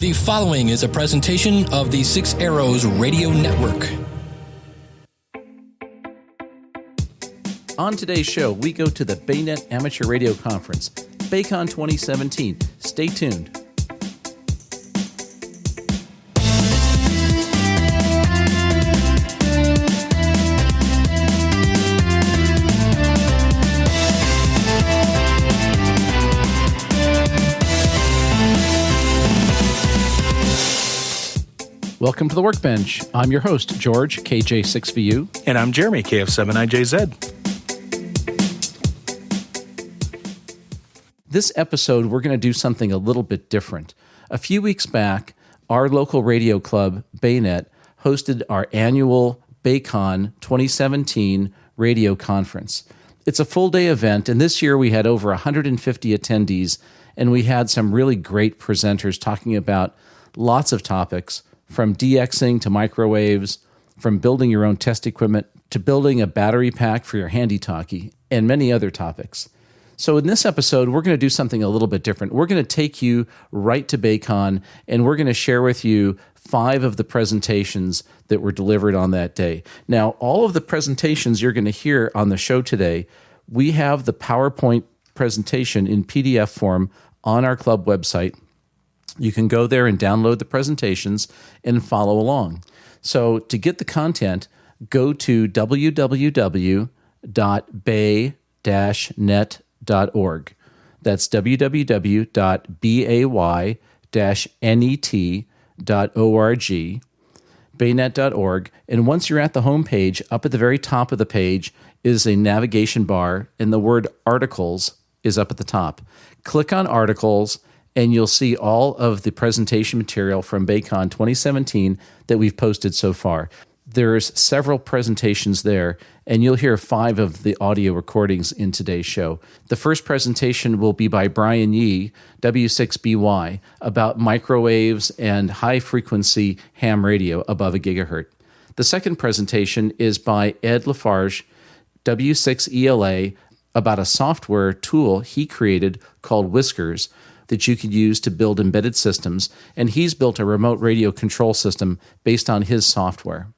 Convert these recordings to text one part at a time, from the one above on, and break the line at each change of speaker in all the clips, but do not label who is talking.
The following is a presentation of the Six Arrows Radio Network.
On today's show, we go to the Baynet Amateur Radio Conference, Baycon 2017. Stay tuned. Welcome to the Workbench. I'm your host, George, KJ6VU.
And I'm Jeremy, KF7IJZ.
This episode, we're going to do something a little bit different. A few weeks back, our local radio club, Baynet, hosted our annual Baycon 2017 radio conference. It's a full-day event, and this year we had over 150 attendees, and we had some really great presenters talking about lots of topics, from DXing to microwaves, from building your own test equipment to building a battery pack for your handy-talkie, and many other topics. So in this episode, we're going to do something a little bit different. We're going to take you right to Baycon, and we're going to share with you 5 of the presentations that were delivered on that day. Now, all of the presentations you're going to hear on the show today, we have the PowerPoint presentation in PDF form on our club website. You can go there and download the presentations and follow along. So to get the content, go to www.bay-net.org. That's www.bay-net.org, baynet.org. And once you're at the home page, up at the very top of the page is a navigation bar, and the word articles is up at the top. Click on articles, and you'll see all of the presentation material from Baycon 2017 that we've posted so far. There's several presentations there, and you'll hear 5 of the audio recordings in today's show. The first presentation will be by Brian Yee, W6BY, about microwaves and high-frequency ham radio above a gigahertz. The second presentation is by Ed Lafarge, W6ELA, about a software tool he created called Whiskers that you could use to build embedded systems, and he's built a remote radio control system based on his software.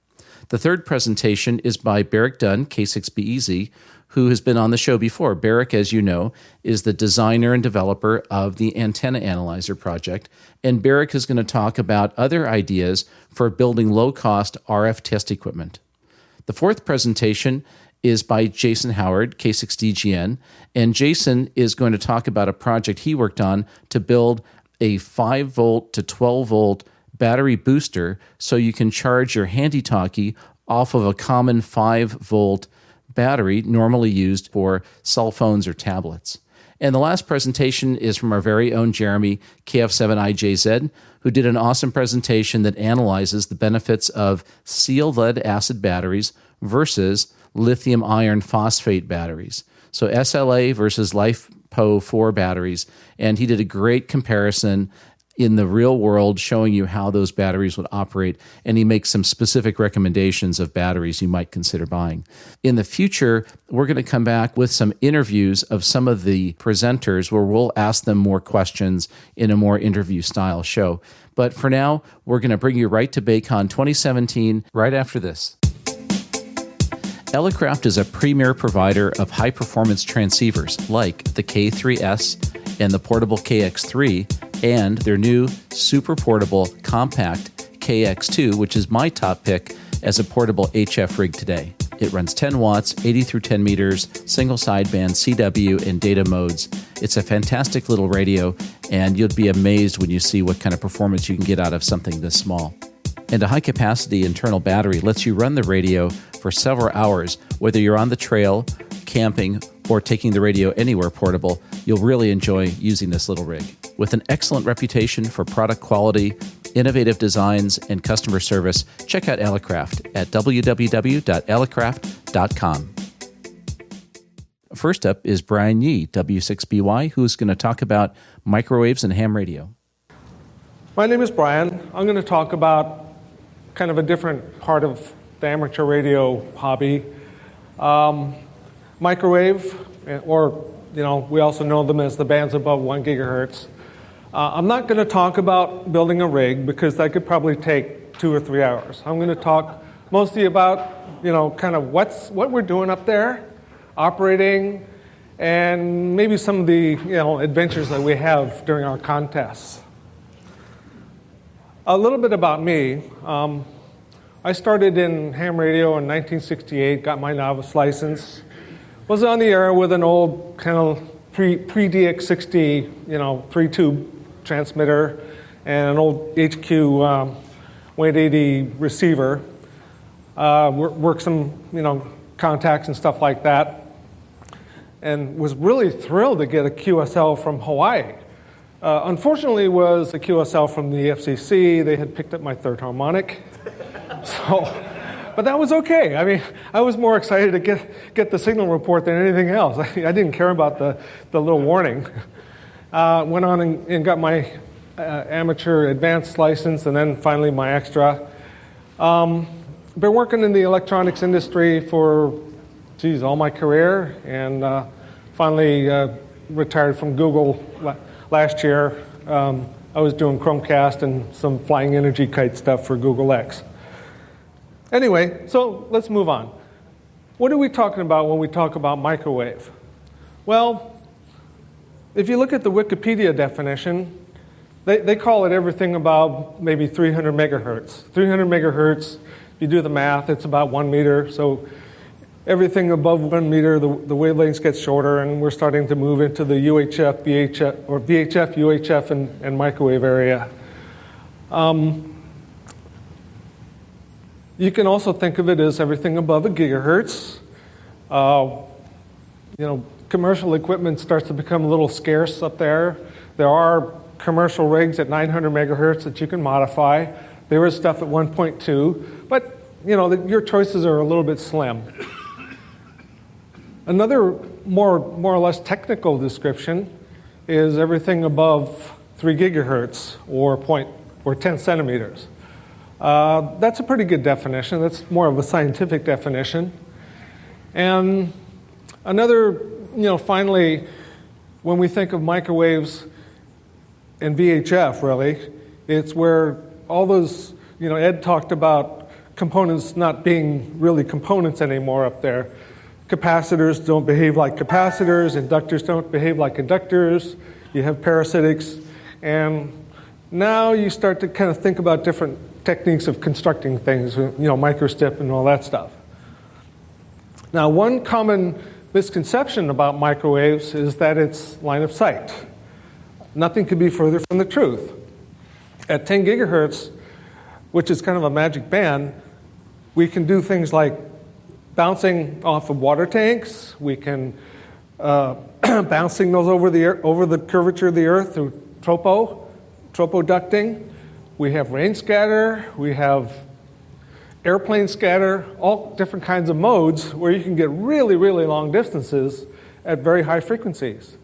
The third presentation is by Barrick Dunn, K6BEZ, who has been on the show before. Barrick, as you know, is the designer and developer of the Antenna Analyzer project, and Barrick is going to talk about other ideas for building low-cost RF test equipment. The fourth presentation is by Jason Howard, K6DGN, and Jason is going to talk about a project he worked on to build a 5-volt to 12-volt battery booster so you can charge your handy-talkie off of a common 5-volt battery normally used for cell phones or tablets. And the last presentation is from our very own Jeremy, KF7IJZ, who did an awesome presentation that analyzes the benefits of sealed lead-acid batteries versus lithium iron phosphate batteries. So SLA versus LiFePO4 batteries. And he did a great comparison in the real world showing you how those batteries would operate. And he makes some specific recommendations of batteries you might consider buying. In the future, we're going to come back with some interviews of some of the presenters where we'll ask them more questions in a more interview style show. But for now, we're going to bring you right to Baycon 2017 right after this. Elecraft is a premier provider of high-performance transceivers like the K3S and the portable KX3 and their new super portable compact KX2, which is my top pick as a portable HF rig today. It runs 10 watts, 80 through 10 meters, single sideband CW and data modes. It's a fantastic little radio, and you'll be amazed when you see what kind of performance you can get out of something this small. And a high-capacity internal battery lets you run the radio for several hours, whether you're on the trail, camping, or taking the radio anywhere portable. You'll really enjoy using this little rig. With an excellent reputation for product quality, innovative designs, and customer service, check out Elecraft at www.elecraft.com. First up is Brian Yee, W6BY, who's going to talk about microwaves and ham radio.
My name is Brian. I'm going to talk about kind of a different part of the amateur radio hobby. Microwave, or we also know them as the bands above 1 gigahertz. I'm not going to talk about building a rig because that could probably take 2 or 3 hours. I'm going to talk mostly about, kind of what we're doing up there, operating, and maybe some of the, adventures that we have during our contests. A little bit about me. I started in ham radio in 1968, got my novice license, was on the air with an old kind of pre-DX60, 3-tube transmitter and an old HQ 180 receiver. Worked some, contacts and stuff like that, and was really thrilled to get a QSL from Hawaii. Unfortunately, it was a QSL from the FCC. They had picked up my third harmonic, but that was okay. I mean, I was more excited to get the signal report than anything else. I didn't care about the little warning. Went on and got my amateur advanced license, and then finally my extra. Been working in the electronics industry for, all my career, and finally retired from Google last year. I was doing Chromecast and some flying energy kite stuff for Google X. Anyway, so let's move on. What are we talking about when we talk about microwave? Well, if you look at the Wikipedia definition, they call it everything about maybe 300 megahertz. 300 megahertz, if you do the math, it's about 1 meter. So everything above 1 meter, the wavelengths get shorter, and we're starting to move into the UHF, VHF, or VHF, UHF, and microwave area. You can also think of it as everything above a gigahertz. Commercial equipment starts to become a little scarce up there. There are commercial rigs at 900 megahertz that you can modify. There is stuff at 1.2, but your choices are a little bit slim. Another more or less technical description is everything above 3 gigahertz or 10 centimeters. That's a pretty good definition. That's more of a scientific definition. And another, finally, when we think of microwaves and VHF, really, it's where all those, Ed talked about components not being really components anymore up there. Capacitors don't behave like capacitors, inductors don't behave like inductors, you have parasitics, and now you start to kind of think about different techniques of constructing things, microstip and all that stuff. Now, one common misconception about microwaves is that it's line of sight. Nothing could be further from the truth. At 10 gigahertz, which is kind of a magic band, we can do things like bouncing off of water tanks. We can bounce signals over the curvature of the Earth through tropo ducting. We have rain scatter. We have airplane scatter, all different kinds of modes where you can get really, really long distances at very high frequencies.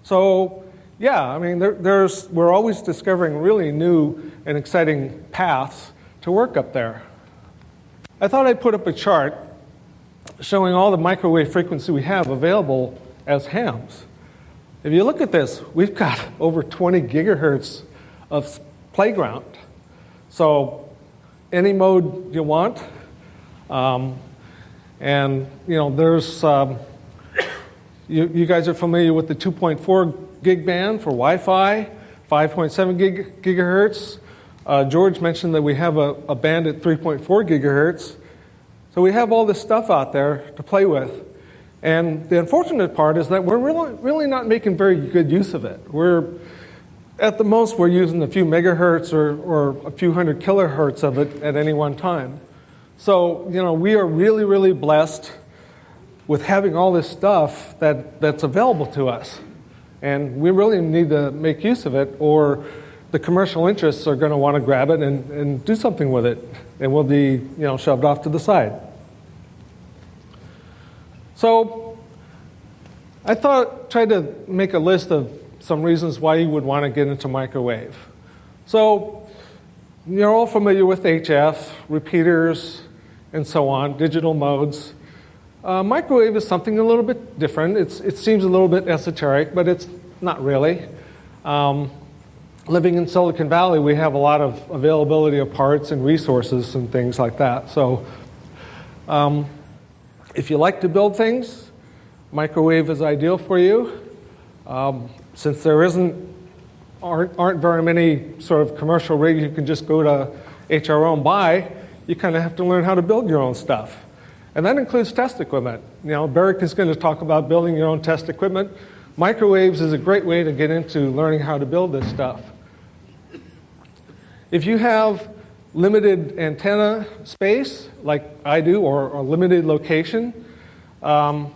So, we're always discovering really new and exciting paths to work up there. I thought I'd put up a chart showing all the microwave frequency we have available as hams. If you look at this, we've got over 20 gigahertz of playground. So any mode you want. There's, you guys are familiar with the 2.4 gig band for Wi-Fi, 5.7 gigahertz. George mentioned that we have a band at 3.4 gigahertz. So we have all this stuff out there to play with. And the unfortunate part is that we're really not making very good use of it. At the most, we're using a few megahertz or a few hundred kilohertz of it at any one time. So, we are really, really blessed with having all this stuff that's available to us. And we really need to make use of it, or the commercial interests are going to want to grab it and do something with it, and we'll be, shoved off to the side. So I tried to make a list of some reasons why you would want to get into microwave. So you're all familiar with HF, repeaters, and so on, digital modes. Microwave is something a little bit different. It seems a little bit esoteric, but it's not really. living in Silicon Valley, we have a lot of availability of parts and resources and things like that. So if you like to build things, microwave is ideal for you. Since there aren't very many sort of commercial rigs you can just go to HRO and buy, you kind of have to learn how to build your own stuff. And that includes test equipment. You know, Barrick is going to talk about building your own test equipment. Microwaves is a great way to get into learning how to build this stuff. If you have limited antenna space, like I do, or limited location, I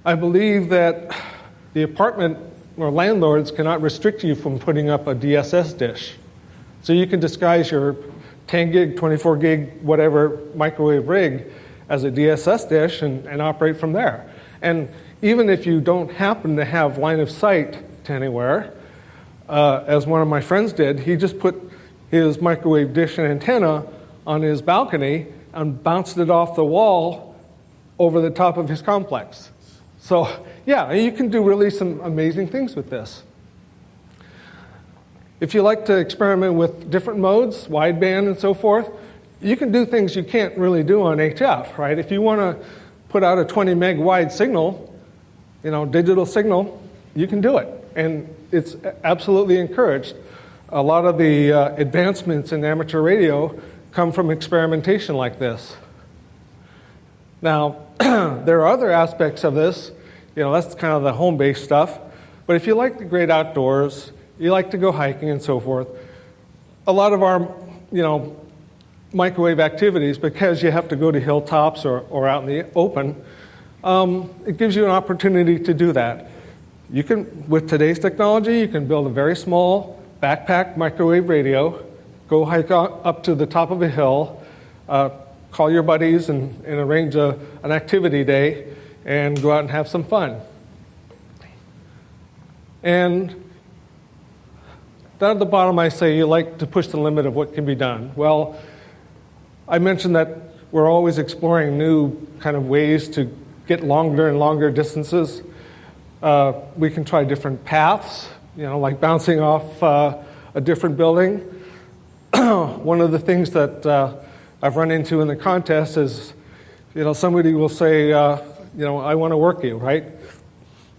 believe that the apartment or landlords cannot restrict you from putting up a DSS dish. So you can disguise your 10 gig, 24 gig, whatever microwave rig as a DSS dish and operate from there. And even if you don't happen to have line of sight to anywhere, as one of my friends did, he just put his microwave dish and antenna on his balcony and bounced it off the wall over the top of his complex. So yeah, you can do really some amazing things with this. If you like to experiment with different modes, wideband and so forth, you can do things you can't really do on HF, right? If you want to put out a 20 meg wide signal, you know, digital signal, you can do it. And it's absolutely encouraged. A lot of the advancements in amateur radio come from experimentation like this. Now, there are other aspects of this. You know, that's kind of the home-based stuff. But if you like the great outdoors, you like to go hiking and so forth, a lot of our, you know, microwave activities, because you have to go to hilltops or out in the open, it gives you an opportunity to do that. You can, with today's technology, you can build a very small backpack microwave radio, go hike up to the top of a hill, call your buddies and arrange an activity day, and go out and have some fun. And down at the bottom, I say you like to push the limit of what can be done. Well, I mentioned that we're always exploring new kind of ways to get longer and longer distances. We can try different paths, you know, like bouncing off a different building. One of the things that I've run into in the contest is, you know, somebody will say, you know, I want to work you, right?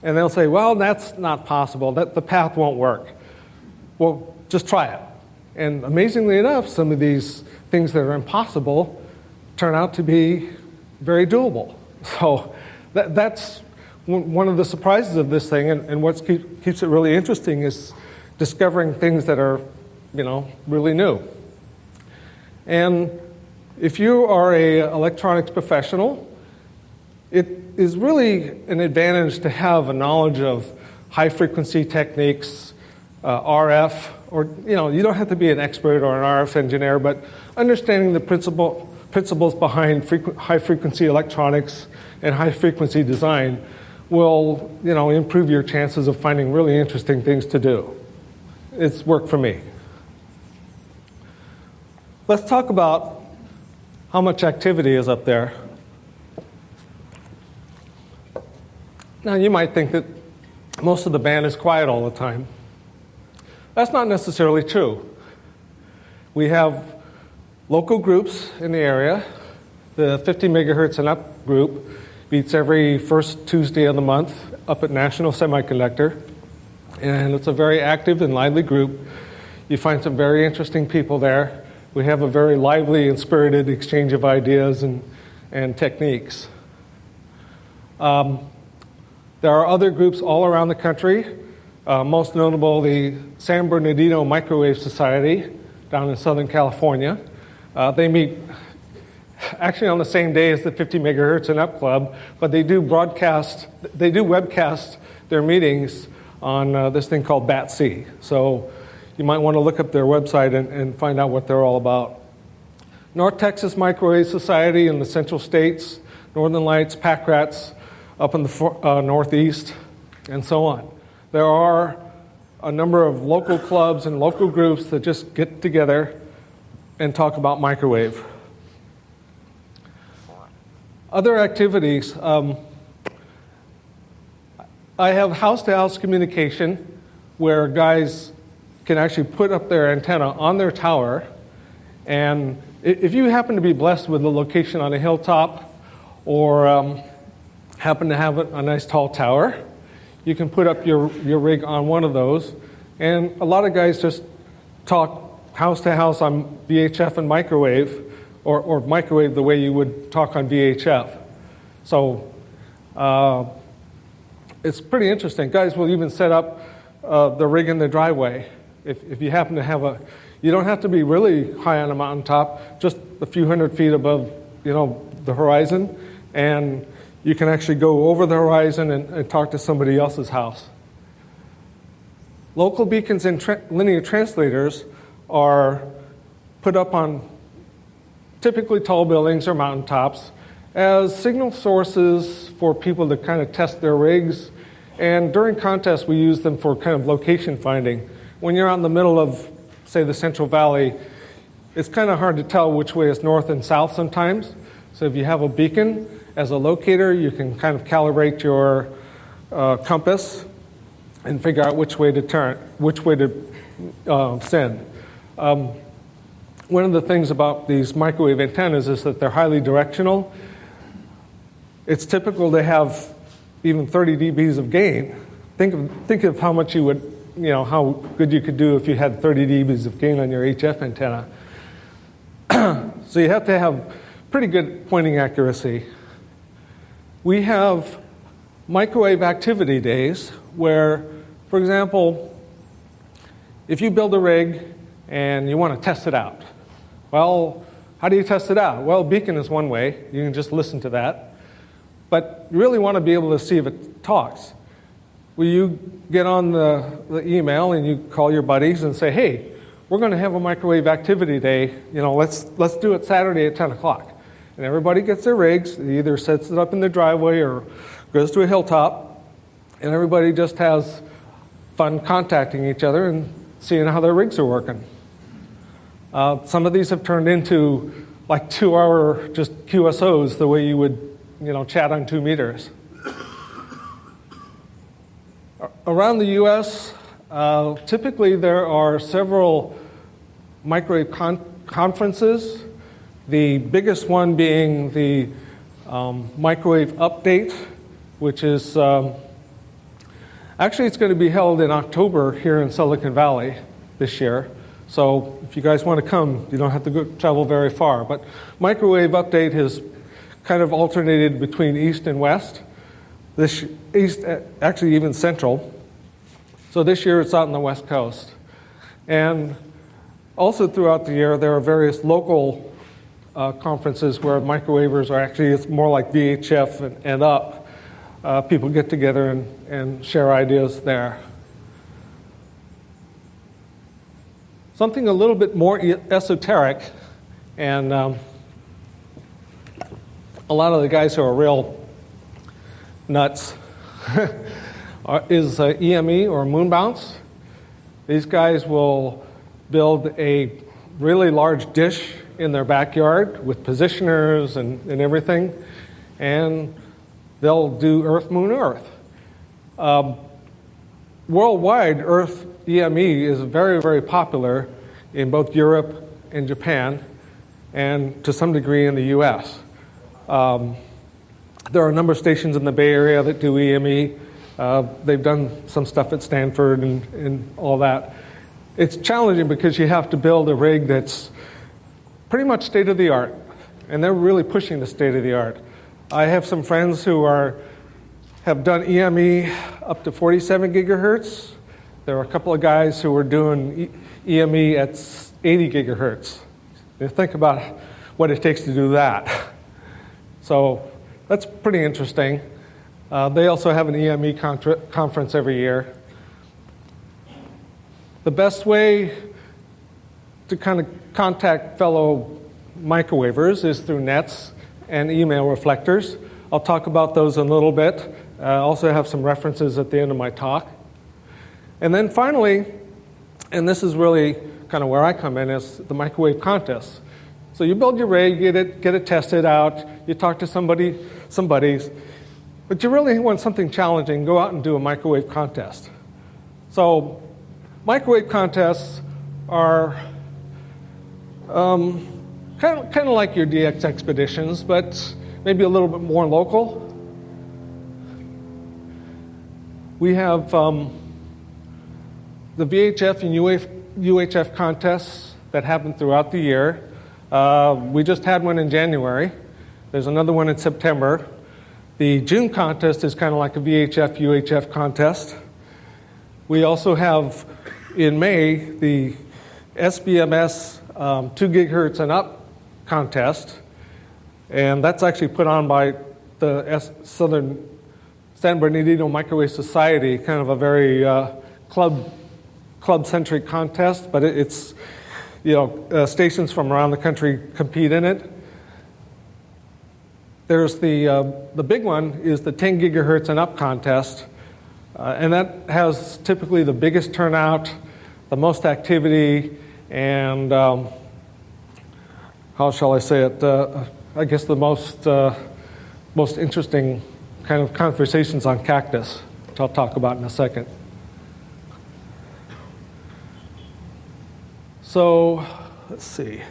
And they'll say, well, that's not possible. The path won't work. Well, just try it. And amazingly enough, some of these things that are impossible turn out to be very doable. So that's one of the surprises of this thing, and what keeps it really interesting is discovering things that are, you know, really new. And if you are an electronics professional, it is really an advantage to have a knowledge of high-frequency techniques, RF, or, you know, you don't have to be an expert or an RF engineer, but understanding the principles behind high-frequency electronics and high-frequency design will, you know, improve your chances of finding really interesting things to do. It's worked for me. Let's talk about how much activity is up there. Now, you might think that most of the band is quiet all the time. That's not necessarily true. We have local groups in the area. The 50 megahertz and up group meets every first Tuesday of the month up at National Semiconductor. And it's a very active and lively group. You find some very interesting people there. We have a very lively and spirited exchange of ideas and techniques. There are other groups all around the country, most notable the San Bernardino Microwave Society down in Southern California. They meet actually on the same day as the 50 megahertz and up club, but they do webcast their meetings on this thing called BAT-C. So you might want to look up their website and find out what they're all about. North Texas Microwave Society in the Central States, Northern Lights, PAC-RATS up in the Northeast, and so on. There are a number of local clubs and local groups that just get together and talk about microwave. Other activities, I have house-to-house communication where guys can actually put up their antenna on their tower. And if you happen to be blessed with a location on a hilltop or happen to have a nice tall tower, you can put up your rig on one of those. And a lot of guys just talk house to house on VHF and microwave, or microwave the way you would talk on VHF. So it's pretty interesting. Guys will even set up the rig in the driveway. If you happen to have you don't have to be really high on a mountaintop, just a few hundred feet above, the horizon, and you can actually go over the horizon and talk to somebody else's house. Local beacons and linear translators are put up on typically tall buildings or mountaintops as signal sources for people to kind of test their rigs. And during contests, we use them for kind of location finding. When you're out in the middle of, say, the Central Valley, it's kind of hard to tell which way is north and south sometimes. So if you have a beacon as a locator, you can kind of calibrate your compass and figure out which way to turn, which way to send. One of the things about these microwave antennas is that they're highly directional. It's typical to have even 30 dBs of gain. Think of how much you would, how good you could do if you had 30 dBs of gain on your HF antenna. So you have to have pretty good pointing accuracy. We have microwave activity days where, for example, if you build a rig and you want to test it out, well, how do you test it out? Well, beacon is one way. You can just listen to that. But you really want to be able to see if it talks. Well, you get on the email and you call your buddies and say, hey, we're going to have a microwave activity day. Let's do it Saturday at 10 o'clock. And everybody gets their rigs. They either sets it up in the driveway or goes to a hilltop. And everybody just has fun contacting each other and seeing how their rigs are working. Some of these have turned into like 2-hour just QSOs, the way you would, chat on 2 meters. Around the U.S., typically there are several microwave conferences, the biggest one being the Microwave Update, which is, actually it's going to be held in October here in Silicon Valley this year. So if you guys want to come, you don't have to travel very far. But Microwave Update has kind of alternated between East and West. This East, actually even Central. So this year it's out on the West Coast. And also throughout the year there are various local conferences where microwavers are actually, it's more like VHF and up. People get together and share ideas there. Something a little bit more esoteric, and a lot of the guys who are real nuts is EME or moon bounce. These guys will build a really large dish in their backyard with positioners and everything, and they'll do Earth, Moon, Earth. Worldwide, Earth EME is very, very popular in both Europe and Japan, and to some degree in the US. There are a number of stations in the Bay Area that do EME. They've done some stuff at Stanford and all that. It's challenging because you have to build a rig that's pretty much state-of-the-art, and they're really pushing the state-of-the-art. I have some friends who have done EME up to 47 gigahertz. There are a couple of guys who are doing EME at 80 gigahertz. You think about what it takes to do that. So that's pretty interesting. They also have an EME conference every year. The best way to kind of contact fellow microwavers is through nets and email reflectors. I'll talk about those in a little bit. I also have some references at the end of my talk. And then finally, and this is really kind of where I come in, is the microwave contest. So you build your rig, get it tested out, you talk to some buddies, but you really want something challenging, go out and do a microwave contest. So Microwave contests are kind of like your DX expeditions, but maybe a little bit more local. We have the VHF and UHF contests that happen throughout the year. We just had one in January. There's another one in September. The June contest is kind of like a VHF, UHF contest. We also have in May the SBMS 2 gigahertz and up contest, and that's actually put on by the Southern San Bernardino Microwave Society, kind of a very club-centric contest, but it's, stations from around the country compete in it. There's the big one is the 10 gigahertz and up contest, and that has typically the biggest turnout, the most activity, and how shall I say it? I guess the most interesting kind of conversations on cactus, which I'll talk about in a second. So, let's see.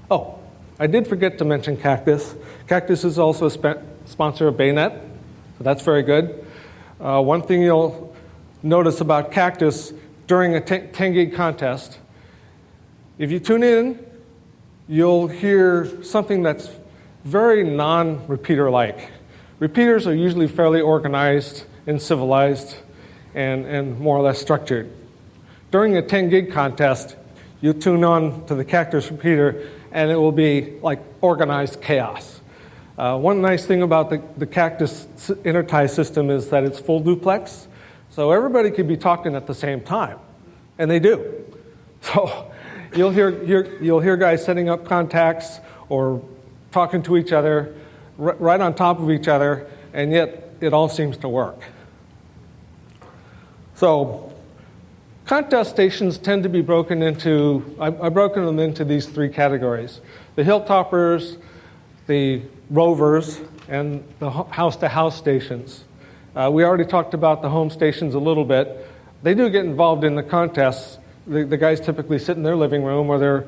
Oh, I did forget to mention Cactus. Cactus is also a sponsor of Bayonet, so that's very good. One thing you'll notice about Cactus during a 10 gig contest, if you tune in, you'll hear something that's very non-repeater-like. Repeaters are usually fairly organized and civilized and more or less structured. During a 10 gig contest, you tune on to the Cactus repeater and it will be like organized chaos. One nice thing about the Cactus intertie system is that it's full duplex, so everybody could be talking at the same time, and they do. So you'll hear guys setting up contacts or talking to each other right on top of each other, and yet it all seems to work. So contest stations tend to be broken into, I've broken them into these three categories: the hilltoppers, the rovers, and the house-to-house stations. We already talked about the home stations a little bit. They do get involved in the contests. The guys typically sit in their living room or they're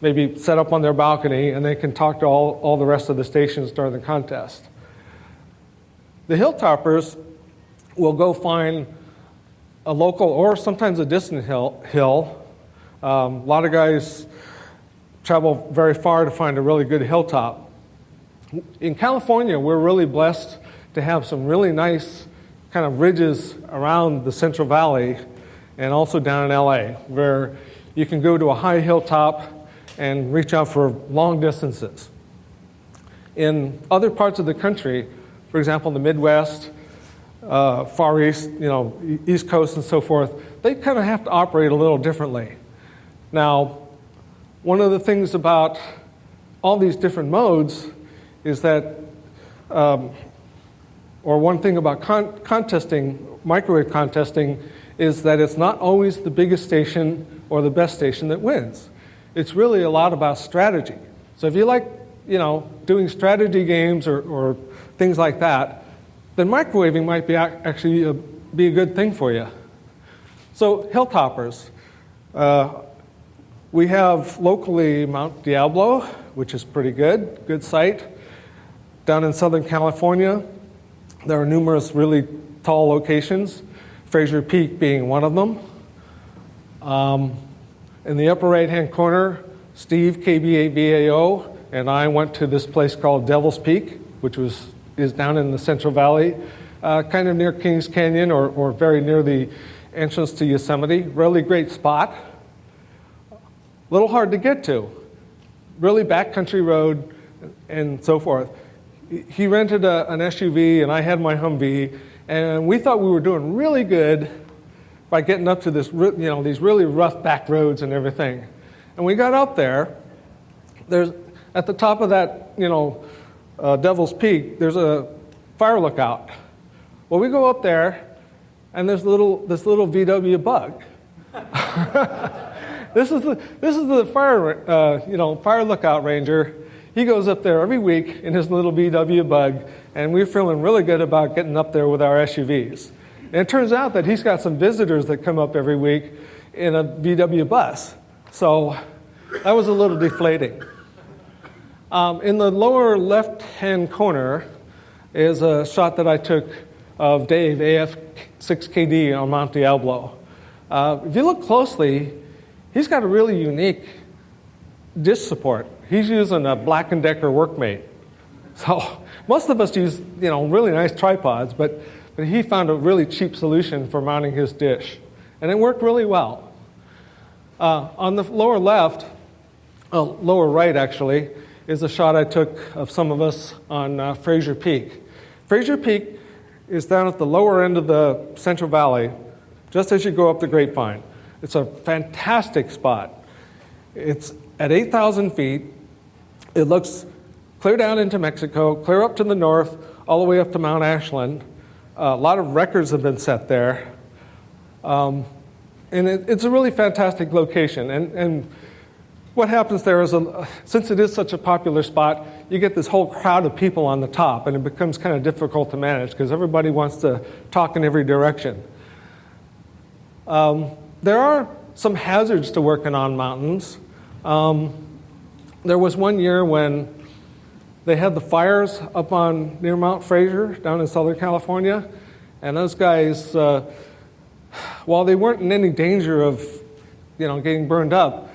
maybe set up on their balcony and they can talk to all the rest of the stations during the contest. The hilltoppers will go find a local or sometimes a distant hill. A lot of guys travel very far to find a really good hilltop. In California, we're really blessed to have some really nice kind of ridges around the Central Valley and also down in LA, where you can go to a high hilltop and reach out for long distances. In other parts of the country, for example, the Midwest, Far East, East Coast and so forth, they kind of have to operate a little differently. Now, one of the things about all these different modes is that, or one thing about contesting, microwave contesting, is that it's not always the biggest station or the best station that wins. It's really a lot about strategy. So if you like, doing strategy games or things like that, then microwaving might be actually be a good thing for you. So hilltoppers. We have locally Mount Diablo, which is pretty good site. Down in Southern California, there are numerous really tall locations, Fraser Peak being one of them. In the upper right-hand corner, Steve, KBA-VAO, and I went to this place called Devil's Peak, which is down in the Central Valley, kind of near Kings Canyon or very near the entrance to Yosemite. Really great spot. A little hard to get to. Really backcountry road and so forth. He rented an SUV and I had my Humvee, and we thought we were doing really good by getting up to this, these really rough back roads and everything. And we got up there. There's at the top of that, Devil's Peak, there's a fire lookout. Well, we go up there, and there's this little VW Bug. This is the fire lookout ranger. He goes up there every week in his little VW Bug, and we're feeling really good about getting up there with our SUVs. And it turns out that he's got some visitors that come up every week in a VW bus. So that was a little deflating. In the lower left-hand corner is a shot that I took of Dave, AF6KD on Mount Diablo. If you look closely, he's got a really unique dish support. He's using a Black & Decker Workmate. So most of us use, really nice tripods, but he found a really cheap solution for mounting his dish. And it worked really well. On the lower left, lower right actually, is a shot I took of some of us on Fraser Peak. Fraser Peak is down at the lower end of the Central Valley, just as you go up the Grapevine. It's a fantastic spot. It's at 8,000 feet. It looks clear down into Mexico, clear up to the north, all the way up to Mount Ashland. A lot of records have been set there. And it's a really fantastic location. And what happens there is, since it is such a popular spot, you get this whole crowd of people on the top, and it becomes kind of difficult to manage because everybody wants to talk in every direction. There are some hazards to working on mountains. There was one year when they had the fires up near Mount Fraser down in Southern California, and those guys, while they weren't in any danger of, getting burned up,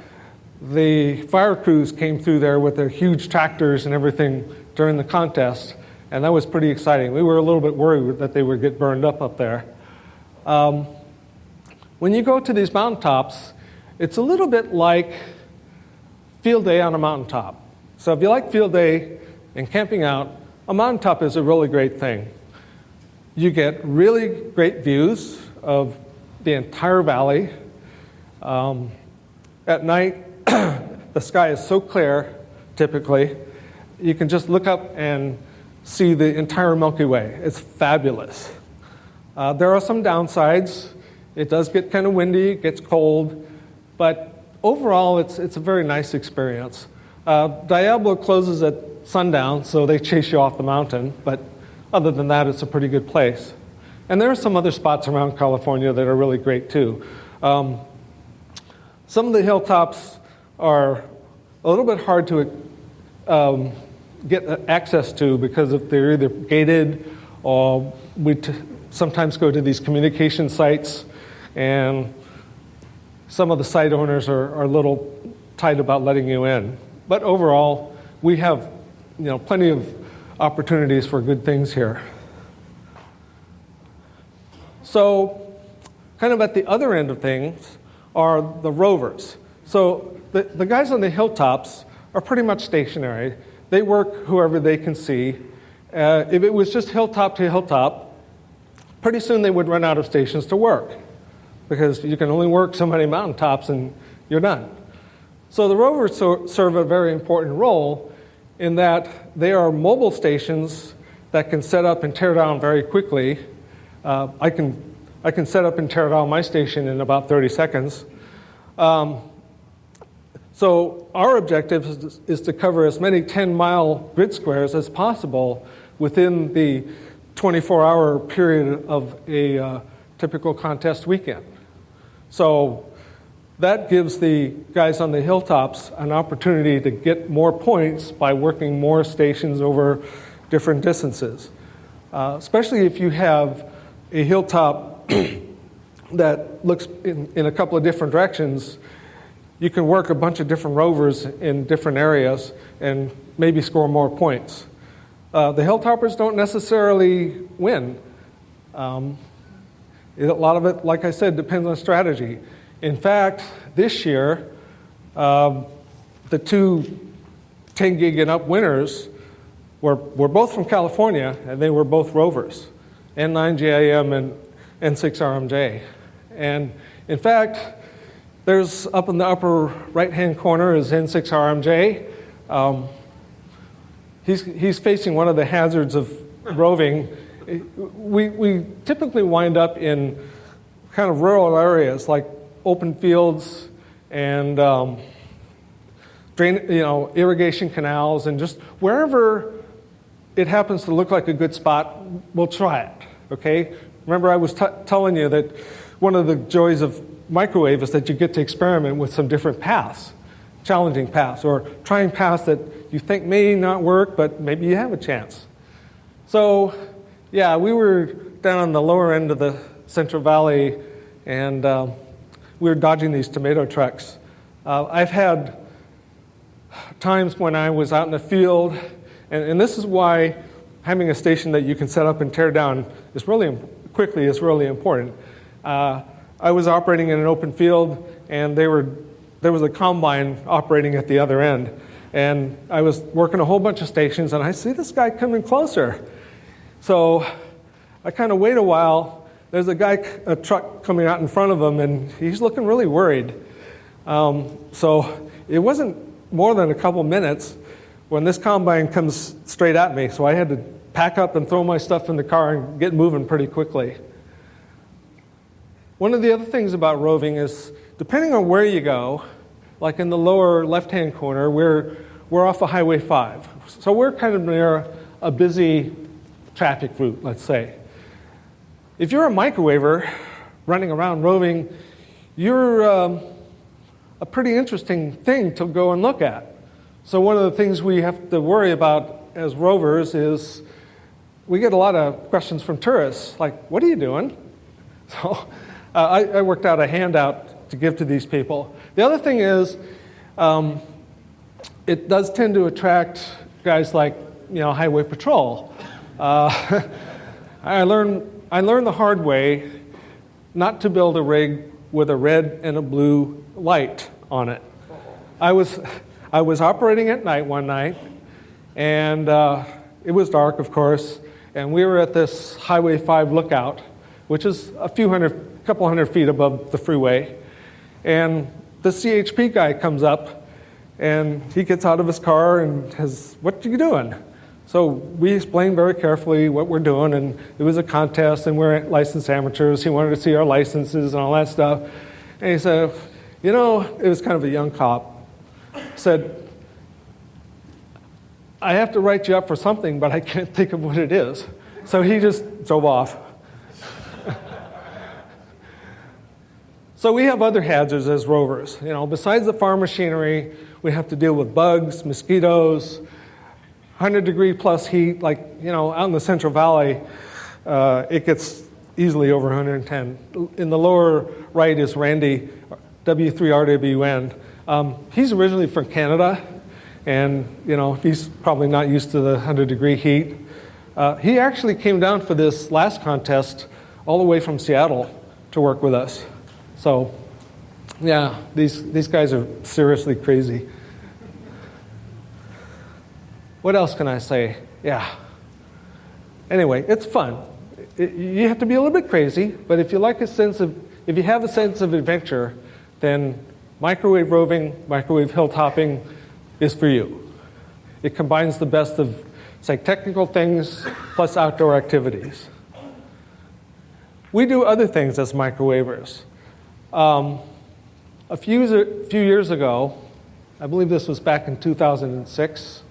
the fire crews came through there with their huge tractors and everything during the contest, and that was pretty exciting. We were a little bit worried that they would get burned up there. When you go to these mountaintops, it's a little bit like field day on a mountaintop. So if you like field day and camping out, a mountaintop is a really great thing. You get really great views of the entire valley. At night, the sky is so clear, typically, you can just look up and see the entire Milky Way. It's fabulous. There are some downsides. It does get kind of windy, it gets cold, but overall, it's a very nice experience. Diablo closes at sundown, so they chase you off the mountain, but other than that, it's a pretty good place. And there are some other spots around California that are really great, too. Some of the hilltops are a little bit hard to get access to because if they're either gated or we sometimes go to these communication sites, and some of the site owners are a little tight about letting you in. But overall, we have plenty of opportunities for good things here. So kind of at the other end of things are the rovers. So the guys on the hilltops are pretty much stationary. They work whoever they can see. If it was just hilltop to hilltop, pretty soon they would run out of stations to work because you can only work so many mountaintops and you're done. So the rovers serve a very important role in that they are mobile stations that can set up and tear down very quickly. I can set up and tear down my station in about 30 seconds. So our objective is to cover as many 10-mile grid squares as possible within the 24-hour period of a typical contest weekend. So that gives the guys on the hilltops an opportunity to get more points by working more stations over different distances. Especially if you have a hilltop that looks in a couple of different directions, you can work a bunch of different rovers in different areas and maybe score more points. The hilltoppers don't necessarily win. A lot of it, like I said, depends on strategy. In fact, this year, the two 10 gig and up winners were both from California, and they were both rovers, N9GIM and N6RMJ. And in fact, there's up in the upper right-hand corner is N6RMJ. He's facing one of the hazards of roving. We typically wind up in kind of rural areas like open fields and irrigation canals, and just wherever it happens to look like a good spot, we'll try it. Okay, Remember I was telling you that one of the joys of microwave is that you get to experiment with some different paths, challenging paths, or trying paths that you think may not work, but maybe you have a chance. So, yeah, we were down on the lower end of the Central Valley, and we were dodging these tomato trucks. I've had times when I was out in the field, and this is why having a station that you can set up and tear down is really important. I was operating in an open field, and there was a combine operating at the other end. And I was working a whole bunch of stations, and I see this guy coming closer. So I kind of wait a while. There's a truck coming out in front of him, and he's looking really worried. So it wasn't more than a couple minutes when this combine comes straight at me. So I had to pack up and throw my stuff in the car and get moving pretty quickly. One of the other things about roving is, depending on where you go, like in the lower left-hand corner, we're off of Highway 5. So we're kind of near a busy traffic route, let's say. If you're a microwaver running around roving, you're a pretty interesting thing to go and look at. So one of the things we have to worry about as rovers is we get a lot of questions from tourists, like, what are you doing? So I worked out a handout to give to these people. The other thing is, it does tend to attract guys like, Highway Patrol. I learned the hard way not to build a rig with a red and a blue light on it. I was operating at night one night, and it was dark, of course, and we were at this Highway 5 lookout, which is a couple hundred feet above the freeway. And the CHP guy comes up, and he gets out of his car and says, "What are you doing?" So we explained very carefully what we're doing, and it was a contest, and we're licensed amateurs. He wanted to see our licenses and all that stuff. And he said, it was kind of a young cop, said, "I have to write you up for something, but I can't think of what it is." So he just drove off. So we have other hazards as rovers. Besides the farm machinery, we have to deal with bugs, mosquitoes, 100-degree plus heat. Like, out in the Central Valley, it gets easily over 110. In the lower right is Randy, W3RWN. He's originally from Canada, and, he's probably not used to the 100-degree heat. He actually came down for this last contest all the way from Seattle to work with us. So, yeah, these guys are seriously crazy. What else can I say? Yeah. Anyway, it's fun. You have to be a little bit crazy, but if you have a sense of adventure, then microwave roving, microwave hilltopping is for you. It combines the best of, technical things plus outdoor activities. We do other things as microwavers. A few years ago, I believe this was back in 2006,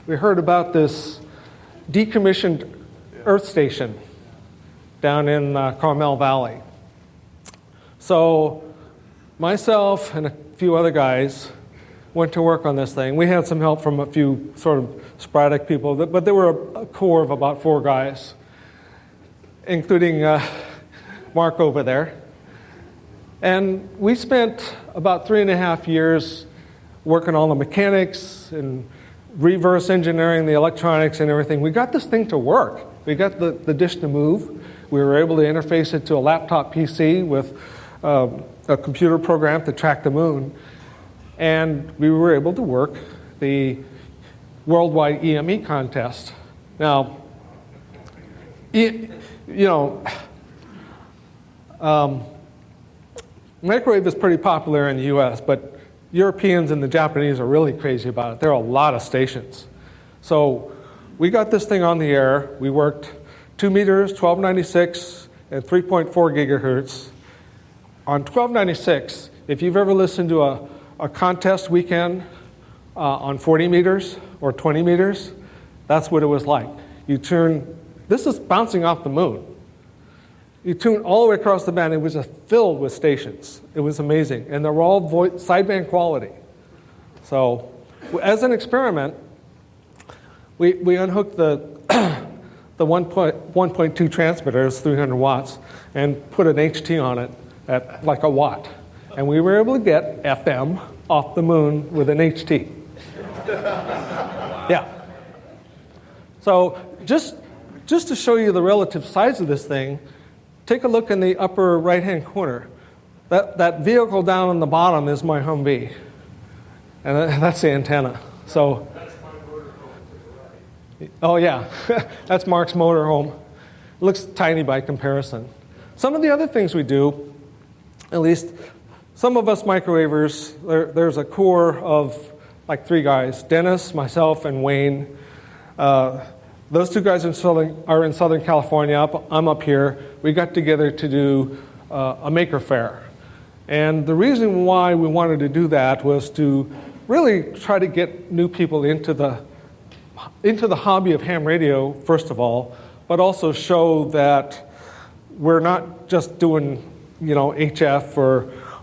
we heard about this decommissioned Earth station down in Carmel Valley. So myself and a few other guys went to work on this thing. We had some help from a few sort of sporadic people, but there were a core of about 4 guys, including Mark over there. And we spent about 3.5 years working on the mechanics and reverse engineering the electronics and everything. We got this thing to work. We got the dish to move. We were able to interface it to a laptop PC with a computer program to track the moon. And we were able to work the worldwide EME contest. Now, microwave is pretty popular in the US, but Europeans and the Japanese are really crazy about it. There are a lot of stations. So we got this thing on the air. We worked 2 meters, 1296, and 3.4 gigahertz. On 1296, if you've ever listened to a contest weekend on 40 meters or 20 meters, that's what it was like. This is bouncing off the moon. You tune all the way across the band. It was just filled with stations. It was amazing. And they were all sideband quality. So as an experiment, we unhooked the 1.2 transmitters, 300 watts, and put an HT on it at like a watt. And we were able to get FM off the moon with an HT. Yeah. So just to show you the relative size of this thing, take a look in the upper right-hand corner. That vehicle down on the bottom is my Humvee. And that's the antenna. So, oh yeah, that's Mark's motorhome. It looks tiny by comparison. Some of the other things we do, at least some of us microwavers, there's a core of like 3 guys, Dennis, myself, and Wayne. Those 2 guys are in Southern California. I'm up here. We got together to do a maker fair. And the reason why we wanted to do that was to really try to get new people into the hobby of ham radio, first of all, but also show that we're not just doing, HF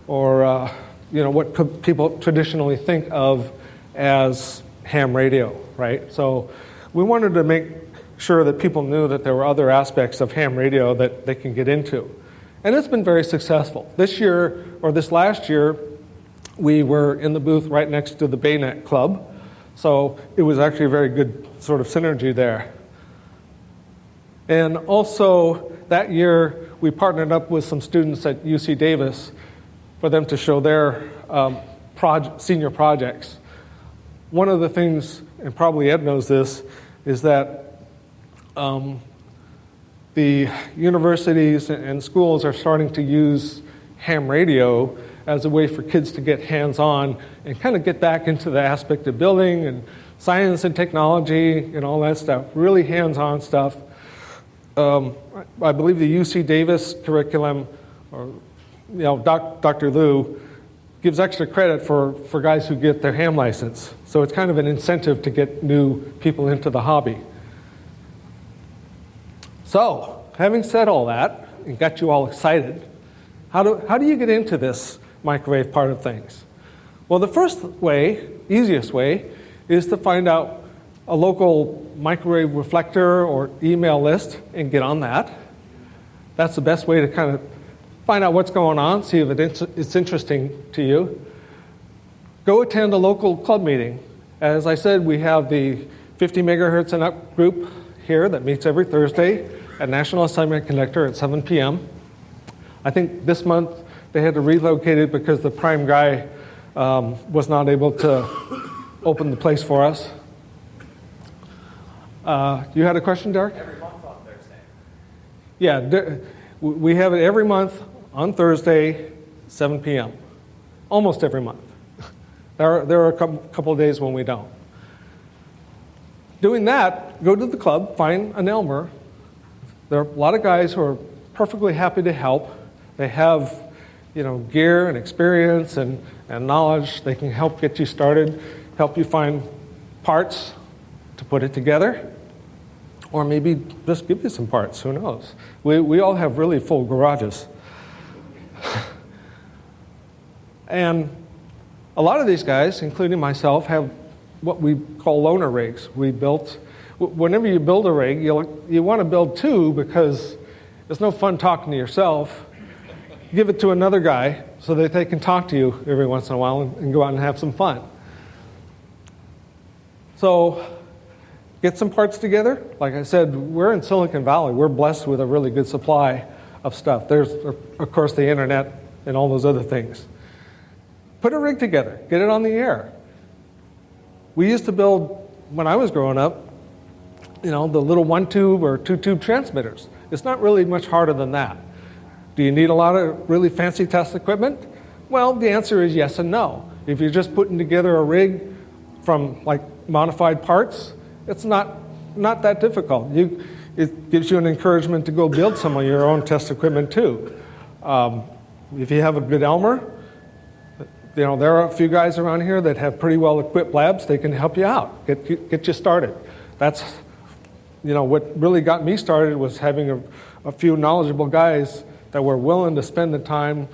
or what people traditionally think of as ham radio, right? So we wanted to make sure that people knew that there were other aspects of ham radio that they can get into. And it's been very successful. This last year, we were in the booth right next to the Bayonet Club. So it was actually a very good sort of synergy there. And also that year, we partnered up with some students at UC Davis for them to show their senior projects. One of the things, and probably Ed knows this, is that the universities and schools are starting to use ham radio as a way for kids to get hands-on and kind of get back into the aspect of building and science and technology and all that stuff, really hands-on stuff. I believe the UC Davis curriculum, or Dr. Liu, gives extra credit for guys who get their ham license. So it's kind of an incentive to get new people into the hobby. So, having said all that, and got you all excited, how do you get into this microwave part of things? Well, the first way, easiest way, is to find out a local microwave reflector or email list and get on that. That's the best way to kind of find out what's going on, see if it's interesting to you. Go attend a local club meeting. As I said, we have the 50 megahertz and up group here that meets every Thursday at National Semiconductor at 7 p.m. I think this month they had to relocate it because the prime guy was not able to open the place for us. You had a question, Derek?
Every month on Thursday.
Yeah, we have it every month on Thursday, 7 p.m. Almost every month. There are a couple of days when we don't. Doing that, go to the club, find an Elmer. There are a lot of guys who are perfectly happy to help. They have, gear and experience and knowledge. They can help get you started, help you find parts to put it together, or maybe just give you some parts. Who knows? We all have really full garages. And a lot of these guys, including myself, have what we call loaner rigs. Whenever you build a rig, you want to build 2 because it's no fun talking to yourself. Give it to another guy so that they can talk to you every once in a while and go out and have some fun. So get some parts together. Like I said, we're in Silicon Valley. We're blessed with a really good supply of stuff. There's, of course, the internet and all those other things. Put a rig together. Get it on the air. We used to build, when I was growing up, the little 1-tube or 2-tube transmitters. It's not really much harder than that. Do you need a lot of really fancy test equipment? Well, the answer is yes and no. If you're just putting together a rig from modified parts, it's not that difficult. It gives you an encouragement to go build some of your own test equipment too. If you have a good Elmer, there are a few guys around here that have pretty well equipped labs. They can help you out, get you started. That's what really got me started was having a few knowledgeable guys that were willing to spend the time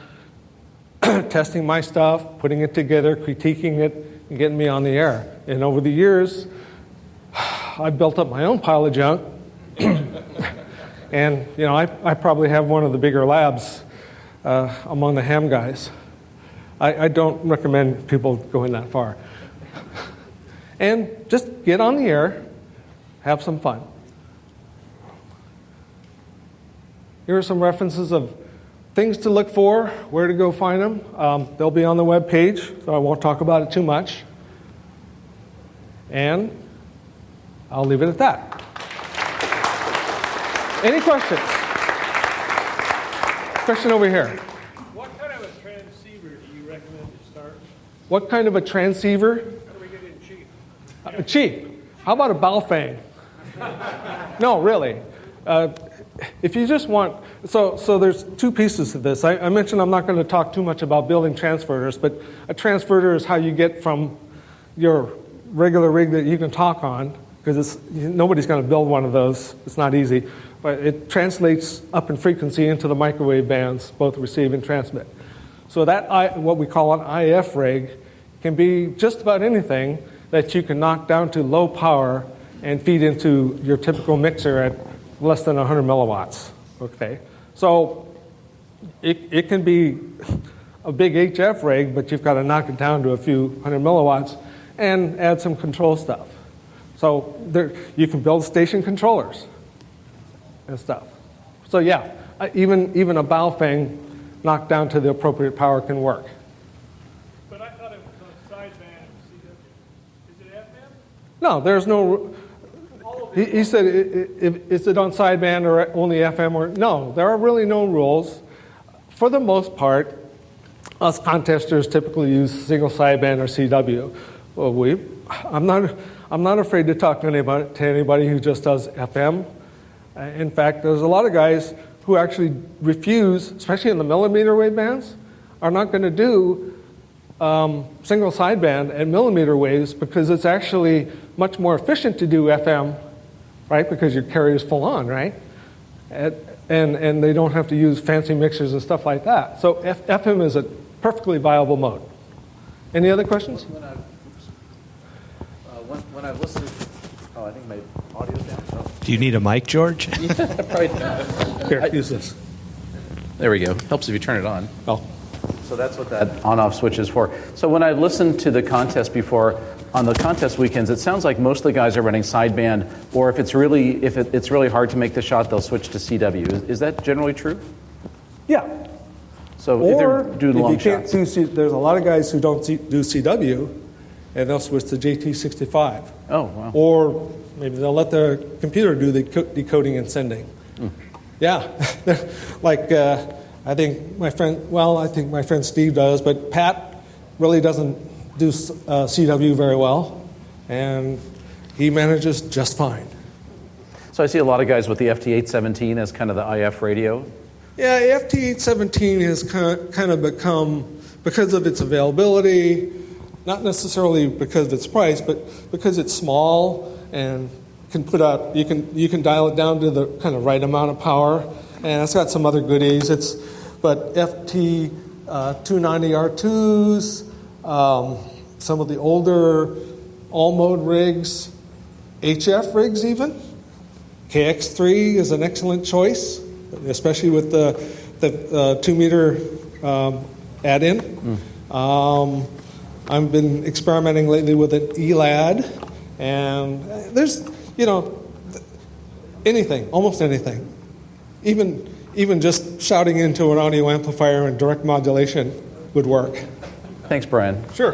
testing my stuff, putting it together, critiquing it, and getting me on the air. And over the years, I built up my own pile of junk. And, I probably have one of the bigger labs among the ham guys. I don't recommend people going that far. And just get on the air, have some fun. Here are some references of things to look for, where to go find them. They'll be on the web page, so I won't talk about it too much. And I'll leave it at that. Any questions? Question over here.
What kind of a transceiver do you recommend to start?
What kind of a transceiver?
How do we get it cheap?
Cheap. How about a Baofeng? No, really. If you just want, so there's two pieces to this. I mentioned I'm not going to talk too much about building transverters, but a transverter is how you get from your regular rig that you can talk on, because nobody's going to build one of those. It's not easy. But it translates up in frequency into the microwave bands, both receive and transmit. So that, what we call an IF rig, can be just about anything that you can knock down to low power and feed into your typical mixer at less than 100 milliwatts. Okay, so it can be a big HF rig, but you've got to knock it down to a few hundred milliwatts and add some control stuff. So you can build station controllers and stuff. So yeah, even a Baofeng knocked down to the appropriate power can work.
But I thought it was on sideband CW. Is it FM?
No, there's no. He said, is it on sideband or only FM? Or no, there are really no rules. For the most part, us contesters typically use single sideband or CW. Well, I'm not afraid to talk to anybody who just does FM. In fact, there's a lot of guys who actually refuse, especially in the millimeter wave bands, are not going to do single sideband at millimeter waves because it's actually much more efficient to do FM, right? Because your carrier is full on, right? And they don't have to use fancy mixers and stuff like that. So FM is a perfectly viable mode. Any other questions?
When I listen, I think my audio's down. Oh.
Do you need a mic, George?
Right.
Here, use this.
There we go. Helps if you turn it on.
Oh.
So that's what that on-off switch is for. So when I listened to the contest before, on the contest weekends, it sounds like most of the guys are running sideband, or if it's really hard to make the shot, they'll switch to CW. Is that generally true?
Yeah.
So
Or
if they're doing long
if you can't
shots.
there's a lot of guys who don't do CW, and they'll switch to JT65.
Oh, wow.
Or maybe they'll let their computer do the decoding and sending. Yeah. Like, I think my friend Steve does, but Pat really doesn't do CW very well, and he manages just fine.
So I see a lot of guys with the FT817 as kind of the IF radio.
Yeah, FT817 has kind of become, because of its availability, not necessarily because of its price, but because it's small and can put out, you can dial it down to the kind of right amount of power, and it's got some other goodies. But FT 290R2s, some of the older all-mode rigs, HF rigs even. KX3 is an excellent choice, especially with the 2-meter add-in. I've been experimenting lately with an ELAD, and there's, anything, almost anything. Even just shouting into an audio amplifier and direct modulation would work.
Thanks, Brian.
Sure.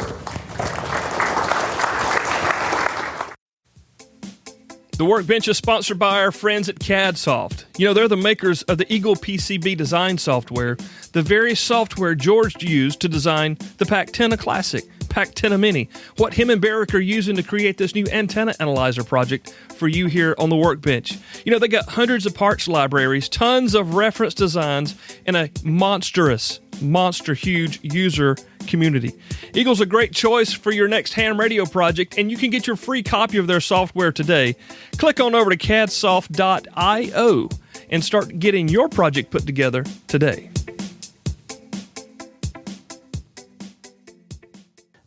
The Workbench is sponsored by our friends at CADsoft. They're the makers of the Eagle PCB design software, the very software George used to design the PAC-10 Classic, PAC-10 Mini, what him and Barrick are using to create this new antenna analyzer project for you here on the Workbench. They got hundreds of parts libraries, tons of reference designs, and a monster huge user community. Eagle's a great choice for your next ham radio project, and you can get your free copy of their software today. Click on over to cadsoft.io and start getting your project put together today.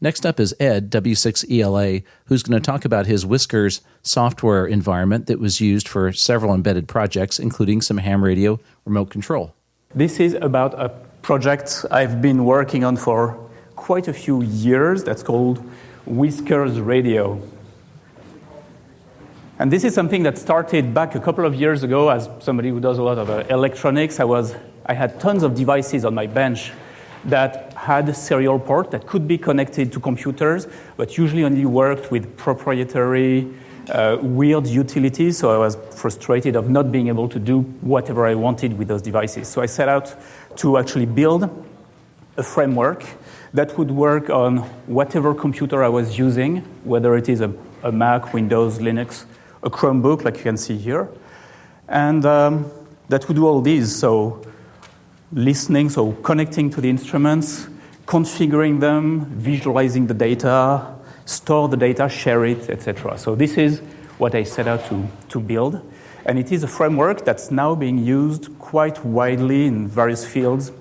Next up is Ed, W6ELA, who's going to talk about his Whiskers software environment that was used for several embedded projects, including some ham radio remote control.
This is about a project I've been working on for quite a few years that's called Whiskers Radio. And this is something that started back a couple of years ago. As somebody who does a lot of electronics, I had tons of devices on my bench that had a serial port that could be connected to computers, but usually only worked with proprietary weird utilities. So I was frustrated of not being able to do whatever I wanted with those devices. So I set out to actually build a framework that would work on whatever computer I was using, whether it is a Mac, Windows, Linux, a Chromebook, like you can see here. And that would do all these. So listening, so connecting to the instruments, configuring them, visualizing the data, store the data, share it, etc. So this is what I set out to build. And it is a framework that's now being used quite widely in various fields,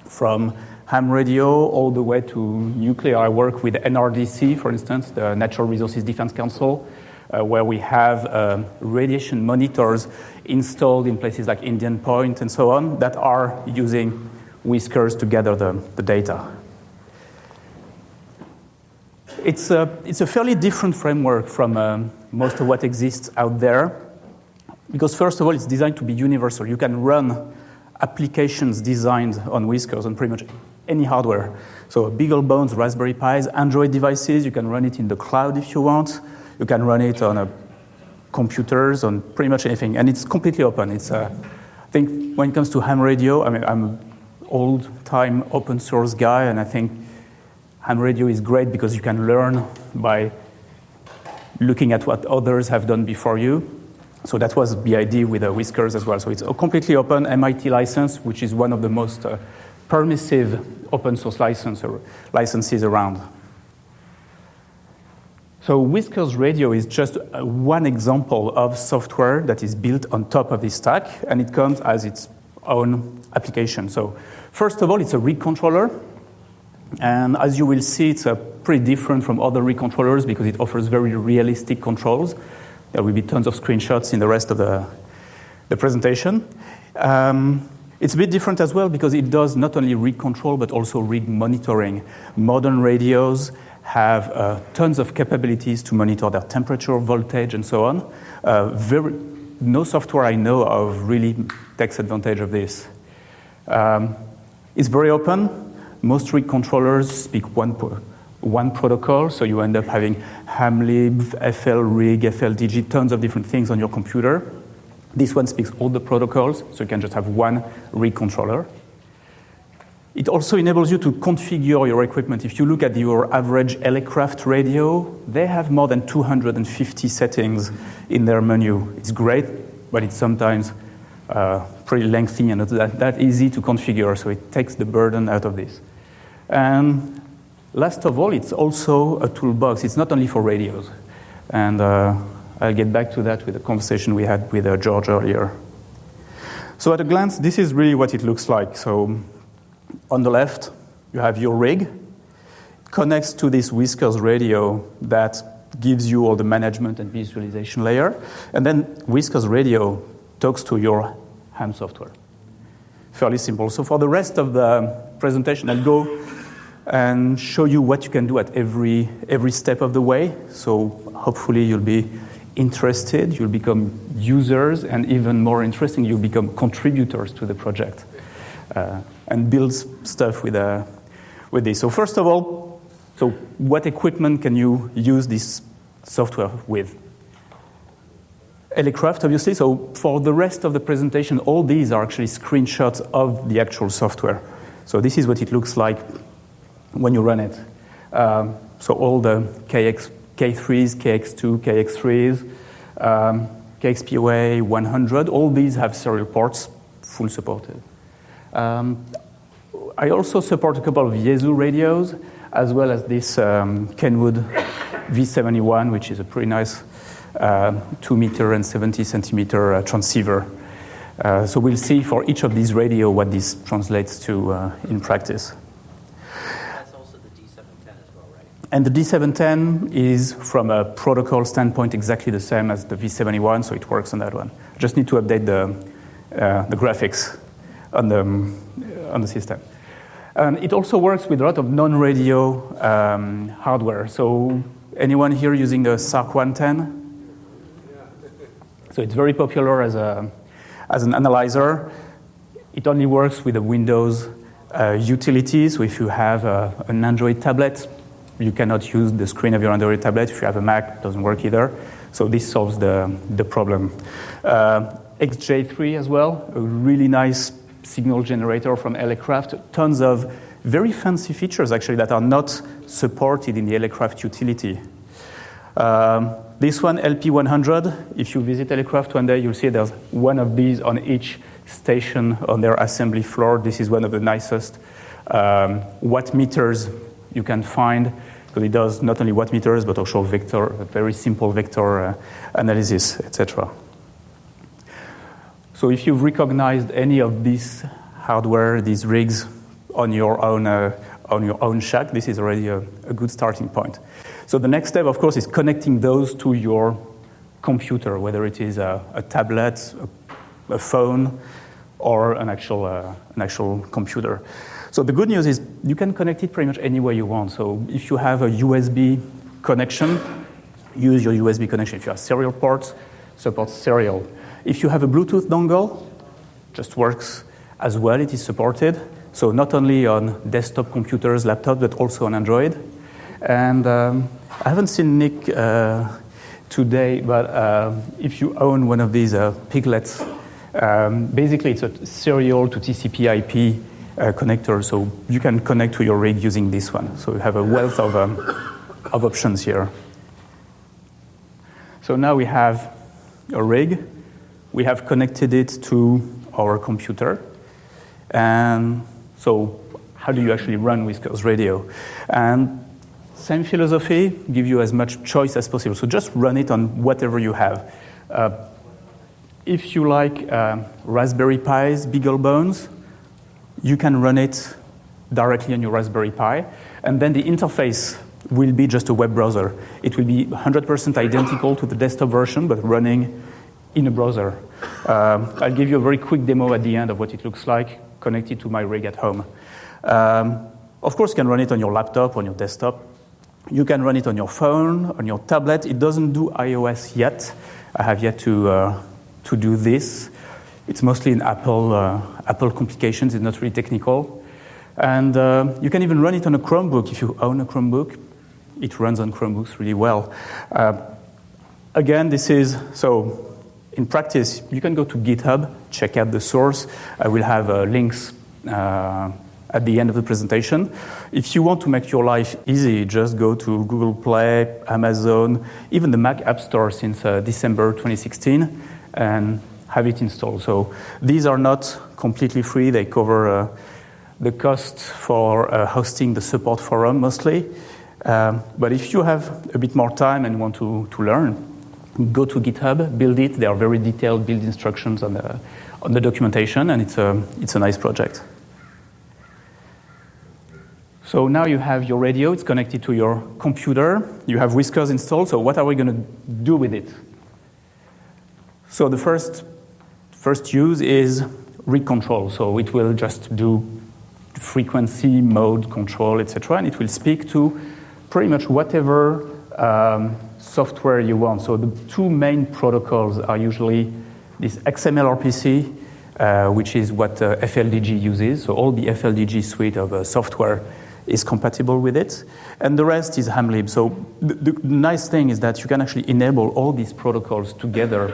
from ham radio all the way to nuclear. I work with NRDC, for instance, the Natural Resources Defense Council, where we have radiation monitors installed in places like Indian Point and so on that are using Whiskers to gather the data. It's a fairly different framework from most of what exists out there, because first of all, it's designed to be universal. You can run applications designed on Whiskers on pretty much any hardware. So BeagleBones, Raspberry Pis, Android devices, you can run it in the cloud if you want. You can run it on computers, on pretty much anything, and it's completely open. It's, I think when it comes to ham radio, I mean, I'm an old-time open source guy, and I think ham radio is great because you can learn by looking at what others have done before you. So that was the idea with Whiskers as well. So it's a completely open MIT license, which is one of the most permissive open source licenses around. So Whiskers Radio is just one example of software that is built on top of this stack, and it comes as its own application. So first of all, it's a rig controller. And as you will see, it's pretty different from other rig controllers because it offers very realistic controls. There will be tons of screenshots in the rest of the presentation. It's a bit different as well because it does not only rig control, but also rig monitoring. Modern radios have tons of capabilities to monitor their temperature, voltage, and so on. No software I know of really takes advantage of this. It's very open. Most rig controllers speak one protocol, so you end up having hamlib, flrig, fldg, tons of different things on your computer. This one speaks all the protocols, so you can just have one rig controller. It also enables you to configure your equipment. If you look at your average Elecraft radio, they have more than 250 settings in their menu. It's great, but it's sometimes pretty lengthy and not that easy to configure, so it takes the burden out of this. And last of all, it's also a toolbox. It's not only for radios. And I'll get back to that with the conversation we had with George earlier. So at a glance, this is really what it looks like. So on the left, you have your rig. It connects to this Whiskers radio that gives you all the management and visualization layer. And then Whiskers radio talks to your ham software. Fairly simple. So for the rest of the presentation, I'll go and show you what you can do at every step of the way. So hopefully you'll be interested, you'll become users, and even more interesting, you'll become contributors to the project and build stuff with this. So first of all, so what equipment can you use this software with? Elecraft, obviously. So for the rest of the presentation, all these are actually screenshots of the actual software. So this is what it looks like when you run it. So all the K3s, KX2, KX3s, KXPOA 100, all these have serial ports, full supported. I also support a couple of Yaesu radios, as well as this Kenwood V71, which is a pretty nice 2 meter and 70 centimeter transceiver. So we'll see for each of these radio what this translates to in practice.
That's also the D710 as well, right?
And the D710 is, from a protocol standpoint, exactly the same as the V71, so it works on that one. I just need to update the graphics on the system. And it also works with a lot of non-radio hardware. So anyone here using the SARC 110? So it's very popular as an analyzer. It only works with the Windows utilities. So if you have an Android tablet, you cannot use the screen of your Android tablet. If you have a Mac, it doesn't work either. So this solves the problem. XJ3 as well, a really nice signal generator from Elecraft. Tons of very fancy features, actually, that are not supported in the Elecraft utility. This one, LP100, if you visit Elecraft one day, you'll see there's one of these on each station on their assembly floor. This is one of the nicest watt meters you can find, because it does not only watt meters, but also vector, very simple vector analysis, etc. So if you've recognized any of this hardware, these rigs on your own shack, this is already a good starting point. So the next step, of course, is connecting those to your computer, whether it is a tablet, a phone, or an actual computer. So the good news is you can connect it pretty much anywhere you want. So if you have a USB connection, use your USB connection. If you have serial ports, support serial. If you have a Bluetooth dongle, just works as well. It is supported. So not only on desktop computers, laptops, but also on Android. And I haven't seen Nick today, but if you own one of these piglets, basically it's a serial to TCP/IP connector, so you can connect to your rig using this one. So you have a wealth of options here. So now we have a rig. We have connected it to our computer. And so how do you actually run Whiskers Radio? And same philosophy, give you as much choice as possible. So just run it on whatever you have. If you like Raspberry Pis, BeagleBones, you can run it directly on your Raspberry Pi. And then the interface will be just a web browser. It will be 100% identical to the desktop version, but running in a browser. I'll give you a very quick demo at the end of what it looks like connected to my rig at home. Of course, you can run it on your laptop, on your desktop. You can run it on your phone, on your tablet. It doesn't do iOS yet. I have yet to do this. It's mostly in Apple complications. It's not really technical. And you can even run it on a Chromebook. If you own a Chromebook, it runs on Chromebooks really well. Again, this is, so in practice, you can go to GitHub, check out the source. I will have links at the end of the presentation. If you want to make your life easy, just go to Google Play, Amazon, even the Mac App Store since December 2016, and have it installed. So these are not completely free. They cover the cost for hosting the support forum mostly. But if you have a bit more time and want to learn, go to GitHub, build it. There are very detailed build instructions on the documentation, and it's a nice project. So now you have your radio. It's connected to your computer. You have Whiskers installed. So what are we going to do with it? So the first use is rig control. So it will just do frequency, mode control, etc., and it will speak to pretty much whatever software you want. So the two main protocols are usually this XML-RPC, which is what FLDG uses. So all the FLDG suite of software is compatible with it. And the rest is hamlib. So the nice thing is that you can actually enable all these protocols together.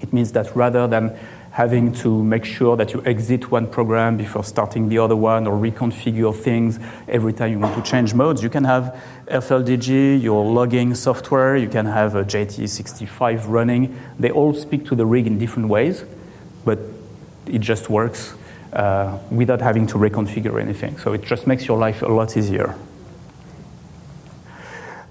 It means that rather than having to make sure that you exit one program before starting the other one or reconfigure things every time you want to change modes, you can have FLDG, your logging software, you can have a JT65 running. They all speak to the rig in different ways, but it just works without having to reconfigure anything. So it just makes your life a lot easier.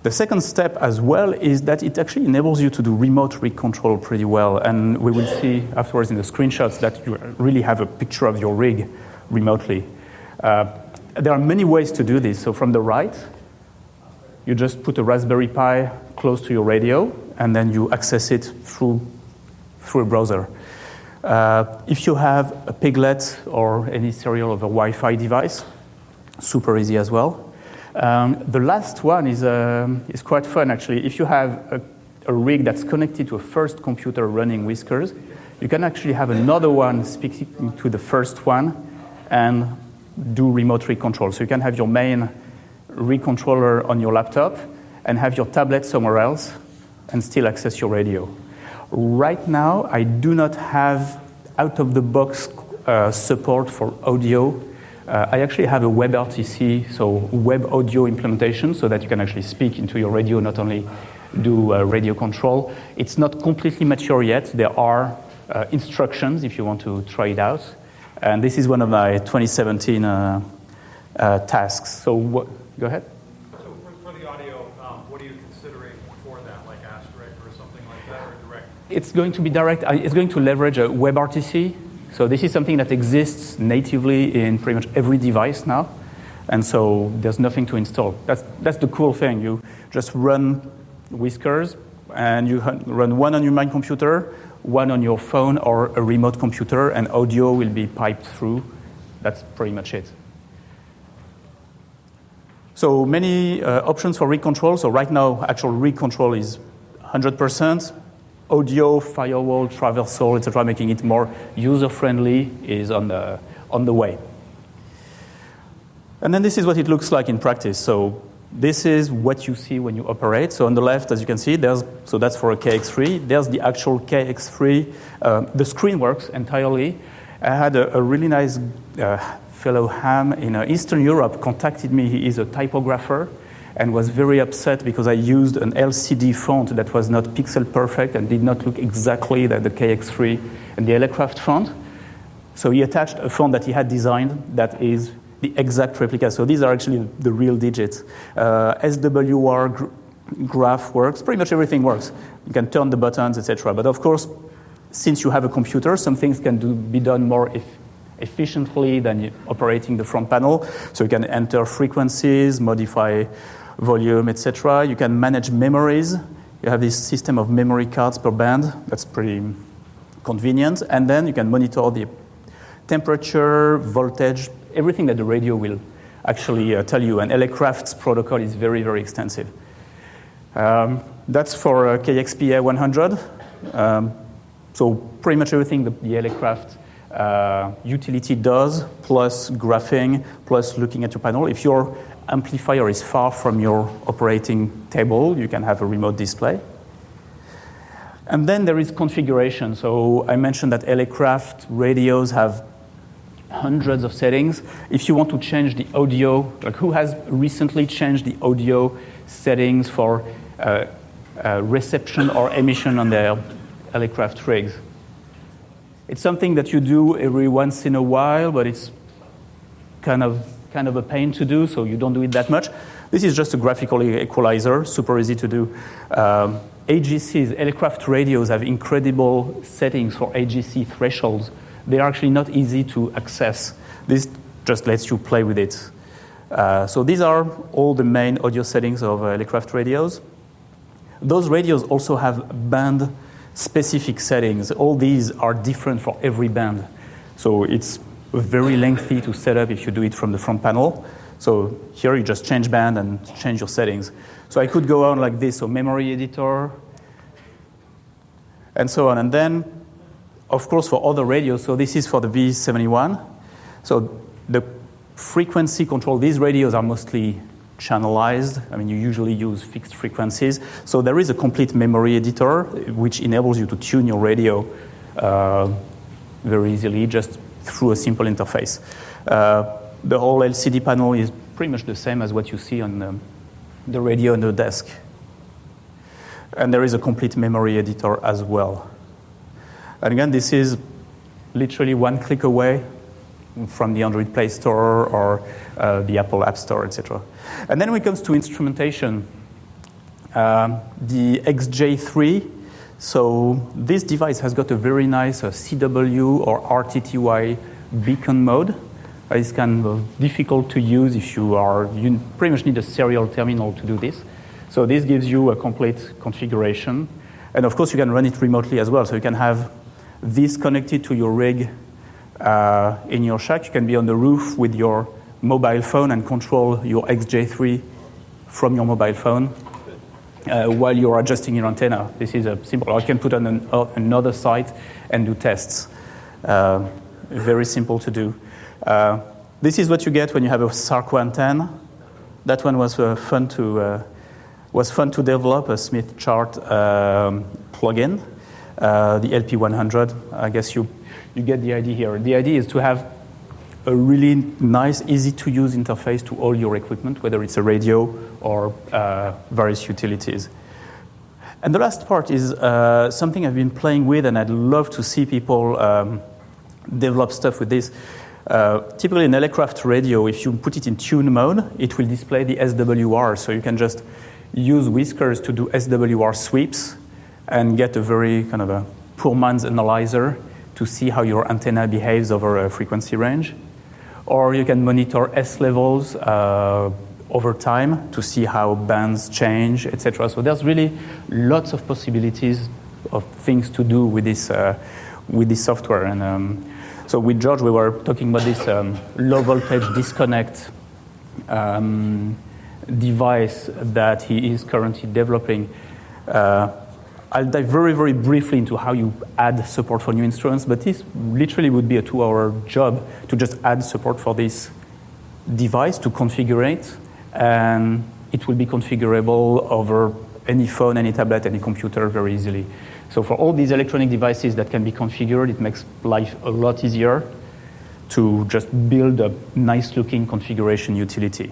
The second step as well is that it actually enables you to do remote rig control pretty well. And we will see afterwards in the screenshots that you really have a picture of your rig remotely. There are many ways to do this. So from the right, you just put a Raspberry Pi close to your radio, and then you access it through a browser. If you have a Piglet or any serial of a Wi-Fi device, super easy as well. The last one is quite fun, actually. If you have a rig that's connected to a first computer running Whiskers, you can actually have another one speaking to the first one and do remote rig control. So you can have your main rig controller on your laptop and have your tablet somewhere else and still access your radio. Right now, I do not have out-of-the-box support for audio. I actually have a WebRTC, so web audio implementation, so that you can actually speak into your radio, not only do radio control. It's not completely mature yet. There are instructions if you want to try it out. And this is one of my 2017 tasks. So go ahead.
So for the audio, what are you considering for that, like Asterisk or something like that, or direct?
It's going to be direct. It's going to leverage a WebRTC. So this is something that exists natively in pretty much every device now. And so there's nothing to install. That's the cool thing. You just run Whiskers, and you run one on your main computer, one on your phone or a remote computer, and audio will be piped through. That's pretty much it. So many options for rig control. So right now, actual rig control is 100%. Audio, firewall, traversal, etc., making it more user-friendly is on the way. And then this is what it looks like in practice. So this is what you see when you operate. So on the left, as you can see, so that's for a KX3. There's the actual KX3. The screen works entirely. I had a really nice fellow ham in Eastern Europe contacted me. He is a typographer and was very upset because I used an LCD font that was not pixel perfect and did not look exactly like the KX3 and the aircraft font. So he attached a font that he had designed that is the exact replica. So these are actually the real digits. SWR graph works. Pretty much everything works. You can turn the buttons, etc. But of course, since you have a computer, some things can be done more efficiently than operating the front panel. So you can enter frequencies, modify volume, etc. You can manage memories. You have this system of memory cards per band. That's pretty convenient. And then you can monitor the temperature, voltage, everything that the radio will actually tell you. And LAcraft's protocol is very, very extensive. That's for KXPA 100. So pretty much everything the LAcraft utility does, plus graphing, plus looking at your panel. If your amplifier is far from your operating table, you can have a remote display. And then there is configuration. So I mentioned that LAcraft radios have hundreds of settings. If you want to change the audio, like who has recently changed the audio settings for reception or emission on their LAcraft rigs? It's something that you do every once in a while, but it's kind of a pain to do, so you don't do it that much. This is just a graphical equalizer, super easy to do. AGCs, aircraft radios have incredible settings for AGC thresholds. They are actually not easy to access. This just lets you play with it. So these are all the main audio settings of aircraft radios. Those radios also have band-specific settings. All these are different for every band. So it's very lengthy to set up if you do it from the front panel. So here you just change band and change your settings. So I could go on like this, so memory editor, and so on. And then, of course, for other radios, so this is for the V71. So the frequency control, these radios are mostly channelized. I mean, you usually use fixed frequencies. So there is a complete memory editor, which enables you to tune your radio very easily, just through a simple interface. The whole LCD panel is pretty much the same as what you see on the radio on the desk. And there is a complete memory editor as well. And again, this is literally one click away from the Android Play Store or the Apple App Store, etc. And then when it comes to instrumentation, The XJ3, so this device has got a very nice CW or RTTY beacon mode. It's kind of difficult to use if you pretty much need a serial terminal to do this. So this gives you a complete configuration. And of course, you can run it remotely as well. So you can have this connected to your rig in your shack. You can be on the roof with your mobile phone and control your XJ3 from your mobile phone while you're adjusting your antenna. This is a simple, or you can put on another site and do tests. Very simple to do. This is what you get when you have a Sarco antenna. That one was fun to develop, a Smith chart plugin, the LP100. I guess you get the idea here. The idea is to have a really nice, easy-to-use interface to all your equipment, whether it's a radio or various utilities. And the last part is something I've been playing with, and I'd love to see people develop stuff with this. Typically, an aircraft radio, if you put it in tune mode, it will display the SWR. So you can just use whiskers to do SWR sweeps and get a very kind of a poor man's analyzer to see how your antenna behaves over a frequency range. Or you can monitor S levels over time to see how bands change, etc. So there's really lots of possibilities of things to do with this software. And so with George, we were talking about this low voltage disconnect device that he is currently developing. I'll dive very, very briefly into how you add support for new instruments, but this literally would be a 2-hour job to just add support for this device to configure it, and it will be configurable over any phone, any tablet, any computer very easily. So for all these electronic devices that can be configured, it makes life a lot easier to just build a nice-looking configuration utility.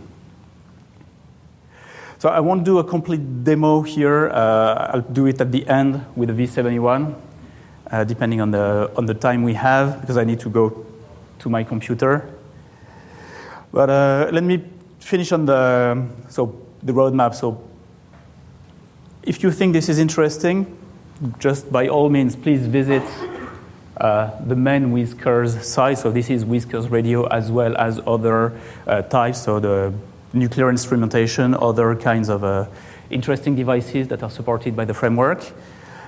So I won't do a complete demo here. I'll do it at the end with the V71, depending on the time we have, because I need to go to my computer. But let me finish on the roadmap. So if you think this is interesting, just by all means, please visit the main Whiskers site. So this is Whiskers Radio as well as other types. So the nuclear instrumentation, other kinds of interesting devices that are supported by the framework.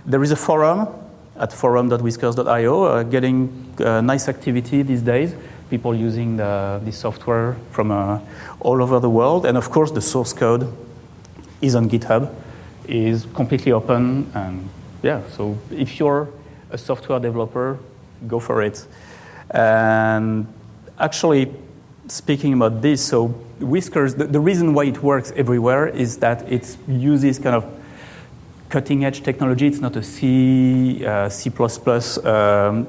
There is a forum at forum.whiskers.io, getting nice activity these days, people using this software from all over the world. And of course, the source code is on GitHub, is completely open. And yeah, so if you're a software developer, go for it. And actually, speaking about this, so Whiskers, the reason why it works everywhere is that it uses kind of cutting-edge technology. It's not a C++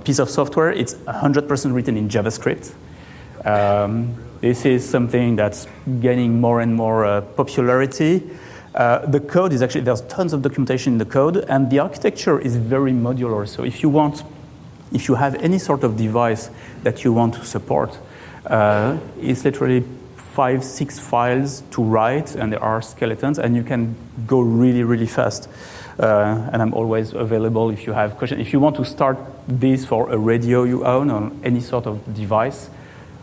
piece of software. It's 100% written in JavaScript. This is something that's gaining more and more popularity. The code is actually, there's tons of documentation in the code, and the architecture is very modular. So if you have any sort of device that you want to support, it's literally 5-6 files to write, and there are skeletons, and you can go really, really fast. And I'm always available if you have questions. If you want to start this for a radio you own or any sort of device,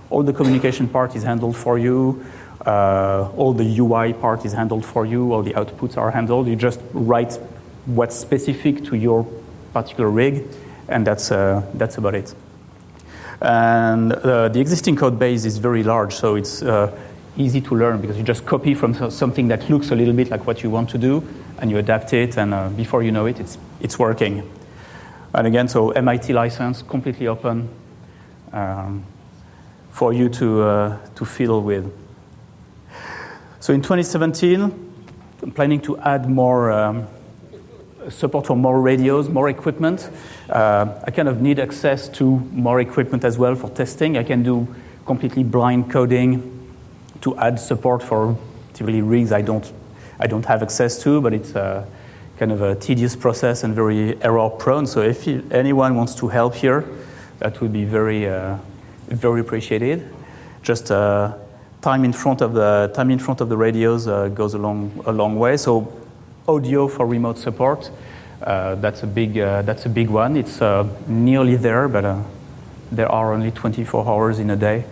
all the communication part is handled for you. All the UI part is handled for you. All the outputs are handled. You just write what's specific to your particular rig, and that's about it. And the existing code base is very large, so it's easy to learn because you just copy from something that looks a little bit like what you want to do, and you adapt it, and before you know it, it's working. And again, so MIT license, completely open for you to fiddle with. So in 2017, I'm planning to add more support for more radios, more equipment. I kind of need access to more equipment as well for testing. I can do completely blind coding to add support for typically rigs I don't have access to, but it's kind of a tedious process and very error prone. So if anyone wants to help here, that would be very appreciated. Just time in front of the radios goes a long way. So audio for remote support. That's a big one. It's nearly there, but there are only 24 hours in a day,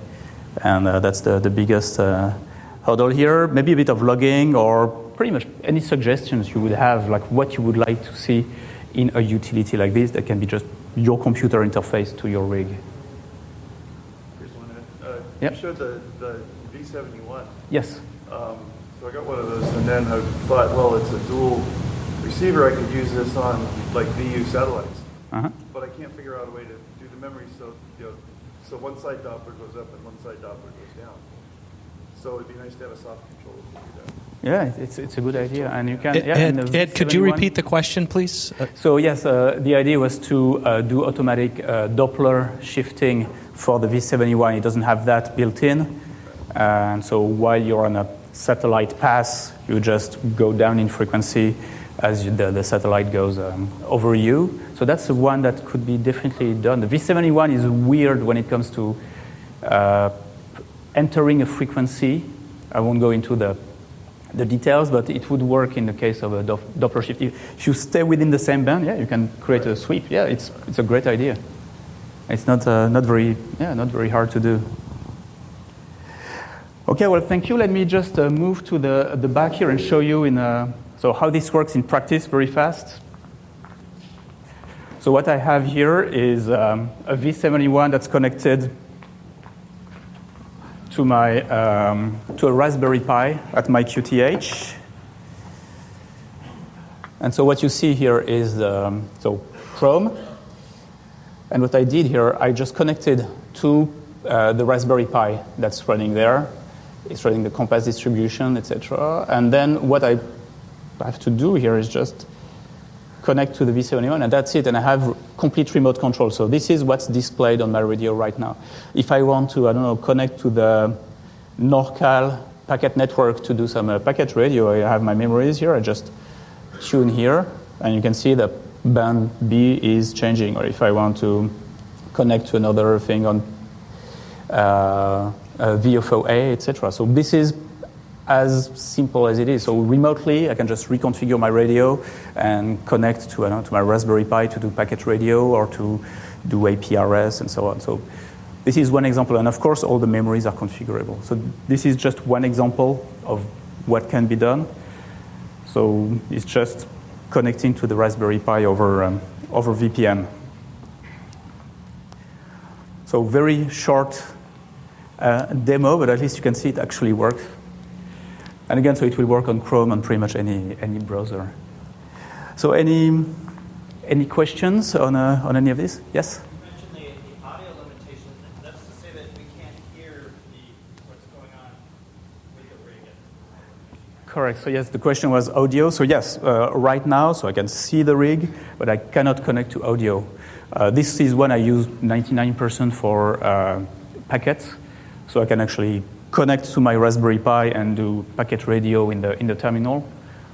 and that's the biggest hurdle here. Maybe a bit of logging or pretty much any suggestions you would have, like what you would like to see in a utility like this that can be just your computer interface to your rig.
Here's one.
Yep.
You showed the V71.
Yes.
So I got one of those, and then I thought, well, it's a dual receiver. I could use this on like VU satellites, but I can't figure out a way to do the memory. So so one side Doppler goes up and one side Doppler goes down. So it'd be nice to have a soft control to do that.
Yeah, it's a good idea, and you can.
Ed, could you repeat the question, please?
So yes, the idea was to do automatic Doppler shifting for the V71. It doesn't have that built in, and so while you're on a satellite path, you just go down in frequency as the satellite goes over you. So that's the one that could be definitely done. The V71 is weird when it comes to entering a frequency. I won't go into the details, but it would work in the case of a Doppler shift. If you stay within the same band, you can create a sweep. Yeah, it's a great idea. It's not very hard to do. Okay, well, thank you. Let me just move to the back here and show you so how this works in practice very fast. So what I have here is a V71 that's connected to to a Raspberry Pi at my QTH. And so what you see here is Chrome. And what I did here, I just connected to the Raspberry Pi that's running there. It's running the compass distribution, etc. And then what I have to do here is just connect to the V71, and that's it. And I have complete remote control. So this is what's displayed on my radio right now. If I want to, connect to the NorCal packet network to do some packet radio, I have my memories here. I just tune here, and you can see that band B is changing. Or if I want to connect to another thing on VFOA, etc. So this is as simple as it is. So remotely, I can just reconfigure my radio and connect to my Raspberry Pi to do packet radio or to do APRS and so on. So this is one example. And of course, all the memories are configurable. So this is just one example of what can be done. So it's just connecting to the Raspberry Pi over VPN. So very short demo, but at least you can see it actually works. And again, so it will work on Chrome and pretty much any browser. So any questions on any of this? Yes?
You mentioned the audio limitation. That's to say that we can't hear what's going on with the rig.
Correct. So yes, the question was audio. So yes, right now, so I can see the rig, but I cannot connect to audio. This is one I use 99% for packets. So I can actually connect to my Raspberry Pi and do packet radio in the terminal,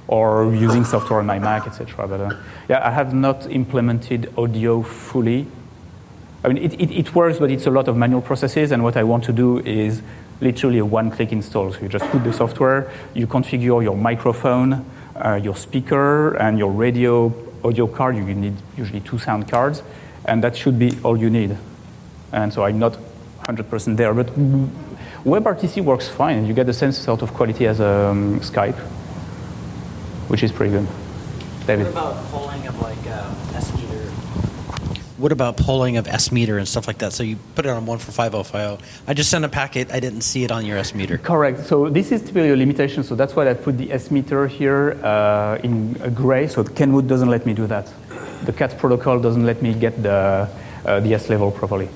or using software on my Mac, etc. But I have not implemented audio fully. I mean, it works, but it's a lot of manual processes. And what I want to do is literally a one-click install. So you just put the software, you configure your microphone, your speaker, and your radio audio card. You need usually 2 sound cards, and that should be all you need. And so I'm not 100% there, but WebRTC works fine. You get the same sort of quality as Skype, which is pretty good. David?
What about polling of S-meter?
What about polling of S-meter and stuff like that? So you put it on 145.050. I just sent a packet. I didn't see it on your S-meter.
Correct. So this is typically a limitation. So that's why I put the S-meter here in gray. So Kenwood doesn't let me do that. The CAT protocol doesn't let me get the S-level properly.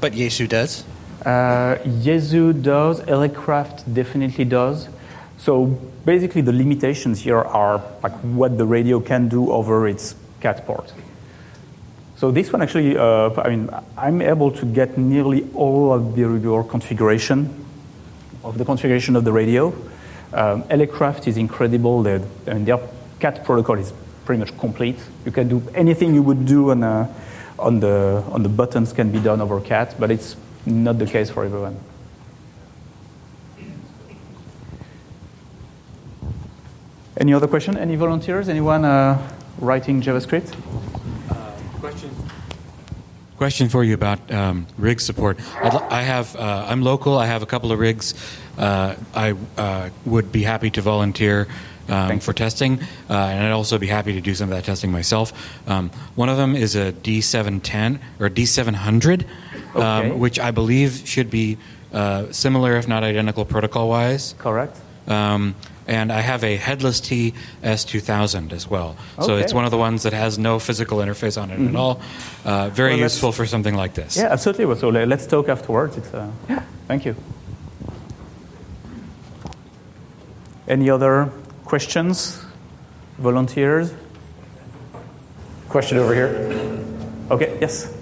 But Yaesu does?
Yaesu does. Elecraft definitely does. So basically the limitations here are like what the radio can do over its CAT port. So this one actually, I'm able to get nearly all of the configuration of the radio. Elecraft is incredible. Their CAT protocol is pretty much complete. You can do anything you would do on the buttons can be done over CAT, but it's not the case for everyone. Any other question? Any volunteers? Anyone writing JavaScript?
Question for you about rig support. I'm local. I have a couple of rigs. I would be happy to volunteer for testing, and I'd also be happy to do some of that testing myself. One of them is a D710 or D700, which I believe should be similar, if not identical, protocol-wise.
Correct.
And I have a headless T S2000 as well. So it's one of the ones that has no physical interface on it at all. Very useful for something like this.
Yeah, absolutely. So let's talk afterwards. Thank you. Any other questions? Volunteers?
Question over here.
Okay, yes.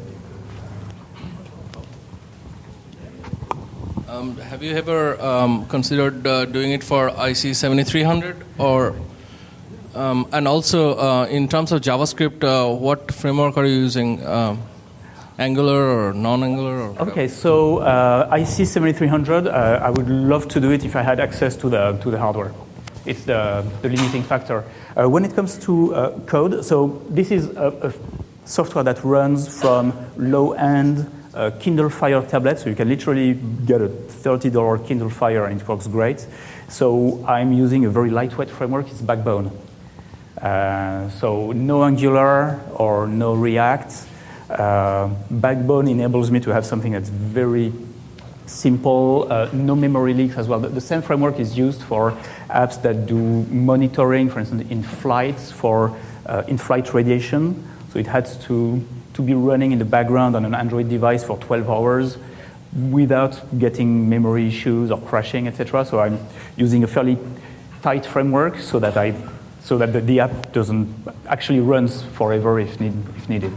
Have you ever considered doing it for IC 7300 or and also in terms of JavaScript, what framework are you using? Angular or non-Angular? Or
okay, so IC 7300, I would love to do it if I had access to the hardware. It's the limiting factor. When it comes to code, so this is a software that runs from low-end Kindle Fire tablet, so you can literally get a $30 Kindle Fire and it works great. So I'm using a very lightweight framework, it's Backbone. So no Angular or no React. Backbone enables me to have something that's very simple, no memory leaks as well. The same framework is used for apps that do monitoring, for instance, in flights for in-flight radiation. So it has to be running in the background on an Android device for 12 hours without getting memory issues or crashing, etc. So I'm using a fairly tight framework so that the app doesn't actually runs forever if needed.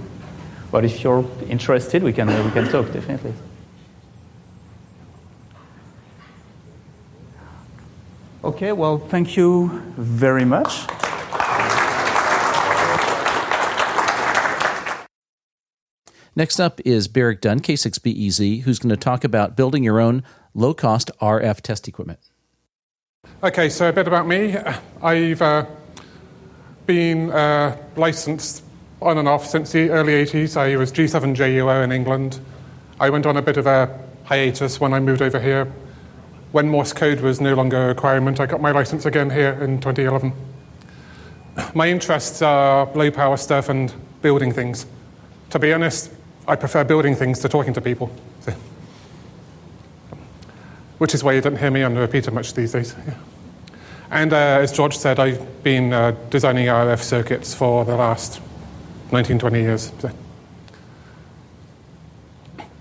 But if you're interested, we can talk definitely. Okay, well, thank you very much.
Next up is Barrick Dunn, K6BEZ, who's going to talk about building your own low-cost RF test equipment.
Okay, so a bit about me. I've been licensed on and off since the early 80s. I was G7JUO in England. I went on a bit of a hiatus when I moved over here. When Morse code was no longer a requirement, I got my license again here in 2011. My interests are low-power stuff and building things. To be honest, I prefer building things to talking to people. So. Which is why you don't hear me on the repeater much these days. Yeah. And as George said, I've been designing RF circuits for the last 19, 20 years.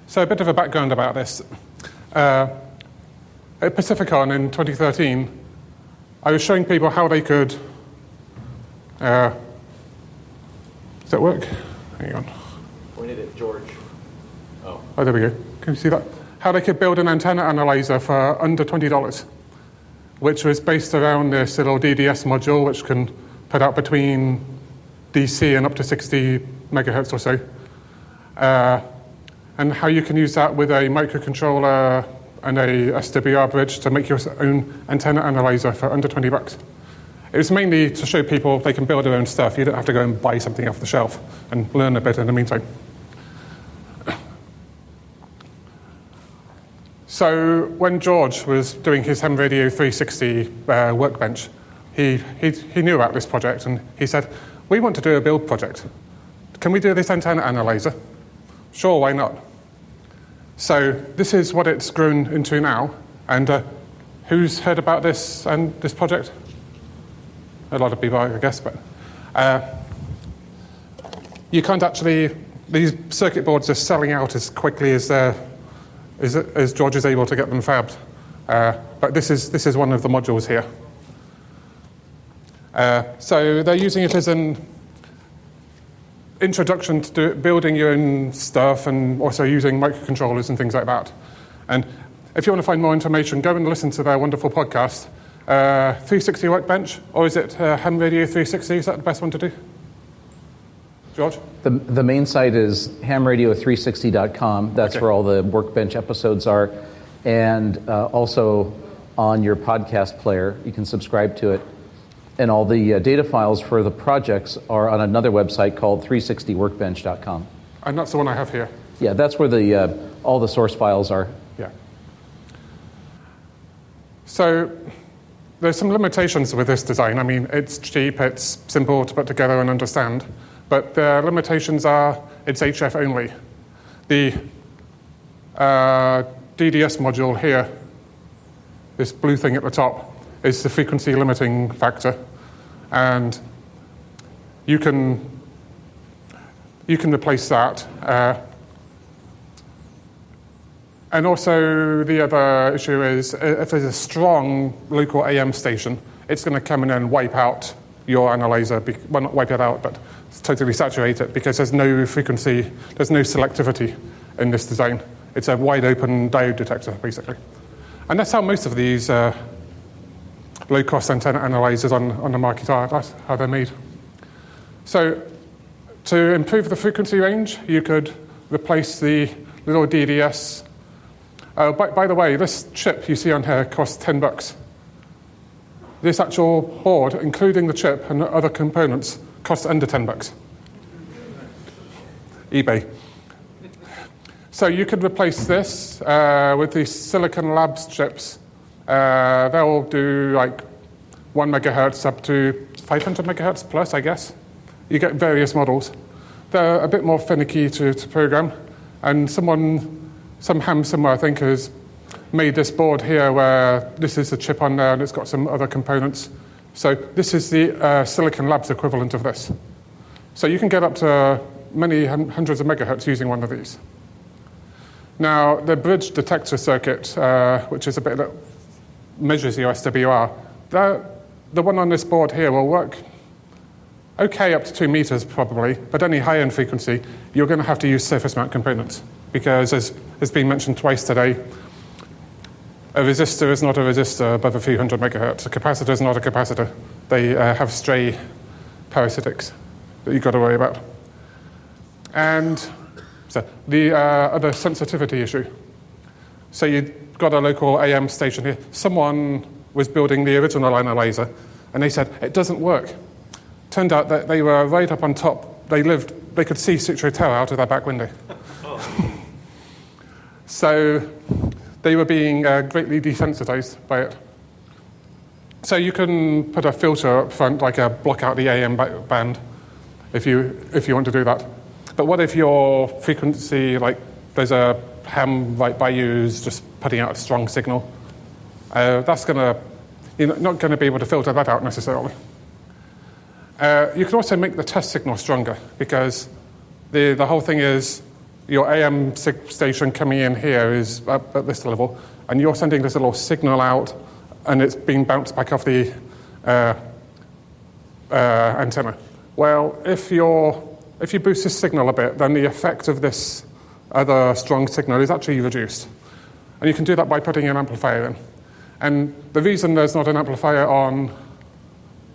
So a bit of a background about this. At Pacificon in 2013, I was showing people how they could... does that work? Hang on.
Pointed at George.
Oh, there we go. Can you see that? How they could build an antenna analyzer for under $20, which was based around this little DDS module, which can put out between DC and up to 60 megahertz or so. And how you can use that with a microcontroller and a SWR bridge to make your own antenna analyzer for under $20. It was mainly to show people they can build their own stuff. You don't have to go and buy something off the shelf and learn a bit in the meantime. So when George was doing his Ham Radio 360 Workbench, he knew about this project and he said, we want to do a build project. Can we do this antenna analyzer? Sure, why not? So this is what it's grown into now. And who's heard about this and this project? A lot of people, I guess, but you can't actually, these circuit boards are selling out as quickly as George is able to get them fabbed. But this is one of the modules here. So they're using it as an introduction to building your own stuff and also using microcontrollers and things like that. And if you want to find more information, go and listen to their wonderful podcast, 360 Workbench, or is it Ham Radio 360? Is that the best one to do? George?
The main site is hamradio360.com. That's where all the Workbench episodes are. And also on your podcast player, you can subscribe to it. And all the data files for the projects are on another website called 360workbench.com.
And that's the one I have here.
Yeah, that's where all the source files are.
Yeah. So there's some limitations with this design. I mean, it's cheap, it's simple to put together and understand, but the limitations are it's HF only. The DDS module here, this blue thing at the top, is the frequency limiting factor, and you can replace that. And also the other issue is if there's a strong local AM station, it's going to come in and wipe out your analyzer. Well, not wipe it out, but totally saturate it, because there's no frequency, there's no selectivity in this design. It's a wide open diode detector, basically. And that's how most of these low-cost antenna analyzers on the market are. That's how they're made. So to improve the frequency range, you could replace the little DDS. By the way, this chip you see on here costs $10. This actual board, including the chip and other components, costs under $10. eBay. So you could replace this with the Silicon Labs chips. They'll do like 1 megahertz up to 500 megahertz plus, I guess. You get various models. They're a bit more finicky to program, and some ham somewhere, I think, has made this board here where this is the chip on there and it's got some other components. So this is the Silicon Labs equivalent of this. So you can get up to many hundreds of megahertz using one of these. Now, the bridge detector circuit, which is a bit that measures your SWR, the one on this board here will work okay up to 2 meters probably, but any high-end frequency, you're going to have to use surface mount components, because as has been mentioned twice today, a resistor is not a resistor above a few hundred megahertz. A capacitor is not a capacitor. They have stray parasitics that you've got to worry about. And so the other sensitivity issue. So you've got a local AM station here. Someone was building the original analyzer, and they said, it doesn't work. Turned out that they were right up on top. They could see Sutro Tower out of their back window. So they were being greatly desensitized by it. So you can put a filter up front, like block out the AM band, if you want to do that. But what if your frequency, like there's a ham right by you who's just putting out a strong signal? You're not going to be able to filter that out necessarily. You can also make the test signal stronger, because the whole thing is your AM station coming in here is up at this level, and you're sending this little signal out, and it's being bounced back off the antenna. Well, if you boost this signal a bit, then the effect of this other strong signal is actually reduced. And you can do that by putting an amplifier in. And the reason there's not an amplifier on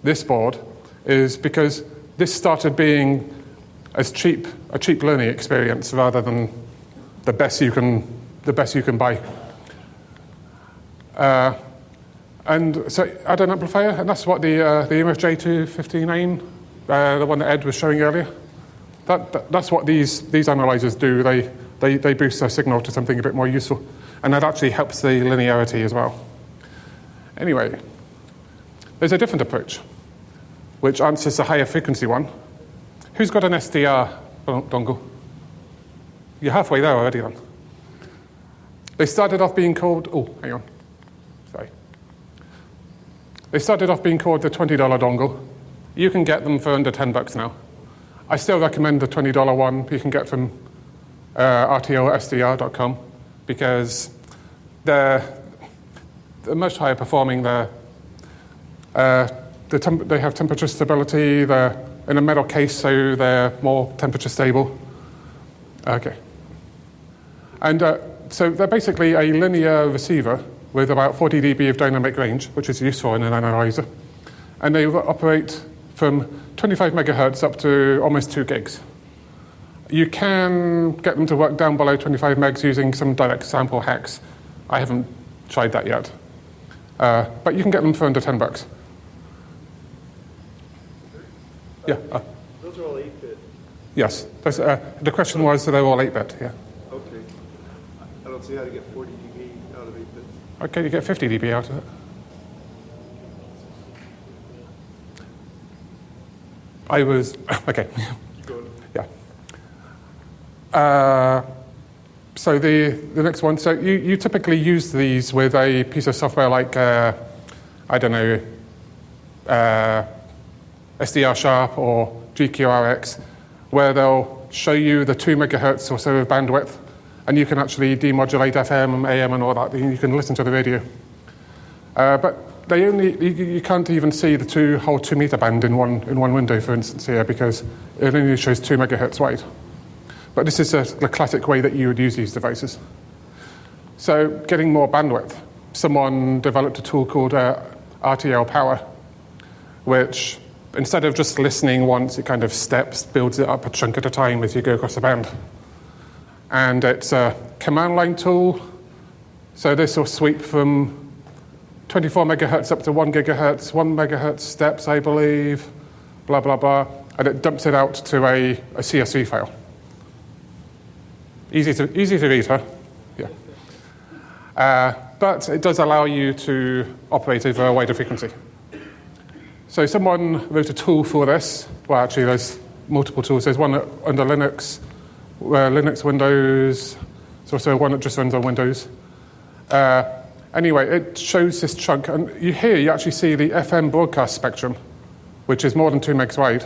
this board is because this started being a cheap learning experience rather than the best you can buy. And so add an amplifier, and that's what the EMF-J259, the one that Ed was showing earlier, that's what these analyzers do. They boost their signal to something a bit more useful, and that actually helps the linearity as well. Anyway, there's a different approach, which answers the higher frequency one. Who's got an SDR dongle? You're halfway there already then. They started off being called, They started off being called the $20 dongle. You can get them for under $10 now. I still recommend the $20 one you can get from rtosdr.com, because they're much higher performing. They have temperature stability. They're in a metal case, so they're more temperature stable. Okay. And so they're basically a linear receiver with about 40 dB of dynamic range, which is useful in an analyzer. And they operate from 25 megahertz up to almost 2 gigs. You can get them to work down below 25 megs using some direct sample hacks. I haven't tried that yet. But you can get them for under $10. Yeah.
Those are all 8-bit.
Yes. The question was, they're all 8-bit, yeah.
Okay. I don't see how to get 40 dB out of 8 bits.
Okay, you get 50 dB out of it. Okay. Yeah. So the next one, so you typically use these with a piece of software like, I don't know, SDR Sharp or GQRX, where they'll show you the 2 megahertz or so of bandwidth, and you can actually demodulate FM, AM, and all that, and you can listen to the radio. But you can't even see the whole 2 meter band in one window, for instance, here, because it only shows 2 megahertz wide. But this is the classic way that you would use these devices. So getting more bandwidth. Someone developed a tool called RTL Power, which instead of just listening once, it kind of builds it up a chunk at a time as you go across the band. And it's a command line tool. So this will sweep from 24 megahertz up to 1 gigahertz, 1 megahertz steps, I believe, blah, blah, blah. And it dumps it out to a CSV file. Easy to read, huh? Yeah. But it does allow you to operate over a wider frequency. So someone wrote a tool for this. Well, actually, there's multiple tools. There's one under Linux, Windows. There's also one that just runs on Windows. Anyway, it shows this chunk. And you actually see the FM broadcast spectrum, which is more than 2 megs wide.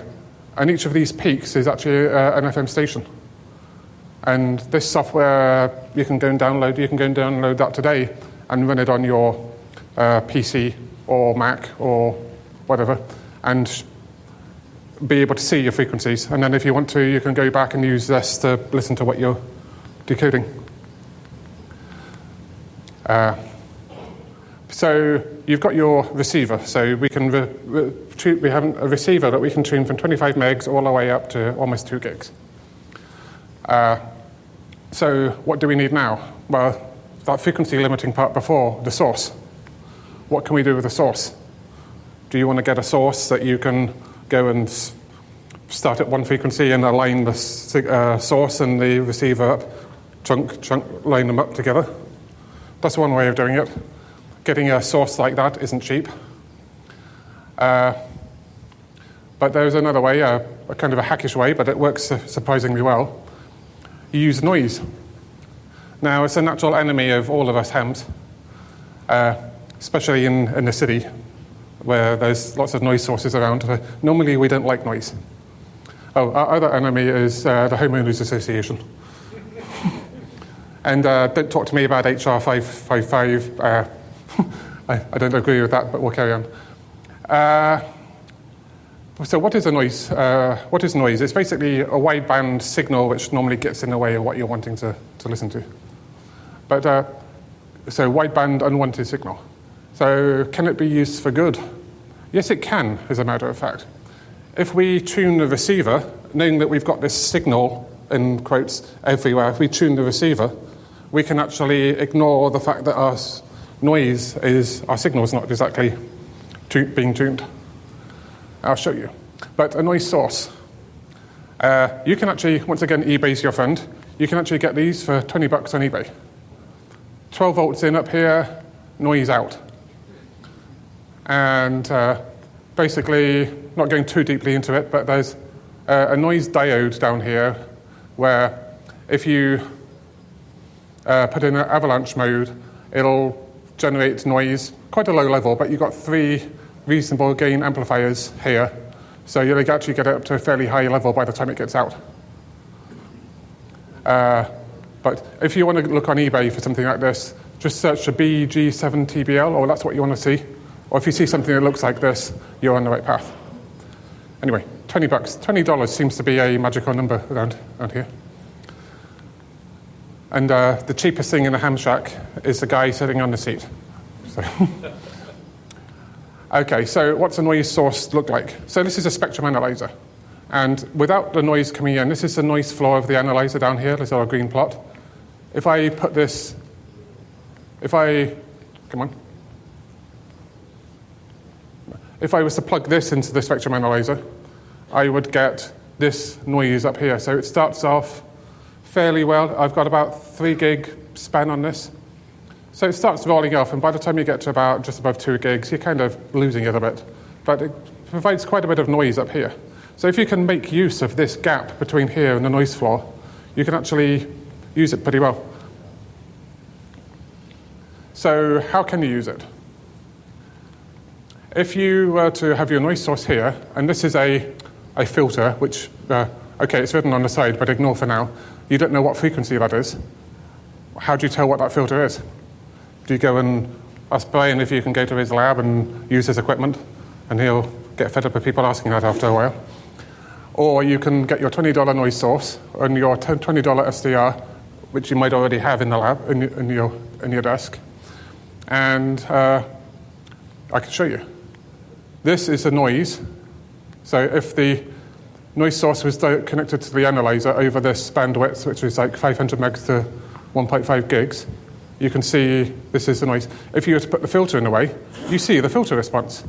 And each of these peaks is actually an FM station. And this software, you can go and download that today and run it on your PC or Mac or whatever, and be able to see your frequencies. And then if you want to, you can go back and use this to listen to what you're decoding. So you've got your receiver. So we can we have a receiver that we can tune from 25 megs all the way up to almost 2 gigs. So what do we need now? Well, that frequency limiting part before, the source. What can we do with the source? Do you want to get a source that you can go and start at one frequency and align the source and the receiver up, chunk, line them up together? That's one way of doing it. Getting a source like that isn't cheap. But there's another way, a kind of a hackish way, but it works surprisingly well. You use noise. Now, it's a natural enemy of all of us hams, especially in the city, where there's lots of noise sources around. Normally, we don't like noise. Oh, our other enemy is the Homeowners Association. And don't talk to me about HR 555. I don't agree with that, but we'll carry on. So what is a noise? What is noise? It's basically a wideband signal which normally gets in the way of what you're wanting to listen to. But so wideband unwanted signal. So can it be used for good? Yes, it can, as a matter of fact. If we tune the receiver, knowing that we've got this signal, in quotes, everywhere, if we tune the receiver, we can actually ignore the fact that our signal is not exactly being tuned. I'll show you. But a noise source. You can actually, once again, eBay's your friend. You can actually get these for $20 on eBay. 12 volts in up here, noise out. And basically, not going too deeply into it, but there's a noise diode down here where if you put in an avalanche mode, it'll generate noise, quite a low level, but you've got 3 reasonable gain amplifiers here, so you'll actually get it up to a fairly high level by the time it gets out. But if you want to look on eBay for something like this, just search for BG7TBL, or that's what you want to see. Or if you see something that looks like this, you're on the right path. Anyway, $20. $20 seems to be a magical number around here. And the cheapest thing in the ham shack is the guy sitting on the seat. So. Okay, so what's a noise source look like? So this is a spectrum analyzer. And without the noise coming in, this is the noise floor of the analyzer down here. This is our green plot. If I put this, come on. If I was to plug this into the spectrum analyzer, I would get this noise up here. So it starts off fairly well. I've got about 3 gig span on this. So it starts rolling off, and by the time you get to about just above 2 gigs, you're kind of losing it a bit. But it provides quite a bit of noise up here. So if you can make use of this gap between here and the noise floor, you can actually use it pretty well. So how can you use it? If you were to have your noise source here, and this is a filter, which, okay, it's written on the side, but ignore for now. You don't know what frequency that is. How do you tell what that filter is? Do you go and ask Brian if you can go to his lab and use his equipment, and he'll get fed up with people asking that after a while? Or you can get your $20 noise source and your $20 SDR, which you might already have in the lab, in your desk, and I can show you. This is the noise. So if the noise source was connected to the analyzer over this bandwidth, which is like 500 megs to 1.5 gigs, you can see this is the noise. If you were to put the filter in the way, you see the filter response.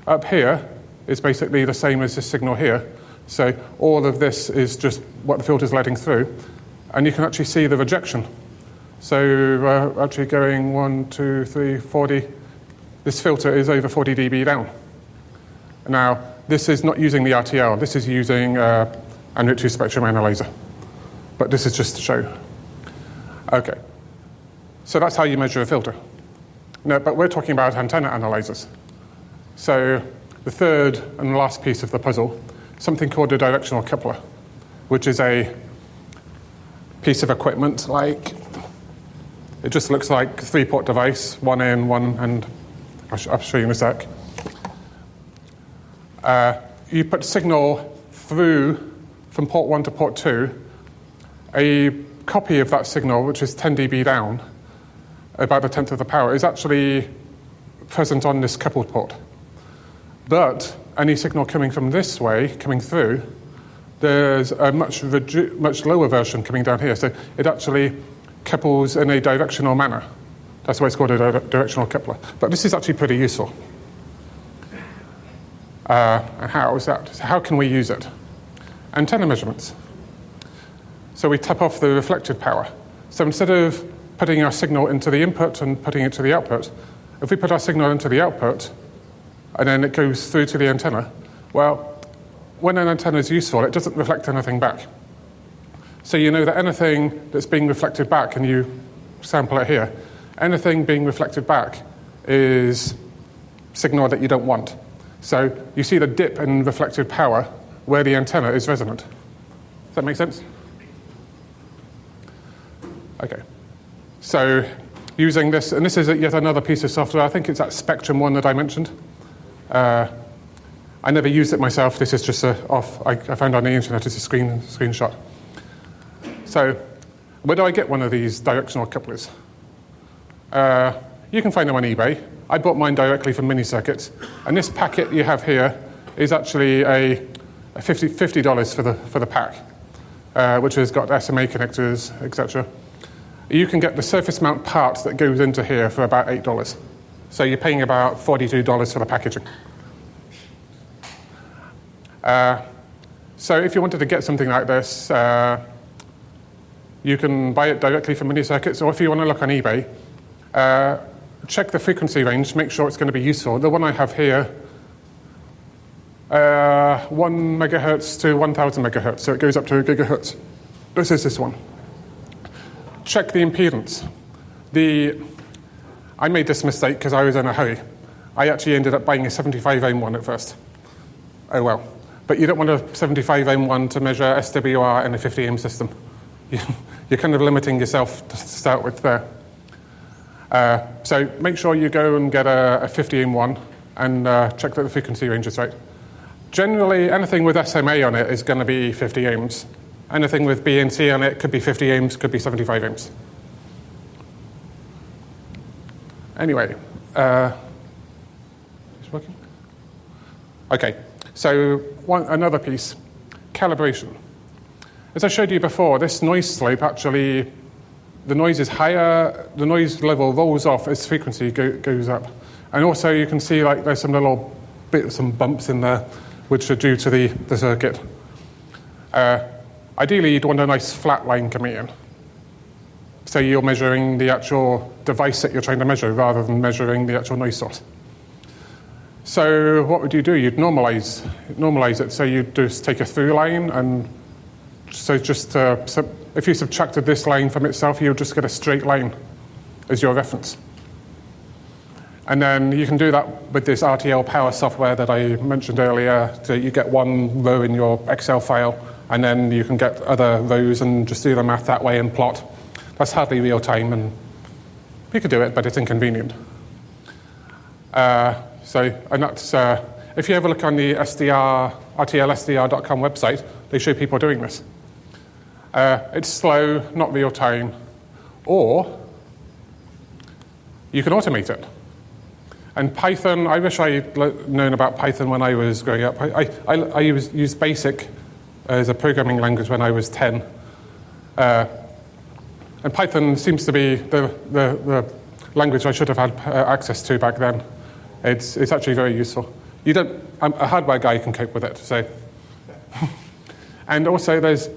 Up here is basically the same as this signal here. So all of this is just what the filter is letting through. And you can actually see the rejection. So actually going 1, 2, 3, 40. This filter is over 40 dB down. Now, this is not using the RTL. This is using ambient 2 spectrum analyzer. But this is just to show. Okay. So that's how you measure a filter. No, but we're talking about antenna analyzers. So the third and last piece of the puzzle, something called a directional coupler, which is a piece of equipment like, it just looks like a 3-port device, one in, one, and I'll show you in a sec. You put signal through from port 1 to port 2. A copy of that signal, which is 10 dB down, about a tenth of the power, is actually present on this coupled port. But any signal coming from this way, coming through, there's a much lower version coming down here. So it actually couples in a directional manner. That's why it's called a directional coupler. But this is actually pretty useful. And how is that? How can we use it? Antenna measurements. So we tap off the reflected power. So instead of putting our signal into the input and putting it to the output, if we put our signal into the output and then it goes through to the antenna, well, when an antenna is useful, it doesn't reflect anything back. So you know that anything that's being reflected back, and you sample it here, anything being reflected back is signal that you don't want. So you see the dip in reflected power where the antenna is resonant. Does that make sense? Okay. So using this, and this is yet another piece of software. I think it's that Spectrum one that I mentioned. I never used it myself. This is just I found on the internet. It's a screenshot. So where do I get one of these directional couplers? You can find them on eBay. I bought mine directly from Mini Circuits. And this packet you have here is actually a $50 for the pack, which has got SMA connectors, etc. You can get the surface mount part that goes into here for about $8. So you're paying about $42 for the packaging. So if you wanted to get something like this, you can buy it directly from Mini Circuits, or if you want to look on eBay, check the frequency range, make sure it's going to be useful. The one I have here, 1 megahertz to 1,000 megahertz, so it goes up to a gigahertz. This is this one. Check the impedance. I made this mistake because I was in a hurry. I actually ended up buying a 75 ohm one at first. Oh well. But you don't want a 75 ohm one to measure SWR in a 50 ohm system. You're kind of limiting yourself to start with there. So make sure you go and get a 50 ohm one and check that the frequency range is right. Generally, anything with SMA on it is going to be 50 ohms. Anything with BNC on it could be 50 ohms, could be 75 ohms. Anyway, is it working? Okay, so another piece, calibration. As I showed you before, this noise slope actually, the noise is higher, the noise level rolls off as frequency goes up. And also you can see like there's some little some bumps in there which are due to the circuit. Ideally, you'd want a nice flat line coming in. So you're measuring the actual device that you're trying to measure rather than measuring the actual noise source. So what would you do? You'd normalize it. So you'd just take a through line, and so just if you subtracted this line from itself, you would just get a straight line as your reference. And then you can do that with this RTL power software that I mentioned earlier. So you get one row in your Excel file, and then you can get other rows and just do the math that way and plot. That's hardly real time, and you could do it, but it's inconvenient. And that's, if you ever look on the RTLSDR.com website, they show people doing this. It's slow, not real time, or you can automate it. And Python, I wish I'd known about Python when I was growing up. I used BASIC as a programming language when I was 10. And Python seems to be the language I should have had access to back then. It's actually very useful. A hardware guy can cope with it. So, and also there's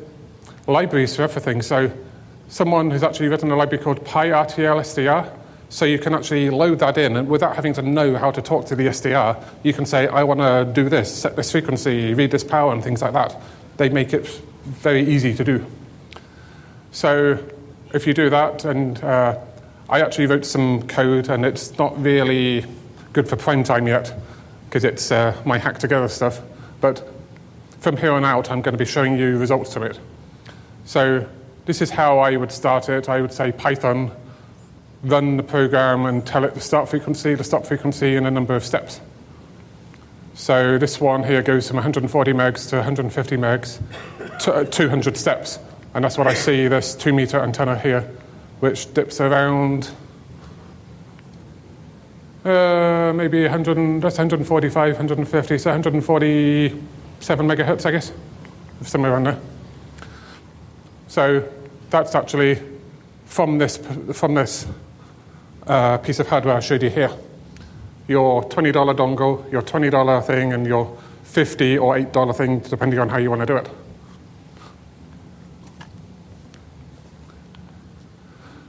libraries for everything. So someone has actually written a library called PyRTL-SDR. So you can actually load that in, and without having to know how to talk to the SDR, you can say, I want to do this, set this frequency, read this power, and things like that. They make it very easy to do. So if you do that, and I actually wrote some code, and it's not really good for prime time yet, because it's my hack together stuff. But from here on out, I'm going to be showing you results of it. So this is how I would start it. I would say Python, run the program and tell it the start frequency, the stop frequency, and a number of steps. So this one here goes from 140 megs to 150 megs to 200 steps. And that's what I see, this 2-meter antenna here, which dips around maybe 100, that's 145, 150, so 147 megahertz, I guess, somewhere around there. So that's actually from this piece of hardware I showed you here. Your $20 dongle, your $20 thing, and your $50 or $8 thing, depending on how you want to do it.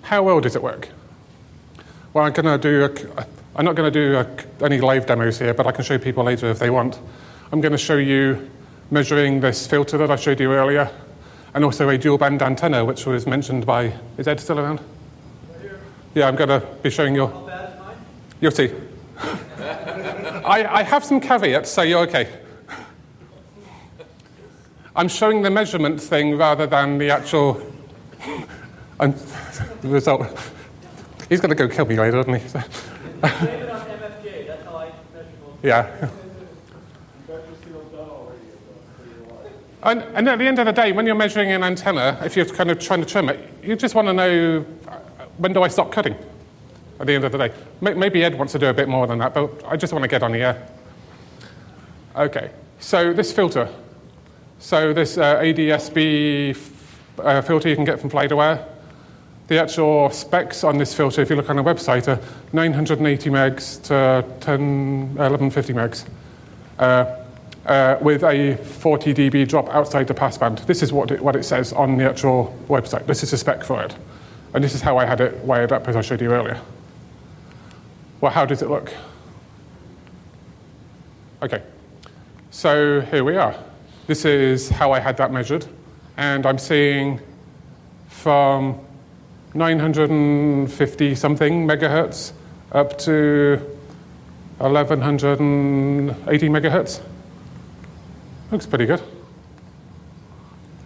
How well does it work? Well, I'm not going to do any live demos here, but I can show people later if they want. I'm going to show you measuring this filter that I showed you earlier, and also a dual band antenna, which was mentioned by, is Ed still around? Yeah, I'm going to be showing you.
How bad is mine?
You'll see. I have some caveats, so you're okay. I'm showing the measurement thing rather than the actual result. He's going to go kill me later, isn't he?
Blame it on MFJ, that's how I measure most.
Yeah. And at the end of the day, when you're measuring an antenna, if you're kind of trying to trim it, you just want to know, when do I stop cutting at the end of the day? Maybe Ed wants to do a bit more than that, but I just want to get on the air. Okay, so this filter. So this ADSB filter you can get from FlightAware. The actual specs on this filter, if you look on the website, are 980 megs to 1150 megs. With a 40 dB drop outside the passband. This is what it says on the actual website. This is a spec for it. And this is how I had it wired up, as I showed you earlier. Well, how does it look? Okay, so here we are. This is how I had that measured. And I'm seeing from 950 something megahertz up to 1180 megahertz. Looks pretty good.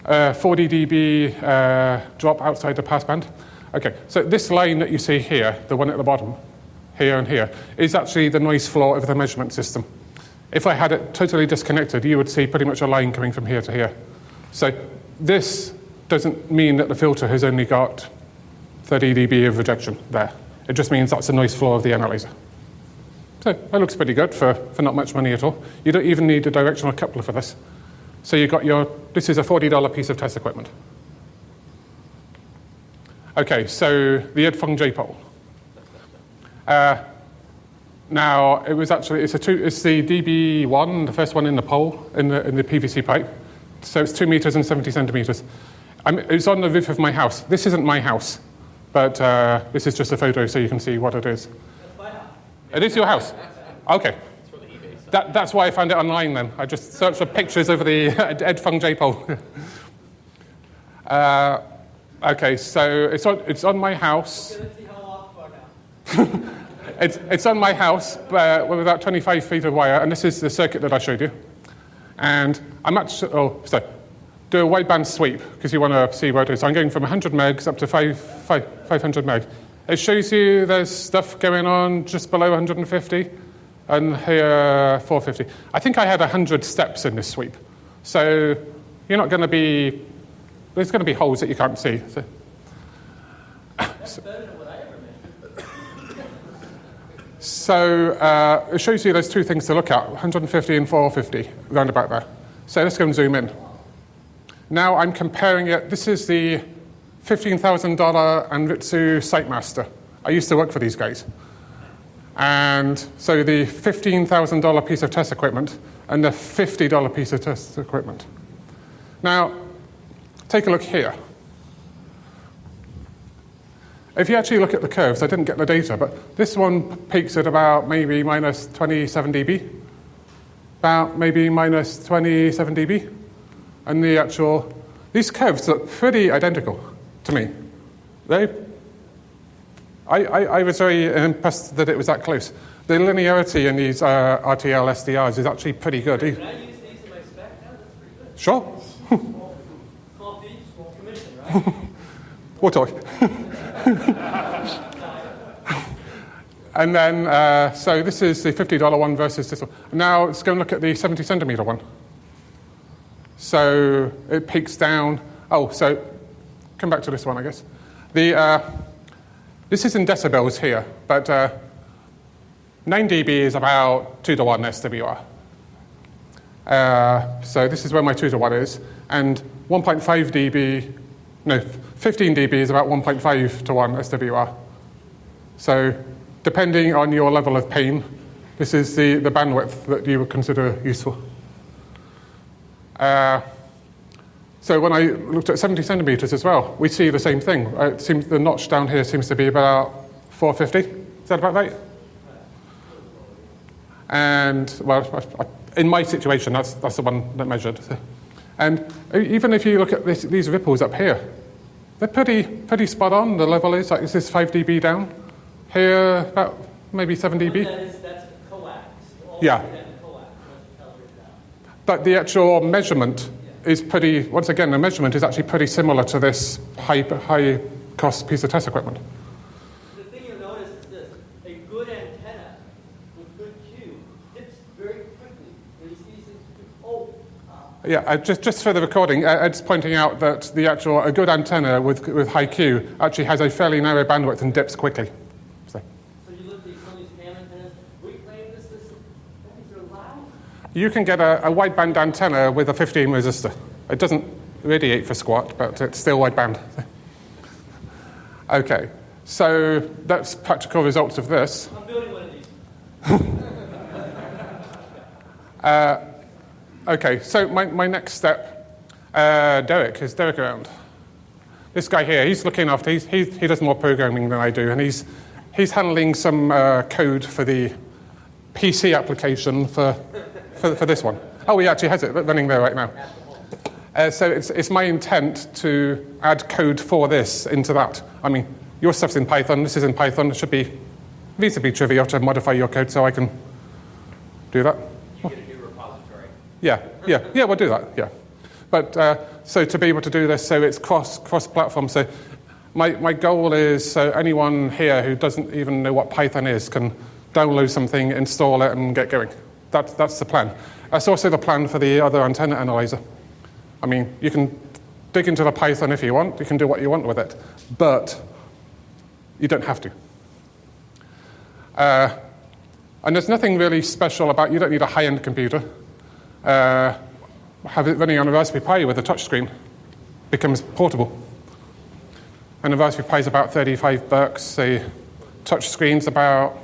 40 dB drop outside the passband. Okay, so this line that you see here, the one at the bottom, here and here, is actually the noise floor of the measurement system. If I had it totally disconnected, you would see pretty much a line coming from here to here. So this doesn't mean that the filter has only got 30 dB of rejection there. It just means that's the noise floor of the analyzer. So that looks pretty good for not much money at all. You don't even need a directional coupler for this. So you've got this is a $40 piece of test equipment. Okay, so the Edfong J-pole. Now, it's the DB1, the first one in the pole, in the PVC pipe. So it's 2 meters and 70 centimeters. It's on the roof of my house. This isn't my house, but this is just a photo so you can see what it is. It is your house? Okay. That's why I found it online then. I just searched for pictures over the Ed Feng J pole. Okay, so it's on my house.
Okay, let's see how long for now.
It's on my house with about 25 feet of wire, and this is the circuit that I showed you. And I'm actually, do a wideband sweep, because you want to see where it is. So I'm going from 100 megs up to 500 meg. It shows you there's stuff going on just below 150, and here 450. I think I had 100 steps in this sweep. So you're not going to be, there's going to be holes that you can't see. So.
That's better than what I ever measured.
So it shows you there's two things to look at, 150 and 450, round about there. So let's go and zoom in. Now I'm comparing it. This is the $15,000 Anritsu SiteMaster. I used to work for these guys. And so the $15,000 piece of test equipment and the $50 piece of test equipment. Now, take a look here. If you actually look at the curves, I didn't get the data, but this one peaks at about maybe minus 27 dB. About maybe minus 27 dB. And these curves look pretty identical to me. I was very impressed that it was that close. The linearity in these RTL SDRs is actually pretty good.
Can I use these in my spec now? That's pretty good.
Sure.
Small fee, small commission, right?
We'll talk. And then, so this is the $50 one versus this one. Now let's go and look at the 70 centimeter one. So it peaks down. Oh, so come back to this one, I guess. This is in decibels here, but 9 dB is about 2 to 1 SWR. So this is where my 2 to 1 is, and 1.5 dB, no, 15 dB is about 1.5 to 1 SWR. So depending on your level of pain, this is the bandwidth that you would consider useful. So when I looked at 70 centimeters as well, we see the same thing. It seems the notch down here seems to be about 450. Is that about right? And well, in my situation, that's the one that measured. And even if you look at these ripples up here, they're pretty spot on. The level is like, this is 5 dB down. Here, about maybe 7 dB.
That's coax.
Yeah. But the actual measurement is pretty, once again, the measurement is actually pretty similar to this high cost piece of test equipment.
The thing you'll notice is this: a good antenna with good Q dips very quickly. When you see things,
Yeah, just for the recording, Ed's pointing out that a good antenna with high Q actually has a fairly narrow bandwidth and dips quickly.
So you look at some of these ham antennas. We claim this things are loud.
You can get a wideband antenna with a 15 resistor. It doesn't radiate for squat, but it's still wideband. Okay, so that's practical results of this.
I'm building one of these.
Okay, so my next step, Derek. Is Derek around? This guy here, he's looking after, he does more programming than I do, and he's handling some code for the PC application for this one. Oh, he actually has it running there right now. So it's my intent to add code for this into that. I mean, your stuff's in Python, this is in Python. It should be reasonably trivial to modify your code so I can do that.
You get a new repository.
Yeah, we'll do that, yeah. But so to be able to do this, so it's cross-platform. So my goal is so anyone here who doesn't even know what Python is can download something, install it, and get going. That's the plan. That's also the plan for the other antenna analyzer. I mean, you can dig into the Python if you want. You can do what you want with it. But you don't have to. And there's nothing really special about, you don't need a high-end computer. Have it running on a Raspberry Pi with a touchscreen. Becomes portable. And a Raspberry Pi is about $35. The touchscreen's about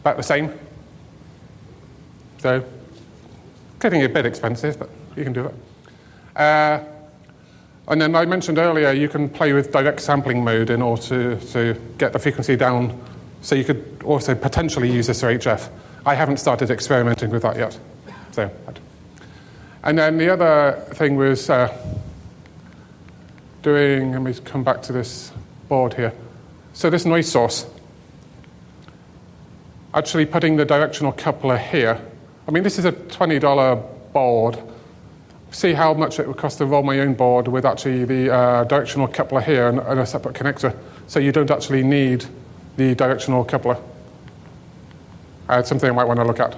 about the same. So, getting a bit expensive, but you can do it. And then I mentioned earlier you can play with direct sampling mode in order to get the frequency down, so you could also potentially use this for HF. I haven't started experimenting with that yet. So, and then the other thing was let me come back to this board here. So this noise source, actually putting the directional coupler here. I mean, this is a $20 board. See how much it would cost to roll my own board with actually the directional coupler here and a separate connector. So you don't actually need the directional coupler. It's something I might want to look at.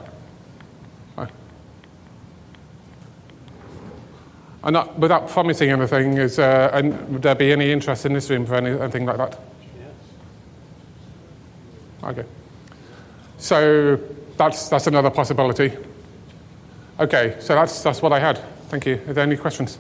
And without promising anything, would there be any interest in this room for anything like that? Yes. Okay. So that's another possibility. Okay, so that's what I had. Thank you. Are there any questions?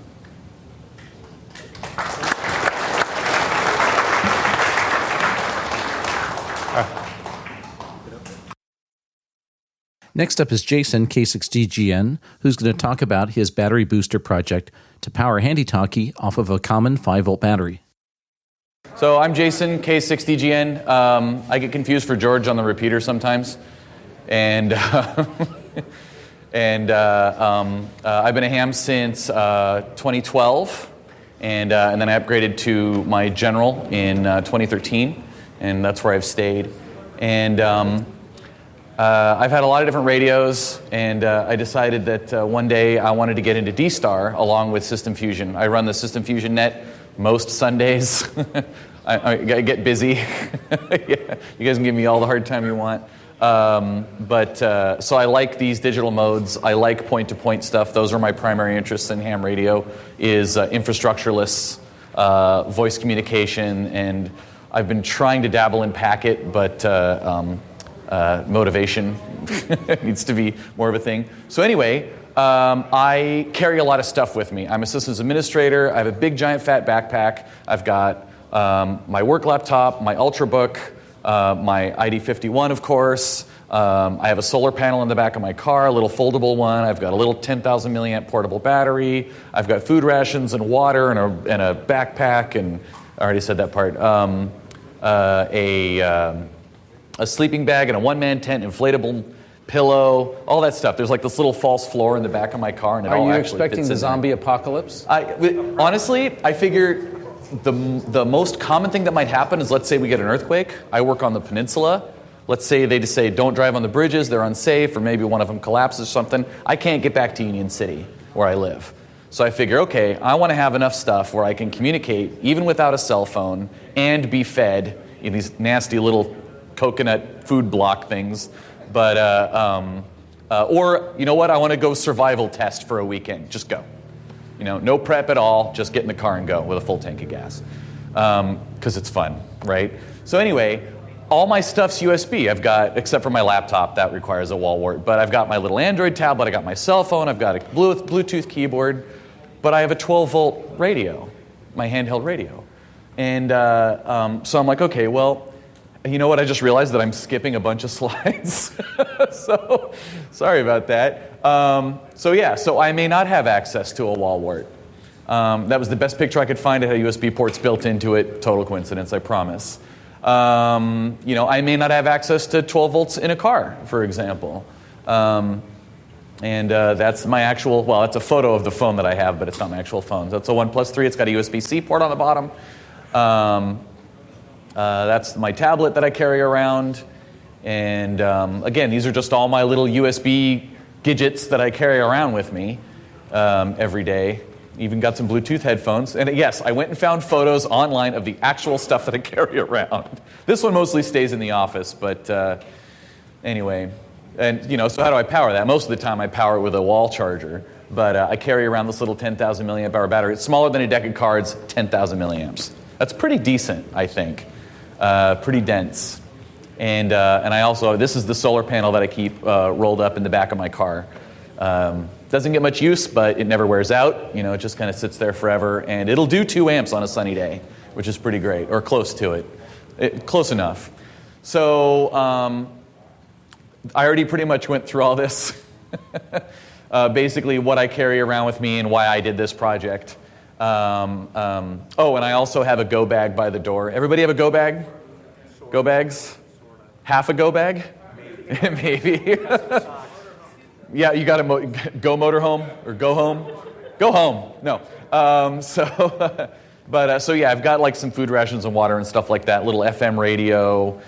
Next up is Jason, K6DGN, who's going to talk about his battery booster project to power handy-talkie off of a common 5-volt battery.
So I'm Jason, K6DGN. I get confused for George on the repeater sometimes. And I've been a ham since 2012. And then I upgraded to my general in 2013. And that's where I've stayed. And I've had a lot of different radios, and I decided that one day I wanted to get into D-Star along with System Fusion. I run the System Fusion net most Sundays. I get busy. Yeah, you guys can give me all the hard time you want. So I like these digital modes. I like point-to-point stuff. Those are my primary interests in ham radio, is infrastructureless voice communication, and I've been trying to dabble in packet, but motivation needs to be more of a thing. So anyway, I carry a lot of stuff with me. I'm a systems administrator. I have a big, giant, fat backpack. I've got my work laptop, my Ultrabook, my ID51, of course. I have a solar panel in the back of my car, a little foldable one. I've got a little 10,000 milliamp portable battery. I've got food rations and water and a backpack, and I already said that part. A sleeping bag and a one-man tent, inflatable pillow, all that stuff. There's like this little false floor in the back of my car, and it all actually fits in there.
Are you expecting the zombie apocalypse?
Honestly, I figure the most common thing that might happen is, let's say we get an earthquake. I work on the peninsula. Let's say they just say, don't drive on the bridges, they're unsafe, or maybe one of them collapses or something. I can't get back to Union City, where I live. So I figure, okay, I want to have enough stuff where I can communicate, even without a cell phone, and be fed in these nasty little coconut food block things, but or you know what? I want to go survival test for a weekend. Just go, no prep at all. Just get in the car and go with a full tank of gas, because it's fun, right? So anyway, all my stuff's USB. I've got, except for my laptop, that requires a wall wart. But I've got my little Android tablet. I got my cell phone. I've got a Bluetooth keyboard, but I have a 12-volt radio, my handheld radio, and so I'm like, okay, well. You know what? I just realized that I'm skipping a bunch of slides. So, sorry about that. So I may not have access to a wall wart. That was the best picture I could find. It had USB ports built into it. Total coincidence, I promise. I may not have access to 12 volts in a car, for example. That's my actual, that's a photo of the phone that I have, but it's not my actual phone. So it's a OnePlus 3. It's got a USB-C port on the bottom. That's my tablet that I carry around. And again, these are just all my little USB gadgets that I carry around with me every day. Even got some Bluetooth headphones. And yes, I went and found photos online of the actual stuff that I carry around. This one mostly stays in the office, but anyway. And, so how do I power that? Most of the time I power it with a wall charger. But I carry around this little 10,000 milliamp hour battery. It's smaller than a deck of cards, 10,000 milliamps. That's pretty decent, I think. Pretty dense. And I also, this is the solar panel that I keep rolled up in the back of my car. Doesn't get much use, but it never wears out. It just kind of sits there forever. And it'll do 2 amps on a sunny day, which is pretty great, or close to it. Close enough. So I already pretty much went through all this. Basically what I carry around with me and why I did this project. Oh, and I also have a go bag by the door. Everybody have a go bag? Go bags? Half a go bag? Maybe. Yeah, you got to go motorhome or go home? Go home. No. So yeah, I've got like some food rations and water and stuff like that, little FM radio,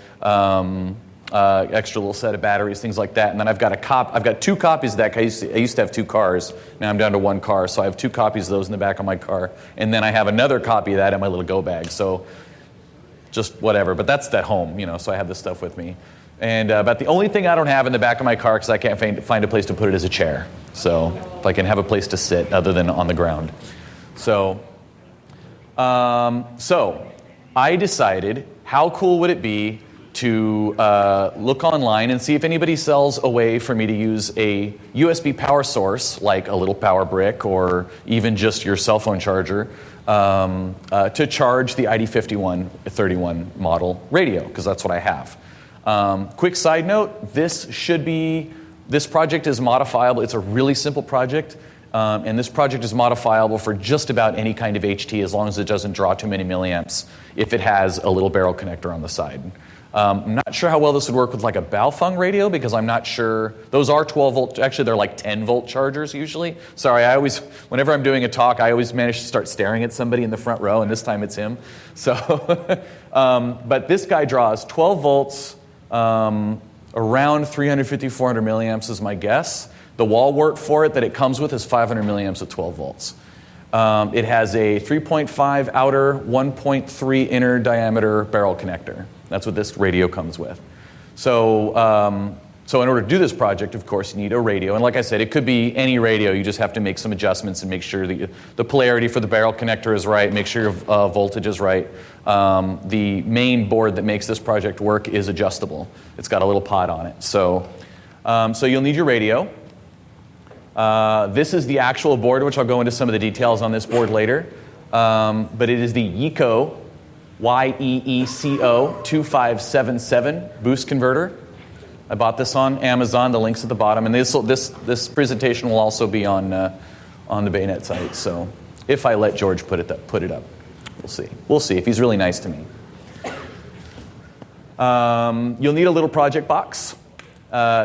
extra little set of batteries, things like that. And then I've got 2 copies of that. I used to have 2 cars. Now I'm down to 1 car. So I have 2 copies of those in the back of my car. And then I have another copy of that in my little go bag. So just whatever. But that's at home, so I have this stuff with me. And about the only thing I don't have in the back of my car, because I can't find a place to put it, is a chair. So if I can have a place to sit other than on the ground. So I decided, how cool would it be to look online and see if anybody sells a way for me to use a USB power source, like a little power brick or even just your cell phone charger, to charge the ID5131 model radio, because that's what I have. Quick side note, this project is modifiable. It's a really simple project, and this project is modifiable for just about any kind of HT as long as it doesn't draw too many milliamps if it has a little barrel connector on the side. I'm not sure how well this would work with like a Baofeng radio, because I'm not sure. Those are 12 volt, actually they're like 10 volt chargers usually. Sorry, whenever I'm doing a talk, I always manage to start staring at somebody in the front row, and this time it's him. So, but this guy draws 12 volts, around 350, 400 milliamps is my guess. The wall wart for it that it comes with is 500 milliamps at 12 volts. It has a 3.5 outer, 1.3 inner diameter barrel connector. That's what this radio comes with. So in order to do this project, of course, you need a radio. And like I said, it could be any radio. You just have to make some adjustments and make sure that the polarity for the barrel connector is right, make sure your voltage is right. The main board that makes this project work is adjustable. It's got a little pod on it. So you'll need your radio. This is the actual board, which I'll go into some of the details on this board later. But it is the YEECO, YEECO 2577 boost converter. I bought this on Amazon. The link's at the bottom, and this presentation will also be on the Baynet site. So if I let George put it up, we'll see if he's really nice to me. You'll need a little project box.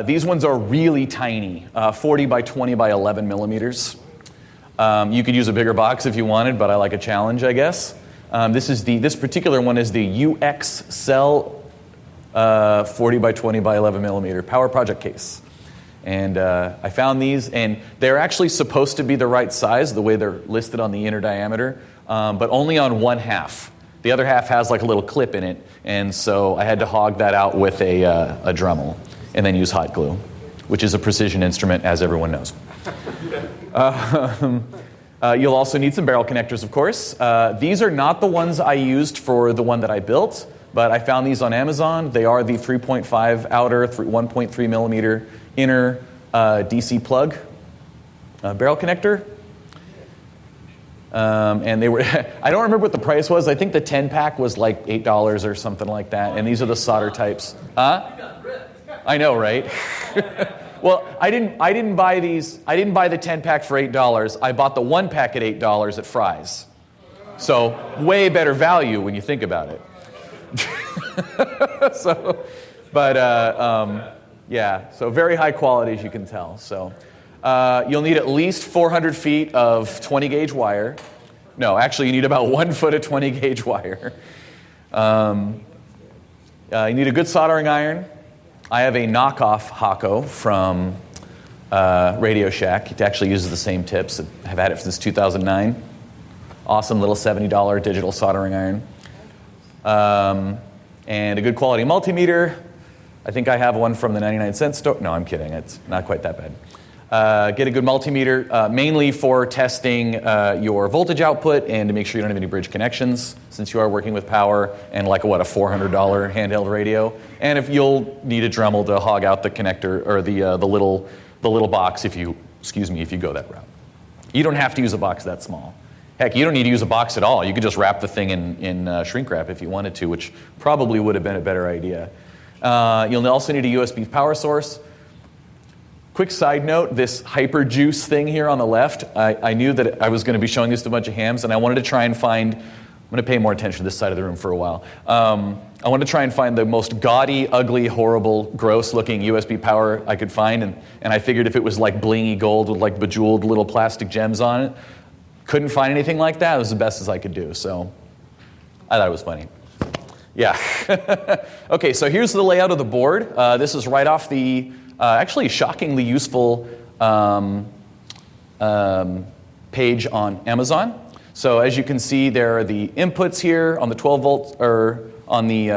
These ones are really tiny, 40 by 20 by 11 millimeters. You could use a bigger box if you wanted, but I like a challenge, I guess. This particular one is the UX Cell 40 by 20 by 11 millimeter power project case. And I found these, and they're actually supposed to be the right size, the way they're listed on the inner diameter, but only on one half. The other half has like a little clip in it, and so I had to hog that out with a Dremel, and then use hot glue, which is a precision instrument, as everyone knows. You'll also need some barrel connectors, of course. These are not the ones I used for the one that I built, but I found these on Amazon. They are the 3.5 outer, 1.3 millimeter inner DC plug barrel connector. And they were, I don't remember what the price was. I think the 10-pack was like $8 or something like that. And these are the solder types. I know, right? Well, I didn't buy these. I didn't buy the 10-pack for $8. I bought the 1-pack at $8 at Fry's. So way better value when you think about it. Yeah, so very high quality, as you can tell. So you'll need at least 400 feet of 20 gauge wire. No, actually, you need about 1 foot of 20 gauge wire. You need a good soldering iron. I have a knockoff Hako from Radio Shack. It actually uses the same tips. I've had it since 2009. Awesome little $70 digital soldering iron. And a good quality multimeter. I think I have one from the 99-cent store. No, I'm kidding. It's not quite that bad. Get a good multimeter, mainly for testing your voltage output and to make sure you don't have any bridge connections, since you are working with power and like a $400 handheld radio. And if you'll need a Dremel to hog out the connector or the little box if you go that route. You don't have to use a box that small. Heck, you don't need to use a box at all. You could just wrap the thing in shrink wrap if you wanted to, which probably would have been a better idea. You'll also need a USB power source. Quick side note, this hyper juice thing here on the left, I knew that I was going to be showing this to a bunch of hams, and I wanted to try and find, I'm going to pay more attention to this side of the room for a while. I wanted to try and find the most gaudy, ugly, horrible, gross-looking USB power I could find, and I figured if it was like blingy gold with like bejeweled little plastic gems on it, couldn't find anything like that. It was the best as I could do, so I thought it was funny. Yeah. Okay, so here's the layout of the board. This is right off the actually shockingly useful page on Amazon. So as you can see, there are the inputs here on the 12 volts, or on the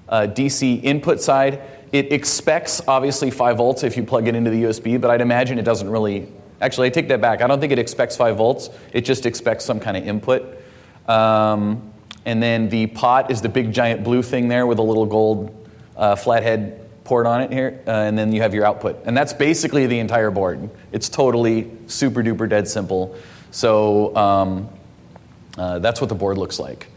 DC input side. It expects, obviously, 5 volts if you plug it into the USB, but I'd imagine it doesn't really, actually, I take that back. I don't think it expects 5 volts. It just expects some kind of input. And then the pot is the big giant blue thing there with a little gold flathead port on it here, and then you have your output. And that's basically the entire board. It's totally super duper dead simple. So that's what the board looks like.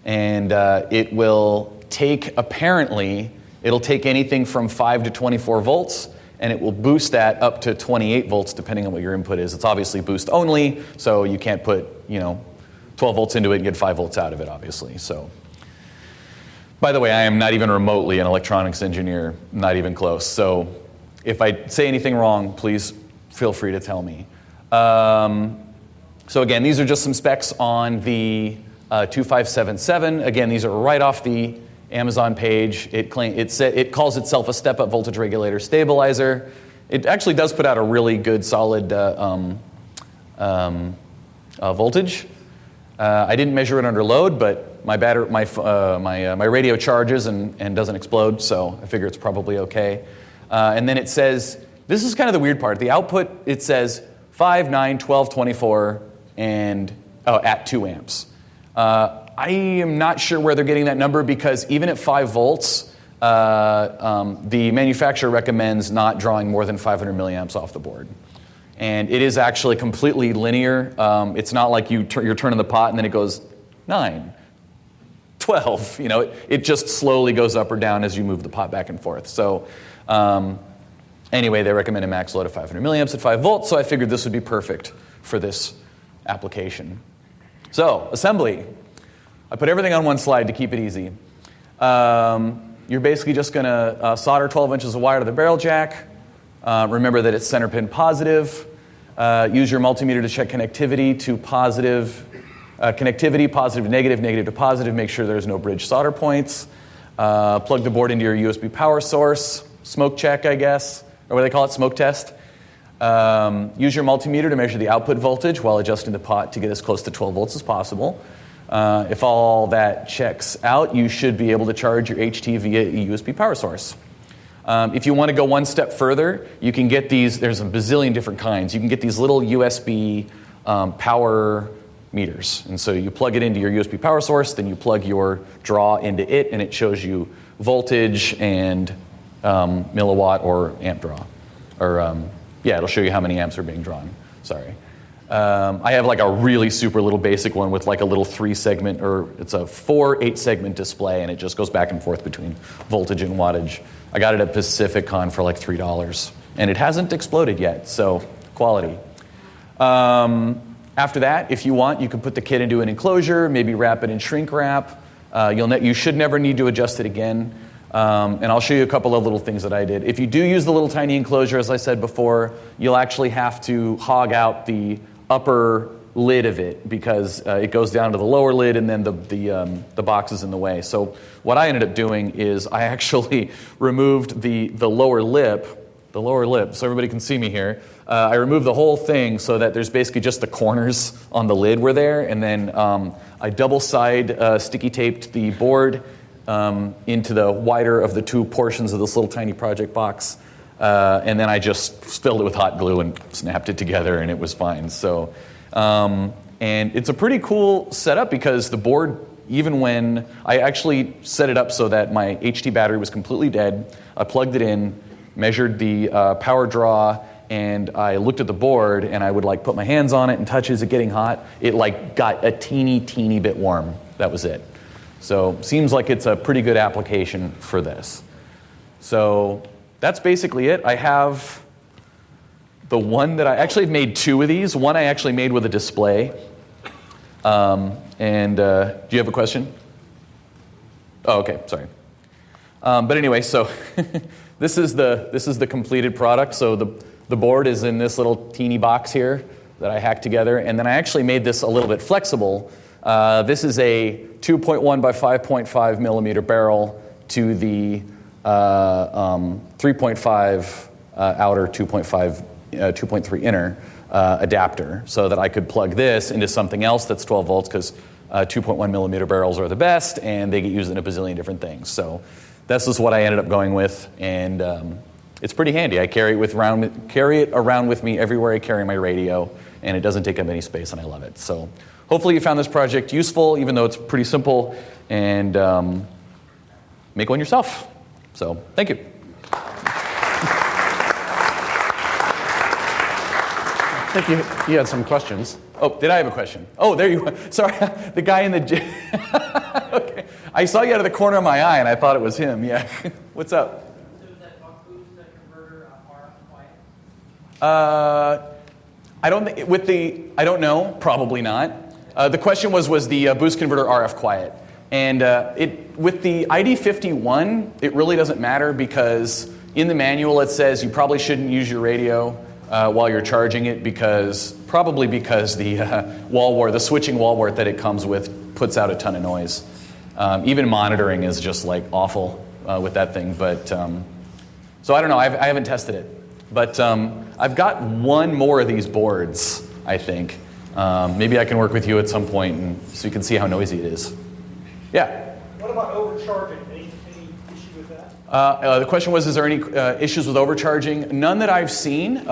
And it will take, apparently, it'll take anything from 5 to 24 volts, and it will boost that up to 28 volts depending on what your input is. It's obviously boost only, so you can't put, 12 volts into it and get 5 volts out of it, obviously. So, by the way, I am not even remotely an electronics engineer, not even close. So if I say anything wrong, please feel free to tell me. So again, these are just some specs on the 2577. Again, these are right off the Amazon page. It calls itself a step-up voltage regulator stabilizer. It actually does put out a really good, solid voltage. I didn't measure it under load, but my radio charges and doesn't explode, so I figure it's probably okay. And then it says, this is kind of the weird part. The output, it says 5, 9, 12, 24, and at 2 amps. I am not sure where they're getting that number because even at 5 volts, the manufacturer recommends not drawing more than 500 milliamps off the board. And it is actually completely linear. It's not like you're turning the pot and then it goes 9, 12. It just slowly goes up or down as you move the pot back and forth. So anyway, they recommend a max load of 500 milliamps at 5 volts, so I figured this would be perfect for this application. So, assembly. I put everything on one slide to keep it easy. You're basically just going to solder 12 inches of wire to the barrel jack. Remember that it's center pin positive. Use your multimeter to check connectivity to positive, connectivity, positive to negative, negative to positive. Make sure there's no bridge solder points. Plug the board into your USB power source. Smoke check, I guess, or what do they call it, smoke test. Use your multimeter to measure the output voltage while adjusting the pot to get as close to 12 volts as possible. If all that checks out, you should be able to charge your HT via a USB power source. If you want to go one step further, you can get these, there's a bazillion different kinds. You can get these little USB power meters. And so you plug it into your USB power source, then you plug your draw into it, and it shows you voltage and milliwatt or amp draw. Or, it'll show you how many amps are being drawn. Sorry. I have like a really super little basic one with like a little 3-segment, or it's a 4 8-segment display, and it just goes back and forth between voltage and wattage. I got it at PacificCon for like $3, and it hasn't exploded yet, so quality. After that, if you want, you can put the kit into an enclosure, maybe wrap it in shrink wrap. You should never need to adjust it again. And I'll show you a couple of little things that I did. If you do use the little tiny enclosure, as I said before, you'll actually have to hog out the upper lid of it because it goes down to the lower lid and then the box is in the way. So what I ended up doing is I actually removed the lower lip, so everybody can see me here. I removed the whole thing so that there's basically just the corners on the lid were there, and then I double-side sticky taped the board into the wider of the 2 portions of this little tiny project box. And then I just filled it with hot glue and snapped it together, and it was fine. So, and it's a pretty cool setup because the board, even when I actually set it up so that my HT battery was completely dead, I plugged it in, measured the power draw, and I looked at the board, and I would like put my hands on it and touch it. Is it getting hot? It like got a teeny bit warm. That was it. So seems like it's a pretty good application for this. So that's basically it. I have the one that I actually made two of these. One I actually made with a display. Do you have a question? Oh, okay, sorry. But anyway, so this is the completed product. So the board is in this little teeny box here that I hacked together, and then I actually made this a little bit flexible. This is a 2.1 by 5.5 millimeter barrel to the 3.5 outer, 2.3 inner adapter, so that I could plug this into something else that's 12 volts, because 2.1 millimeter barrels are the best, and they get used in a bazillion different things. So this is what I ended up going with, and it's pretty handy. I carry it around with me everywhere I carry my radio, and it doesn't take up any space, and I love it. So hopefully you found this project useful, even though it's pretty simple, and make one yourself. So thank you.
I think you had some questions.
Oh, did I have a question? Oh, there you are. Sorry, the guy in the gym. Okay. I saw you out of the corner of my eye, and I thought it was him. Yeah. What's up?
So is that boost converter RF quiet?
I don't know. Probably not. The question was the boost converter RF quiet? And with the ID51, it really doesn't matter, because in the manual it says you probably shouldn't use your radio while you're charging it, because the switching wall wart that it comes with puts out a ton of noise. Even monitoring is just like awful with that thing. But so I don't know. I haven't tested it, but I've got one more of these boards. I think maybe I can work with you at some point, so you can see how noisy it is. Yeah.
What about overcharging? Any issue with that?
The question was, is there any issues with overcharging? None that I've seen.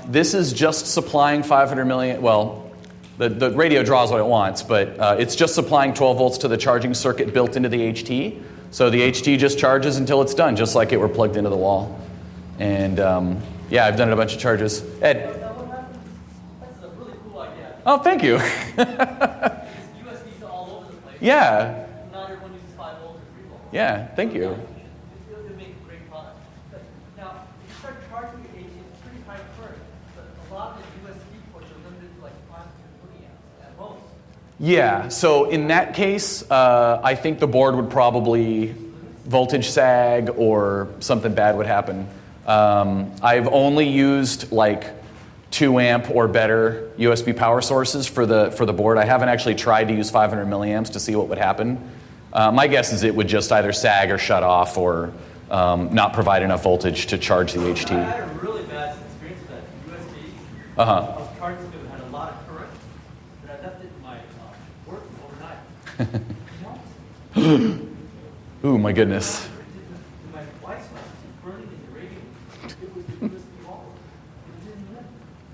This is just supplying 500 million. Well, the radio draws what it wants, but it's just supplying 12 volts to the charging circuit built into the HT. So the HT just charges until it's done, just like it were plugged into the wall. And yeah, I've done a bunch of charges. Ed.
That's a really cool idea.
Oh, thank you.
USBs all over the place.
Yeah.
Not everyone uses 5 volts or 3 volts.
Yeah, thank you.
It would make a great product. But now, if you start charging the AC, it's pretty high current. But a lot of the USB ports are limited to like 5 to 20 amps at most.
Yeah, so in that case, I think the board would probably voltage sag or something bad would happen. I've only used like 2 amp or better USB power sources for the board. I haven't actually tried to use 500 milliamps to see what would happen. My guess is it would just either sag or shut off, or not provide enough voltage to charge the HT.
I had a really bad experience with that USB. I was charging it, it had a lot of current, but I left it in my work overnight.
Ooh, my goodness.
My wife's was burning in the radio. It was the USB wall. It didn't live.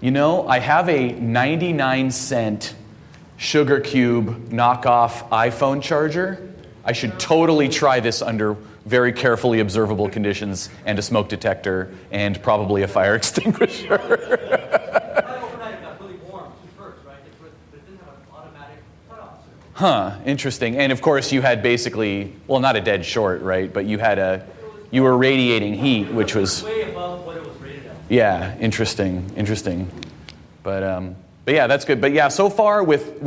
You know, I have a 99-cent Sugar Cube knockoff iPhone charger. I should totally try this under very carefully observable conditions, and a smoke detector, and probably a fire extinguisher.
Overnight it got really warm first, right? But it didn't have an automatic cutoff.
Huh, interesting. And of course you had basically, well, not a dead short, right? But you were radiating heat, which was
way above what it was rated at.
Yeah, interesting. But yeah, that's good. But yeah, so far with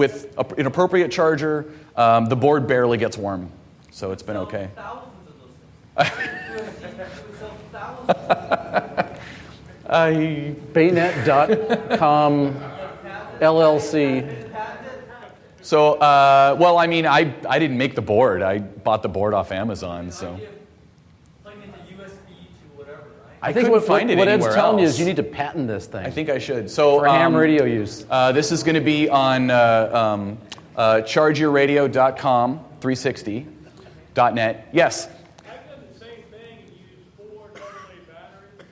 an appropriate charger, the board barely gets warm, so it's been okay.
Thousands of those things.
Baynet.com LLC.
So, well, I mean, I didn't make the board. I bought the board off Amazon, so.
I think what Ed's telling you is you need to patent this thing.
I think I should. So
for ham radio use.
This is going to be on chargeyourradio.com 360.net. Yes.
I've done the same thing and used 4 AA batteries,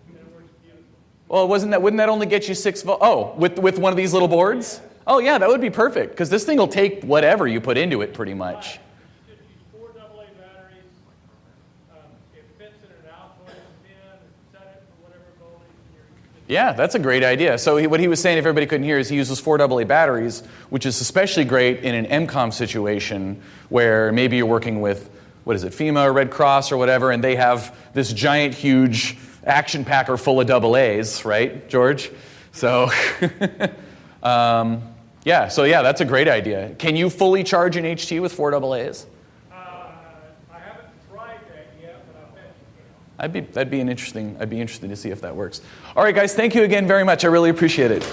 and it works beautiful.
Well, wouldn't that only get you 6 volts? Oh, with one of these little boards? Oh yeah, that would be perfect, because this thing will take whatever you put into it, pretty much.
Just use 4 AA batteries. It fits in an output pin. Set it for whatever voltage you're.
Yeah, that's a great idea. So what he was saying, if everybody couldn't hear, is he uses 4 AA batteries, which is especially great in an MCOM situation where maybe you're working with what is it, FEMA or Red Cross or whatever, and they have this giant, huge action packer full of AA's, right, George? So, yeah, that's a great idea. Can you fully charge an HT with 4 AA's?
I haven't tried that yet, but I bet you can.
I'd be interested to see if that works. All right, guys, thank you again very much. I really appreciate it.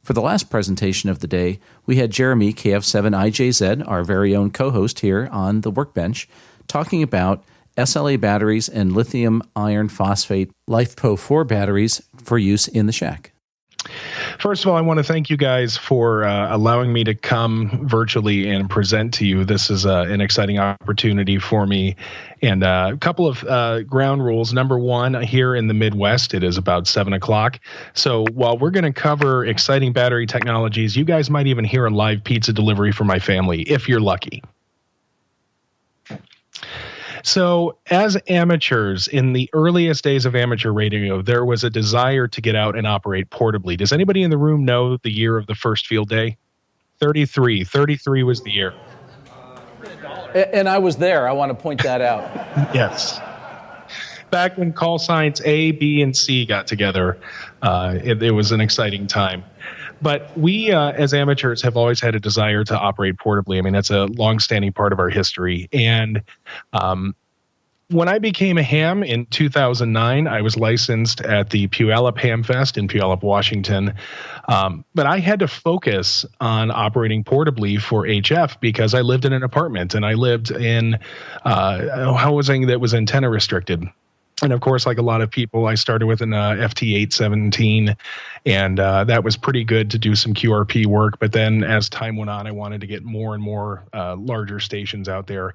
For the last presentation of the day, we had Jeremy, KF7IJZ, our very own co-host here on the Workbench, talking about SLA batteries and lithium iron phosphate LiFePO4 batteries for use in the shack.
First of all, I want to thank you guys for allowing me to come virtually and present to you. This is an exciting opportunity for me. And a couple of ground rules. Number one, here in the Midwest, it is about 7 o'clock. So while we're going to cover exciting battery technologies, you guys might even hear a live pizza delivery for my family, if you're lucky. So as amateurs, in the earliest days of amateur radio, there was a desire to get out and operate portably. Does anybody in the room know the year of the first field day? 33. 33 was the year.
And I was there. I want to point that out.
Yes. Back when call signs A, B, and C got together, it was an exciting time. But we, as amateurs, have always had a desire to operate portably. I mean, that's a long-standing part of our history. And when I became a ham in 2009, I was licensed at the Puyallup Ham Fest in Puyallup, Washington. But I had to focus on operating portably for HF because I lived in an apartment and I lived in housing that was antenna restricted. And of course, like a lot of people, I started with an FT817, and that was pretty good to do some QRP work. But then as time went on, I wanted to get more and more larger stations out there.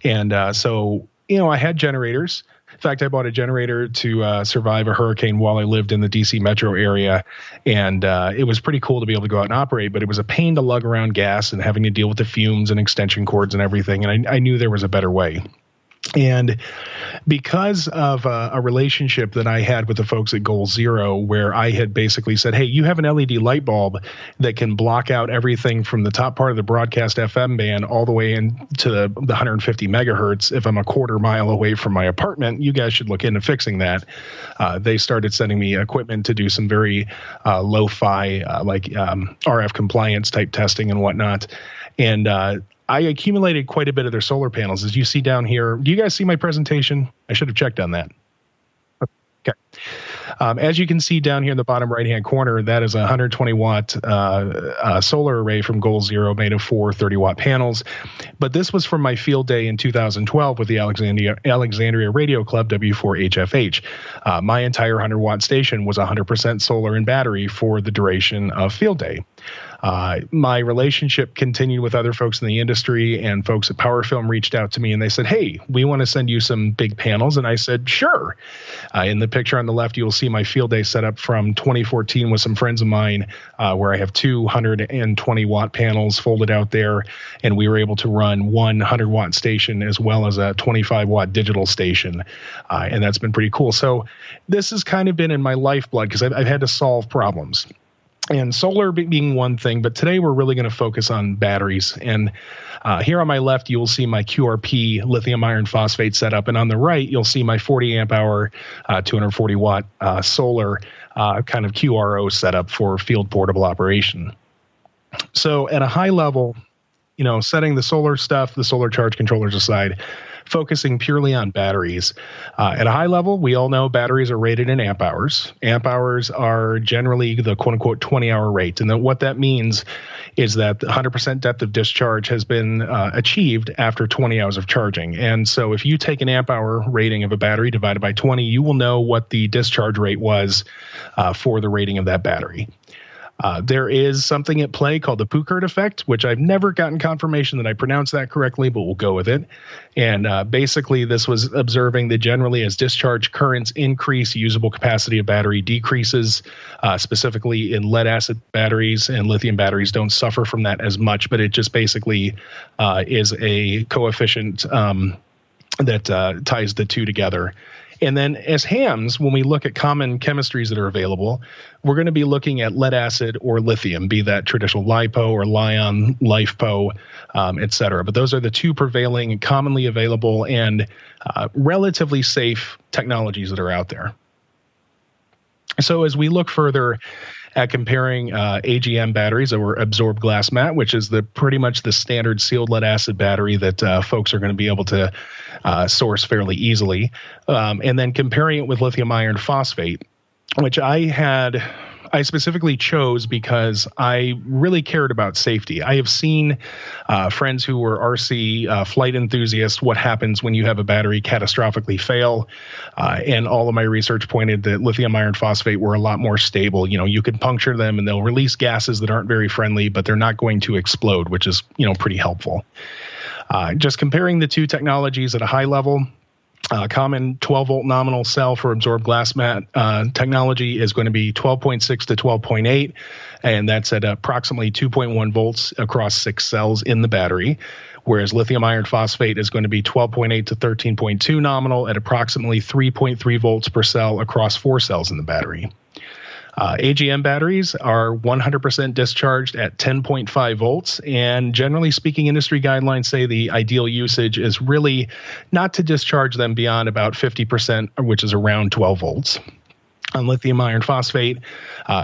And so, I had generators. In fact, I bought a generator to survive a hurricane while I lived in the DC metro area. And it was pretty cool to be able to go out and operate, but it was a pain to lug around gas and having to deal with the fumes and extension cords and everything. And I knew there was a better way. And because of a relationship that I had with the folks at Goal Zero, where I had basically said, hey, you have an LED light bulb that can block out everything from the top part of the broadcast FM band all the way into the 150 megahertz. If I'm a quarter mile away from my apartment, you guys should look into fixing that. They started sending me equipment to do some very lo-fi, RF compliance type testing and whatnot. And I accumulated quite a bit of their solar panels. As you see down here, do you guys see my presentation? I should have checked on that. Okay. As you can see down here in the bottom right-hand corner, that is a 120-watt solar array from Goal Zero made of 4 30-watt panels. But this was from my field day in 2012 with the Alexandria Radio Club, W4HFH. My entire 100-watt station was 100% solar and battery for the duration of field day. My relationship continued with other folks in the industry, and folks at PowerFilm reached out to me and they said, hey, we want to send you some big panels. And I said, sure. In the picture on the left, you'll see my field day setup from 2014 with some friends of mine, where I have 220-watt panels folded out there, and we were able to run one 100-watt station as well as a 25-watt digital station. And that's been pretty cool. So this has kind of been in my lifeblood because I've had to solve problems. And solar being one thing, but today we're really going to focus on batteries. And here on my left, you will see my QRP lithium iron phosphate setup. And on the right, you'll see my 40 amp hour, 240 watt solar kind of QRO setup for field portable operation. So at a high level, setting the solar stuff, the solar charge controllers aside, focusing purely on batteries. At a high level, we all know batteries are rated in amp hours. Amp hours are generally the quote-unquote 20-hour rate. And then what that means is that 100% depth of discharge has been achieved after 20 hours of charging. And so if you take an amp hour rating of a battery divided by 20, you will know what the discharge rate was for the rating of that battery. There is something at play called the Pukert effect, which I've never gotten confirmation that I pronounced that correctly, but we'll go with it. And basically, this was observing that generally as discharge currents increase, usable capacity of battery decreases, specifically in lead-acid batteries, and lithium batteries don't suffer from that as much, but it just basically is a coefficient that ties the two together. And then as hams, when we look at common chemistries that are available, we're going to be looking at lead acid or lithium, be that traditional LiPo or Li-ion, LifePo, et cetera. But those are the two prevailing and commonly available and relatively safe technologies that are out there. So as we look further at comparing AGM batteries or absorbed glass mat, which is pretty much the standard sealed lead acid battery that folks are going to be able to source fairly easily, and then comparing it with lithium iron phosphate, which I specifically chose because I really cared about safety. I have seen friends who were RC flight enthusiasts what happens when you have a battery catastrophically fail, and all of my research pointed that lithium iron phosphate were a lot more stable. You can puncture them and they'll release gases that aren't very friendly, but they're not going to explode, which is pretty helpful. Just comparing the two technologies at a high level, common 12-volt nominal cell for absorbed glass mat technology is going to be 12.6 to 12.8, and that's at approximately 2.1 volts across 6 cells in the battery, whereas lithium iron phosphate is going to be 12.8 to 13.2 nominal at approximately 3.3 volts per cell across 4 cells in the battery. AGM batteries are 100% discharged at 10.5 volts, and generally speaking, industry guidelines say the ideal usage is really not to discharge them beyond about 50%, which is around 12 volts. On lithium iron phosphate,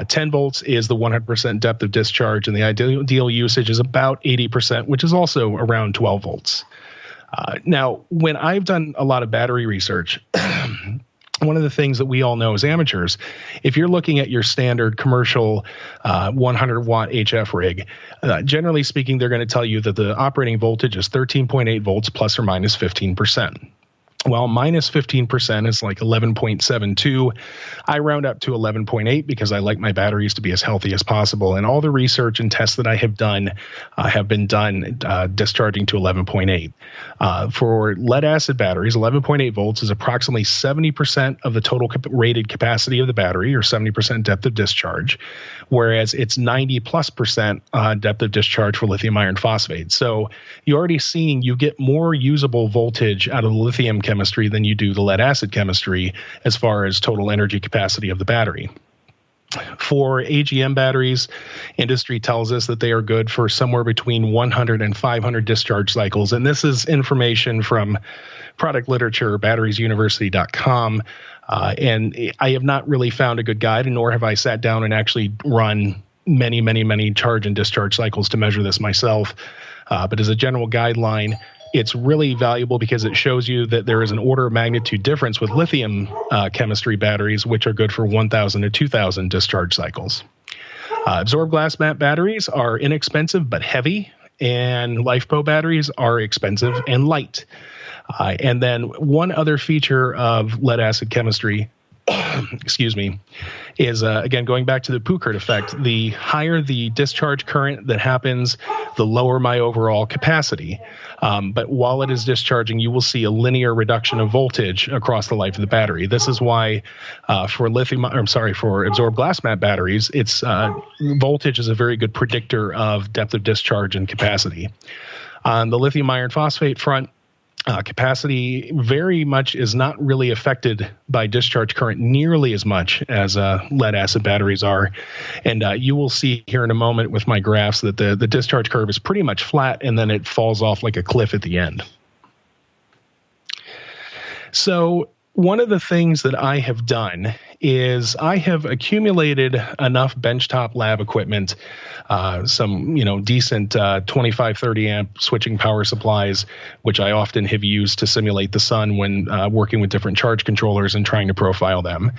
10 volts is the 100% depth of discharge, and the ideal usage is about 80%, which is also around 12 volts. Now, when I've done a lot of battery research, one of the things that we all know as amateurs, if you're looking at your standard commercial 100-watt HF rig, generally speaking, they're going to tell you that the operating voltage is 13.8 volts plus or minus 15%. Well, minus 15% is like 11.72. I round up to 11.8 because I like my batteries to be as healthy as possible. And all the research and tests that I have done have been done discharging to 11.8. For lead acid batteries, 11.8 volts is approximately 70% of the total rated capacity of the battery, or 70% depth of discharge, whereas it's 90+% depth of discharge for lithium iron phosphate. So you're already seeing you get more usable voltage out of the lithium chemistry than you do the lead acid chemistry as far as total energy capacity of the battery. For AGM batteries, industry tells us that they are good for somewhere between 100 and 500 discharge cycles. And this is information from product literature, batteriesuniversity.com. And I have not really found a good guide, nor have I sat down and actually run many charge and discharge cycles to measure this myself. But as a general guideline, it's really valuable because it shows you that there is an order of magnitude difference with lithium chemistry batteries, which are good for 1,000 to 2,000 discharge cycles. Absorbed glass mat batteries are inexpensive but heavy, and LifePo batteries are expensive and light. And then one other feature of lead acid chemistry, is, again, going back to the Pukert effect, the higher the discharge current that happens, the lower my overall capacity. But while it is discharging, you will see a linear reduction of voltage across the life of the battery. This is why for absorbed glass mat batteries, its voltage is a very good predictor of depth of discharge and capacity. On the lithium iron phosphate front, capacity very much is not really affected by discharge current nearly as much as lead acid batteries are. And you will see here in a moment with my graphs that the discharge curve is pretty much flat, and then it falls off like a cliff at the end. So one of the things that I have done is I have accumulated enough benchtop lab equipment, some decent 25, 30 amp switching power supplies, which I often have used to simulate the sun when working with different charge controllers and trying to profile them.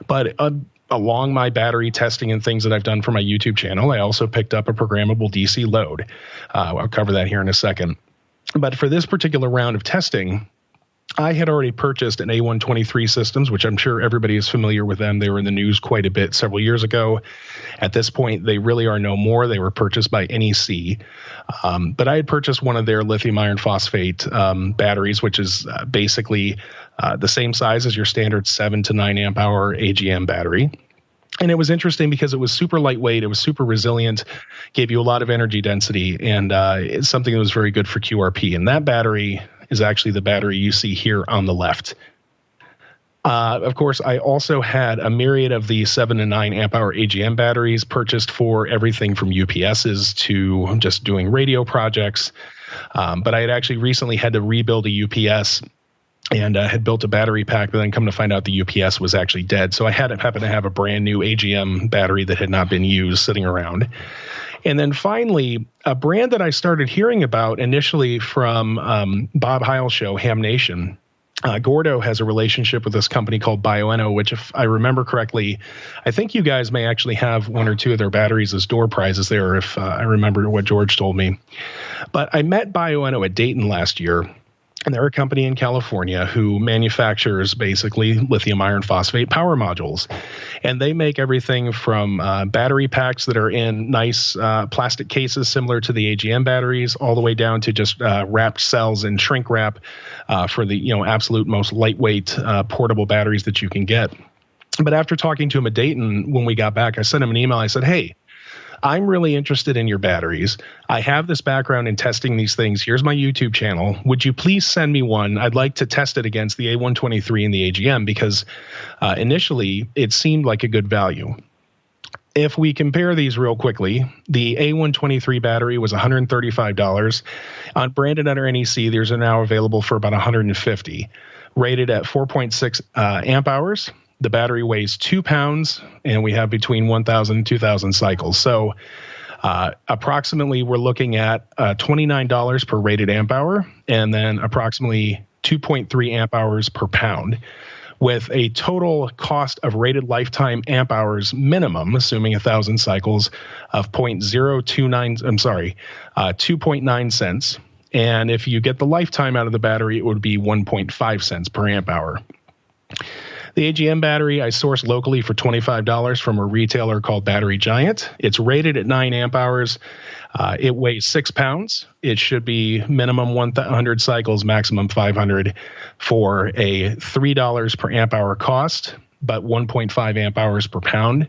But along my battery testing and things that I've done for my YouTube channel, I also picked up a programmable DC load. I'll cover that here in a second. But for this particular round of testing, I had already purchased an A123 systems, which I'm sure everybody is familiar with them. They were in the news quite a bit several years ago. At this point, they really are no more. They were purchased by NEC. But I had purchased one of their lithium iron phosphate batteries, which is basically the same size as your standard 7 to 9 amp hour AGM battery. And it was interesting because it was super lightweight, it was super resilient, gave you a lot of energy density, and it's something that was very good for QRP. And that battery is actually the battery you see here on the left. Of course, I also had a myriad of the 7 and 9 amp hour AGM batteries purchased for everything from UPSs to just doing radio projects. But I had actually recently had to rebuild a UPS and had built a battery pack, but then come to find out the UPS was actually dead. So I happened to have a brand new AGM battery that had not been used sitting around. And then finally, a brand that I started hearing about initially from Bob Heil's show, Ham Nation. Gordo has a relationship with this company called Bioenno, which, if I remember correctly, I think you guys may actually have 1 or 2 of their batteries as door prizes there, if I remember what George told me. But I met Bioenno at Dayton last year, and they're a company in California who manufactures basically lithium iron phosphate power modules. And they make everything from battery packs that are in nice plastic cases similar to the AGM batteries, all the way down to just wrapped cells in shrink wrap for the absolute most lightweight portable batteries that you can get. But after talking to him at Dayton, when we got back, I sent him an email. I said, hey, I'm really interested in your batteries. I have this background in testing these things. Here's my YouTube channel. Would you please send me one? I'd like to test it against the A123 and the AGM because initially it seemed like a good value. If we compare these real quickly, the A123 battery was $135. On branded under NEC, there's now available for about $150, rated at 4.6 amp hours. The battery weighs 2 pounds, and we have between 1,000 and 2,000 cycles. So approximately we're looking at $29 per rated amp hour, and then approximately 2.3 amp hours per pound, with a total cost of rated lifetime amp hours minimum, assuming 1,000 cycles, of 2.9 cents. And if you get the lifetime out of the battery, it would be 1.5 cents per amp hour. The AGM battery I sourced locally for $25 from a retailer called Battery Giant. It's rated at 9 amp hours. It weighs 6 pounds. It should be minimum 100 cycles, maximum 500 for a $3 per amp hour cost, but 1.5 amp hours per pound,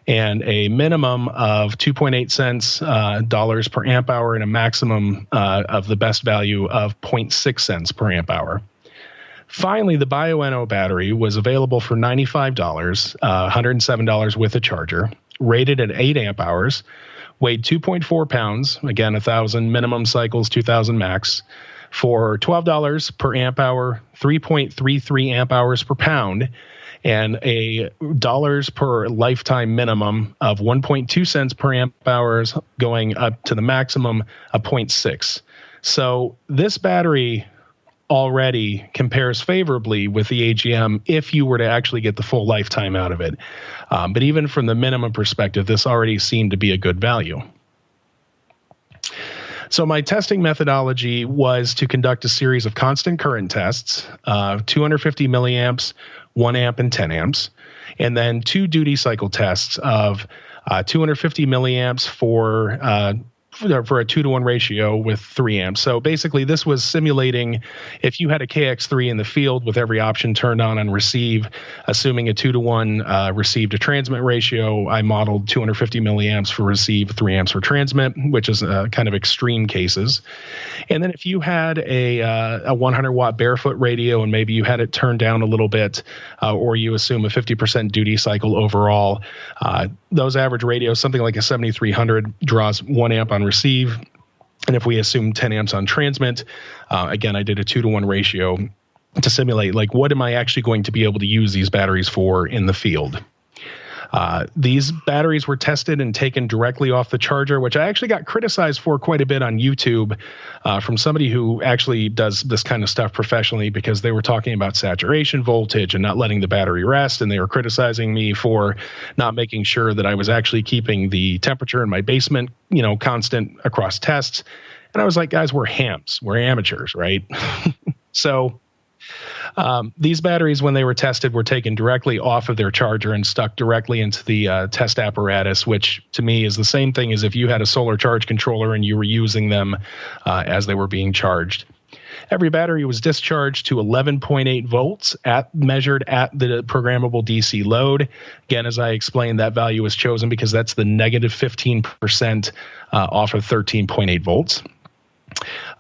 and a minimum of 2.8 cents dollars per amp hour and a maximum of the best value of 0.6 cents per amp hour. Finally, the Bioenno battery was available for $95, $107 with a charger, rated at 8 amp hours, weighed 2.4 pounds, again, 1,000 minimum cycles, 2,000 max, for $12 per amp hour, 3.33 amp hours per pound, and a dollars per lifetime minimum of 1.2 cents per amp hours, going up to the maximum of 0.6. So this battery already compares favorably with the AGM if you were to actually get the full lifetime out of it. But even from the minimum perspective, this already seemed to be a good value. So my testing methodology was to conduct a series of constant current tests, 250 milliamps, 1 amp, and 10 amps, and then 2 duty cycle tests of 250 milliamps for a 2-to-1 ratio with 3 amps. So basically this was simulating if you had a KX3 in the field with every option turned on receive, assuming a 2-to-1 receive to transmit ratio. I modeled 250 milliamps for receive, 3 amps for transmit, which is kind of extreme cases. And then if you had a 100 watt barefoot radio and maybe you had it turned down a little bit, or you assume a 50% duty cycle overall, those average radios, something like a 7300 draws 1 amp on receive. And if we assume 10 amps on transmit, again, I did a 2-to-1 ratio to simulate, like, what am I actually going to be able to use these batteries for in the field? These batteries were tested and taken directly off the charger, which I actually got criticized for quite a bit on YouTube from somebody who actually does this kind of stuff professionally, because they were talking about saturation voltage and not letting the battery rest, and they were criticizing me for not making sure that I was actually keeping the temperature in my basement, constant across tests. And I was like, guys, we're hams, we're amateurs, right? So these batteries, when they were tested, were taken directly off of their charger and stuck directly into the test apparatus, which to me is the same thing as if you had a solar charge controller and you were using them as they were being charged. Every battery was discharged to 11.8 volts measured at the programmable DC load. Again, as I explained, that value was chosen because that's the negative 15% off of 13.8 volts.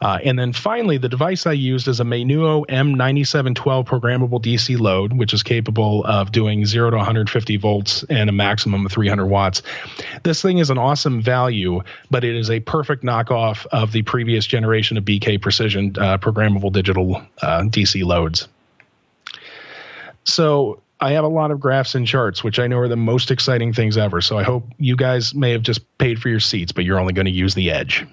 And then finally, the device I used is a Menuo M9712 programmable DC load, which is capable of doing 0 to 150 volts and a maximum of 300 watts. This thing is an awesome value, but it is a perfect knockoff of the previous generation of BK Precision programmable digital DC loads. So I have a lot of graphs and charts, which I know are the most exciting things ever. So I hope you guys may have just paid for your seats, but you're only going to use the edge.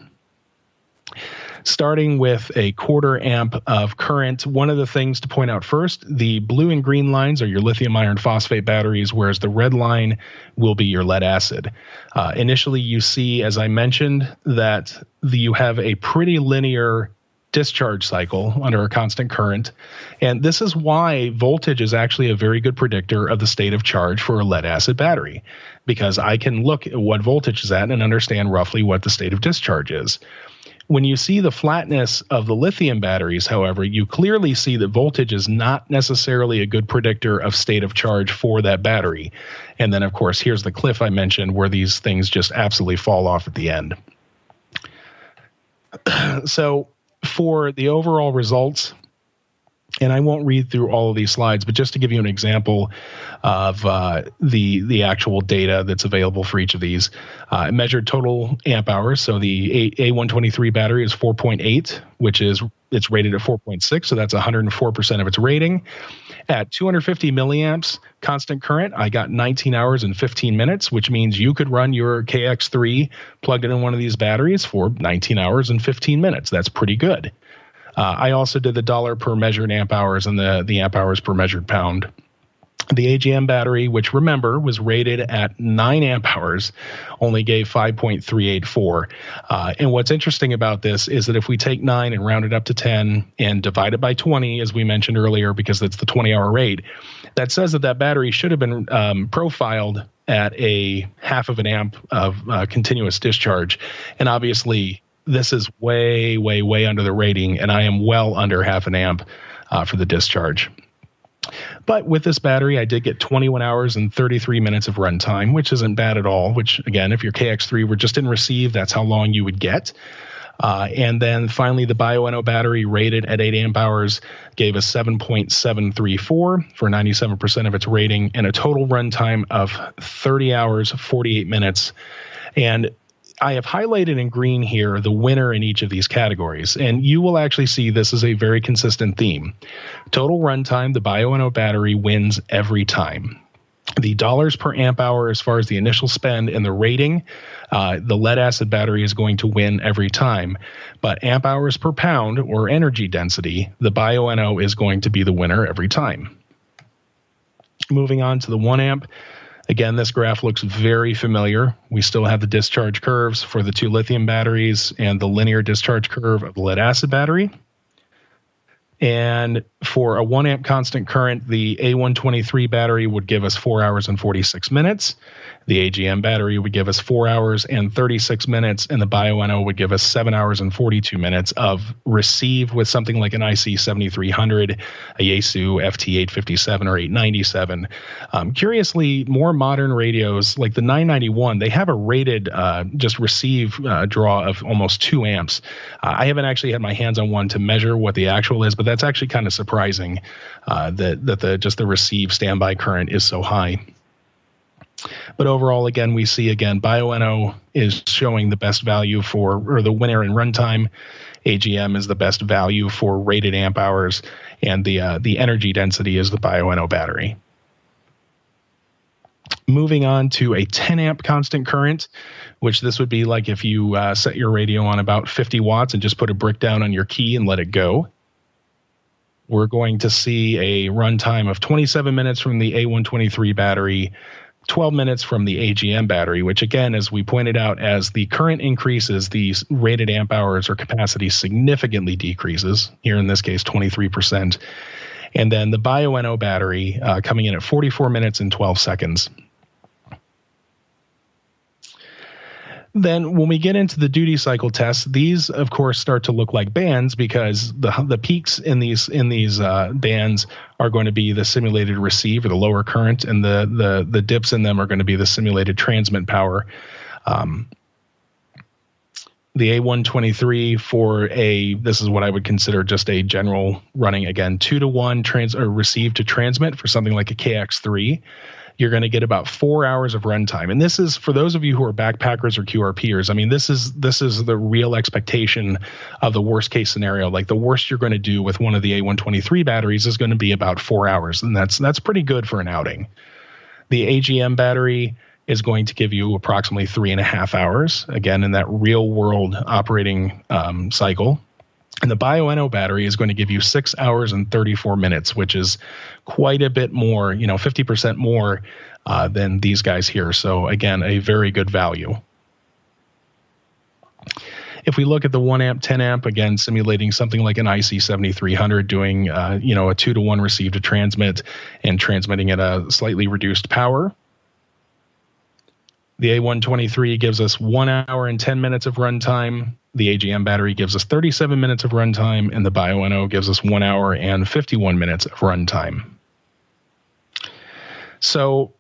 Starting with a 1/4 amp of current, one of the things to point out first, the blue and green lines are your lithium iron phosphate batteries, whereas the red line will be your lead acid. Initially, you see, as I mentioned, that you have a pretty linear discharge cycle under a constant current. And this is why voltage is actually a very good predictor of the state of charge for a lead acid battery, because I can look at what voltage is at and understand roughly what the state of discharge is. When you see the flatness of the lithium batteries, however, you clearly see that voltage is not necessarily a good predictor of state of charge for that battery. And then, of course, here's the cliff I mentioned where these things just absolutely fall off at the end. So for the overall results, and I won't read through all of these slides, but just to give you an example of the actual data that's available for each of these, I measured total amp hours. So the A123 battery is 4.8, it's rated at 4.6, so that's 104% of its rating. At 250 milliamps constant current, I got 19 hours and 15 minutes, which means you could run your KX3 plugged in one of these batteries for 19 hours and 15 minutes. That's pretty good. I also did the dollar per measured amp hours and the amp hours per measured pound. The AGM battery, which remember was rated at 9 amp hours, only gave 5.384. And what's interesting about this is that if we take 9 and round it up to 10 and divide it by 20, as we mentioned earlier, because it's the 20-hour rate, that says that battery should have been profiled at a 1/2 of an amp of continuous discharge. And obviously, this is way, way, way under the rating, and I am well under 1/2 an amp for the discharge. But with this battery, I did get 21 hours and 33 minutes of runtime, which isn't bad at all, which, again, if your KX3 were just in receive, that's how long you would get. And then finally, the BioNO battery rated at 8 amp hours gave us 7.734 for 97% of its rating and a total runtime of 30 hours, 48 minutes. And I have highlighted in green here the winner in each of these categories, and you will actually see this is a very consistent theme. Total runtime, the BioNO battery wins every time. The dollars per amp hour as far as the initial spend and the rating, the lead acid battery is going to win every time. But amp hours per pound or energy density, the BioNO is going to be the winner every time. Moving on to the 1 amp. Again, this graph looks very familiar. We still have the discharge curves for the 2 lithium batteries and the linear discharge curve of the lead acid battery. And for a 1 amp constant current, the A123 battery would give us 4 hours and 46 minutes. The AGM battery would give us 4 hours and 36 minutes, and the BioNO would give us 7 hours and 42 minutes of receive with something like an IC 7300, a Yaesu FT857 or 897. Curiously, more modern radios like the 991, they have a rated just receive draw of almost 2 amps. I haven't actually had my hands on one to measure what the actual is, but that's actually kind of surprising that the receive standby current is so high. But overall, again, we see BioNO is showing the best value or the winner in runtime. AGM is the best value for rated amp hours, and the energy density is the BioNO battery. Moving on to a 10 amp constant current, which this would be like if you set your radio on about 50 watts and just put a brick down on your key and let it go. We're going to see a runtime of 27 minutes from the A123 battery, 12 minutes from the AGM battery, which again, as we pointed out, as the current increases, the rated amp hours or capacity significantly decreases, here in this case 23%. And then the BioNO battery coming in at 44 minutes and 12 seconds. Then when we get into the duty cycle tests, these, of course, start to look like bands because the peaks in these bands are going to be the simulated receive or the lower current, and the dips in them are going to be the simulated transmit power. The A123 for this is what I would consider just a general running, again, 2-to-1 receive to transmit for something like a KX3. You're going to get about 4 hours of runtime. And this is for those of you who are backpackers or QRPers. I mean, this is the real expectation of the worst case scenario. Like the worst you're going to do with one of the A123 batteries is going to be about 4 hours. And that's pretty good for an outing. The AGM battery is going to give you approximately 3.5 hours, again, in that real world operating cycle. And the Bioenno battery is going to give you 6 hours and 34 minutes, which is quite a bit more, 50% more than these guys here. So again, a very good value. If we look at the 1 amp, 10 amp, again, simulating something like an IC7300, doing, a 2-to-1 receive to transmit and transmitting at a slightly reduced power. The A123 gives us 1 hour and 10 minutes of runtime. The AGM battery gives us 37 minutes of runtime, and the Bioenno gives us 1 hour and 51 minutes of runtime. So,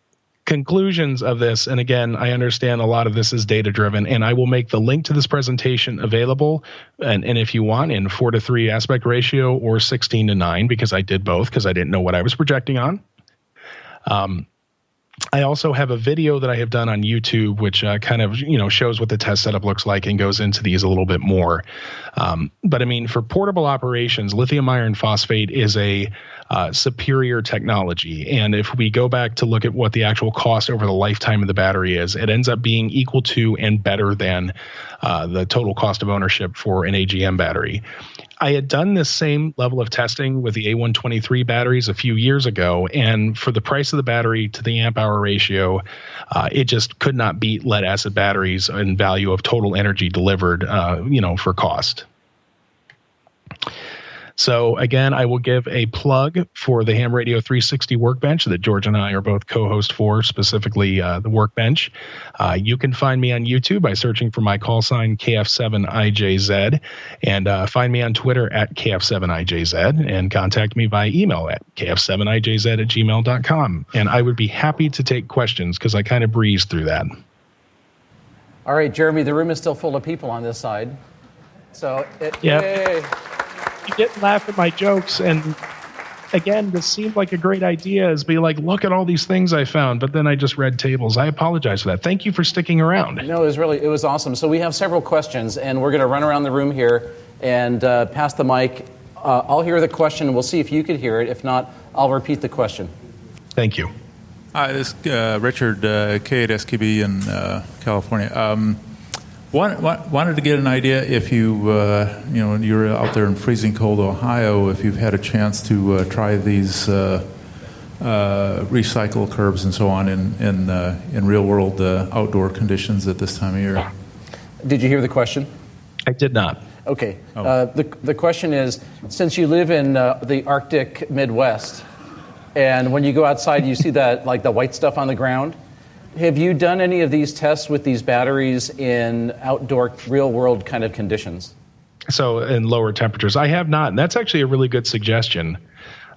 conclusions of this, and again, I understand a lot of this is data-driven, and I will make the link to this presentation available, and if you want, in 4:3 aspect ratio or 16:9, because I did both, because I didn't know what I was projecting on. I also have a video that I have done on YouTube, which kind of, shows what the test setup looks like and goes into these a little bit more. But I mean, for portable operations, lithium iron phosphate is a superior technology. And if we go back to look at what the actual cost over the lifetime of the battery is, it ends up being equal to and better than the total cost of ownership for an AGM battery. I had done this same level of testing with the A123 batteries a few years ago, and for the price of the battery to the amp hour ratio, it just could not beat lead acid batteries in value of total energy delivered, for cost. So again, I will give a plug for the Ham Radio 360 Workbench that George and I are both co-host for, specifically the Workbench. You can find me on YouTube by searching for my call sign KF7IJZ, and find me on Twitter at KF7IJZ, and contact me via email at KF7IJZ@gmail.com. And I would be happy to take questions because I kind of breezed through that.
All right, Jeremy, the room is still full of people on this side. So, yay.
You didn't laugh at my jokes, and again, this seemed like a great idea, is be like, look at all these things I found, but then I just read tables. I apologize for that. Thank you for sticking around.
No, it was awesome. So we have several questions, and we're going to run around the room here and pass the mic. I'll hear the question, and we'll see if you could hear it. If not, I'll repeat the question.
Thank you.
Hi, this is Richard, K8SKB in California. Wanted to get an idea if you're out there in freezing cold Ohio, if you've had a chance to try these recycle curbs and so on in real world outdoor conditions at this time of year.
Did you hear the question?
I did not.
Okay. The question is, since you live in the Arctic Midwest, and when you go outside, you see that like the white stuff on the ground. Have you done any of these tests with these batteries in outdoor, real-world kind of conditions?
So in lower temperatures, I have not. And that's actually a really good suggestion.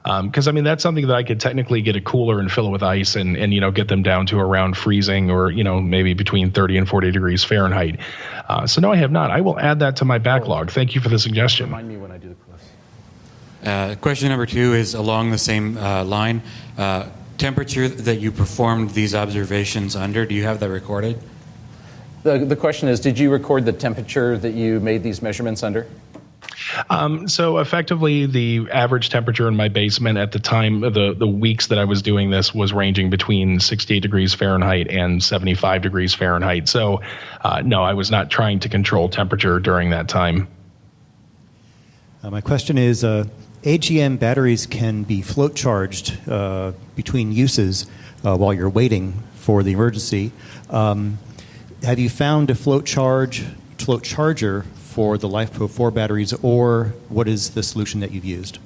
Because, that's something that I could technically get a cooler and fill it with ice and get them down to around freezing or, maybe between 30 and 40 degrees Fahrenheit. So no, I have not. I will add that to my backlog. Thank you for the suggestion.
Remind me when I do the quiz.
Question number 2 is along the same line. Temperature that you performed these observations under, do you have that recorded?
The question is, did you record the temperature that you made these measurements under?
So effectively, the average temperature in my basement at the time, the weeks that I was doing this, was ranging between 68 degrees Fahrenheit and 75 degrees Fahrenheit. So no, I was not trying to control temperature during that time.
My question is, AGM batteries can be float charged between uses while you're waiting for the emergency. Have you found a float charger for the LiFePro 4 batteries, or what is the solution that you've used?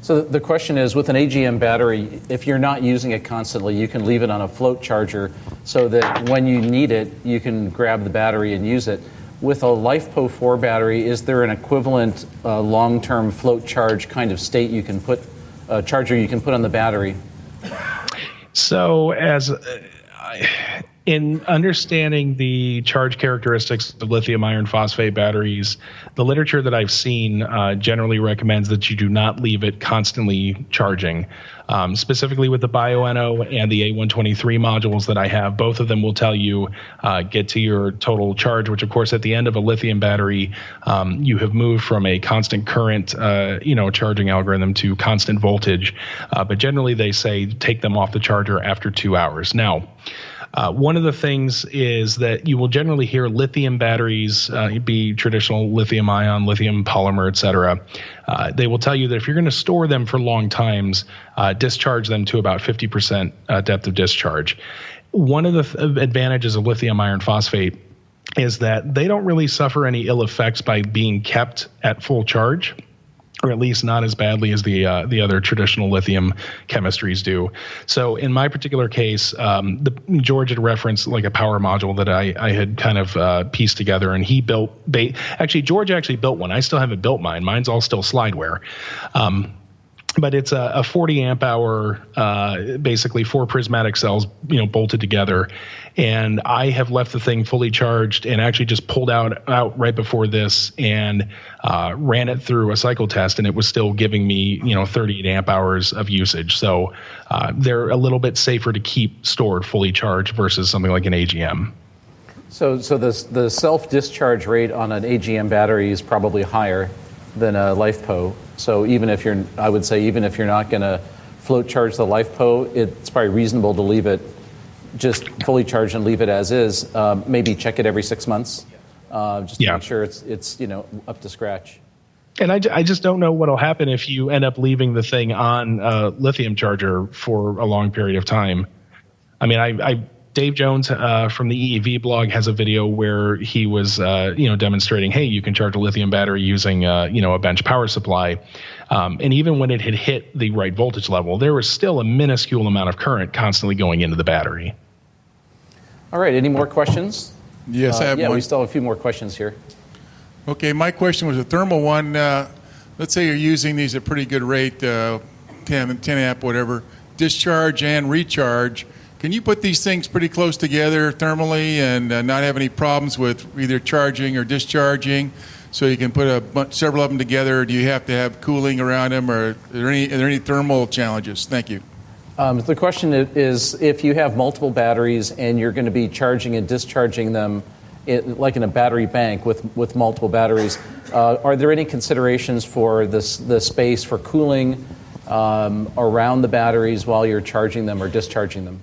So the question is, with an AGM battery, if you're not using it constantly, you can leave it on a float charger so that when you need it, you can grab the battery and use it. With a LiFePro 4 battery, is there an equivalent long-term float charge kind of state you can put, charger you can put on the battery?
So In understanding the charge characteristics of lithium iron phosphate batteries, the literature that I've seen generally recommends that you do not leave it constantly charging. Specifically with the BioNO and the A123 modules that I have, both of them will tell you get to your total charge, which of course at the end of a lithium battery, you have moved from a constant current charging algorithm to constant voltage. But generally they say take them off the charger after 2 hours. Now, one of the things is that you will generally hear lithium batteries, be traditional lithium ion, lithium polymer, et cetera. They will tell you that if you're going to store them for long times, discharge them to about 50% depth of discharge. One of the advantages of lithium iron phosphate is that they don't really suffer any ill effects by being kept at full charge, or at least not as badly as the other traditional lithium chemistries do. So in my particular case, George had referenced like a power module that I had kind of pieced together, and he built. George actually built one. I still haven't built mine. Mine's all still slideware. But it's a 40 amp hour, basically 4 prismatic cells, bolted together. And I have left the thing fully charged and actually just pulled out right before this and ran it through a cycle test, and it was still giving me 38 amp hours of usage. So they're a little bit safer to keep stored fully charged versus something like an AGM.
So the self-discharge rate on an AGM battery is probably higher than a LifePo. So even if you're not going to float charge the LifePo, it's probably reasonable to leave it just fully charged and leave it as is. Maybe check it every 6 months, just to make sure it's up to scratch.
And I just don't know what'll happen if you end up leaving the thing on a lithium charger for a long period of time. I mean, Dave Jones from the EEV blog has a video where he was, demonstrating, hey, you can charge a lithium battery using, a bench power supply. And even when it had hit the right voltage level, there was still a minuscule amount of current constantly going into the battery.
All right. Any more questions?
Yes, I have one.
We still have a few more questions here.
Okay, my question was a thermal one. Let's say you're using these at pretty good rate, 10 amp, whatever, discharge and recharge. Can you put these things pretty close together thermally and not have any problems with either charging or discharging? So you can put several of them together. Or do you have to have cooling around them, or are there any thermal challenges? Thank you.
The question is, if you have multiple batteries and you're going to be charging and discharging them, like in a battery bank with multiple batteries, are there any considerations for the space for cooling around the batteries while you're charging them or discharging them?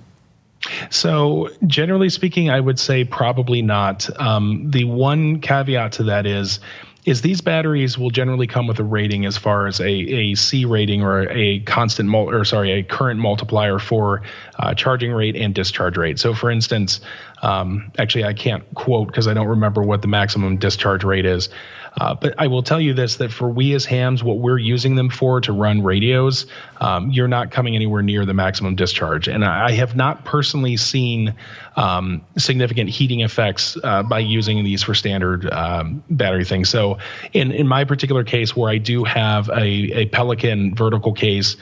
So generally speaking, I would say probably not. The one caveat to that is these batteries will generally come with a rating as far as a C rating or a current multiplier for charging rate and discharge rate. So for instance, actually I can't quote because I don't remember what the maximum discharge rate is. But I will tell you this, that for we as hams, what we're using them for to run radios, you're not coming anywhere near the maximum discharge. And I have not personally seen significant heating effects by using these for standard battery things. So in my particular case, where I do have a Pelican vertical case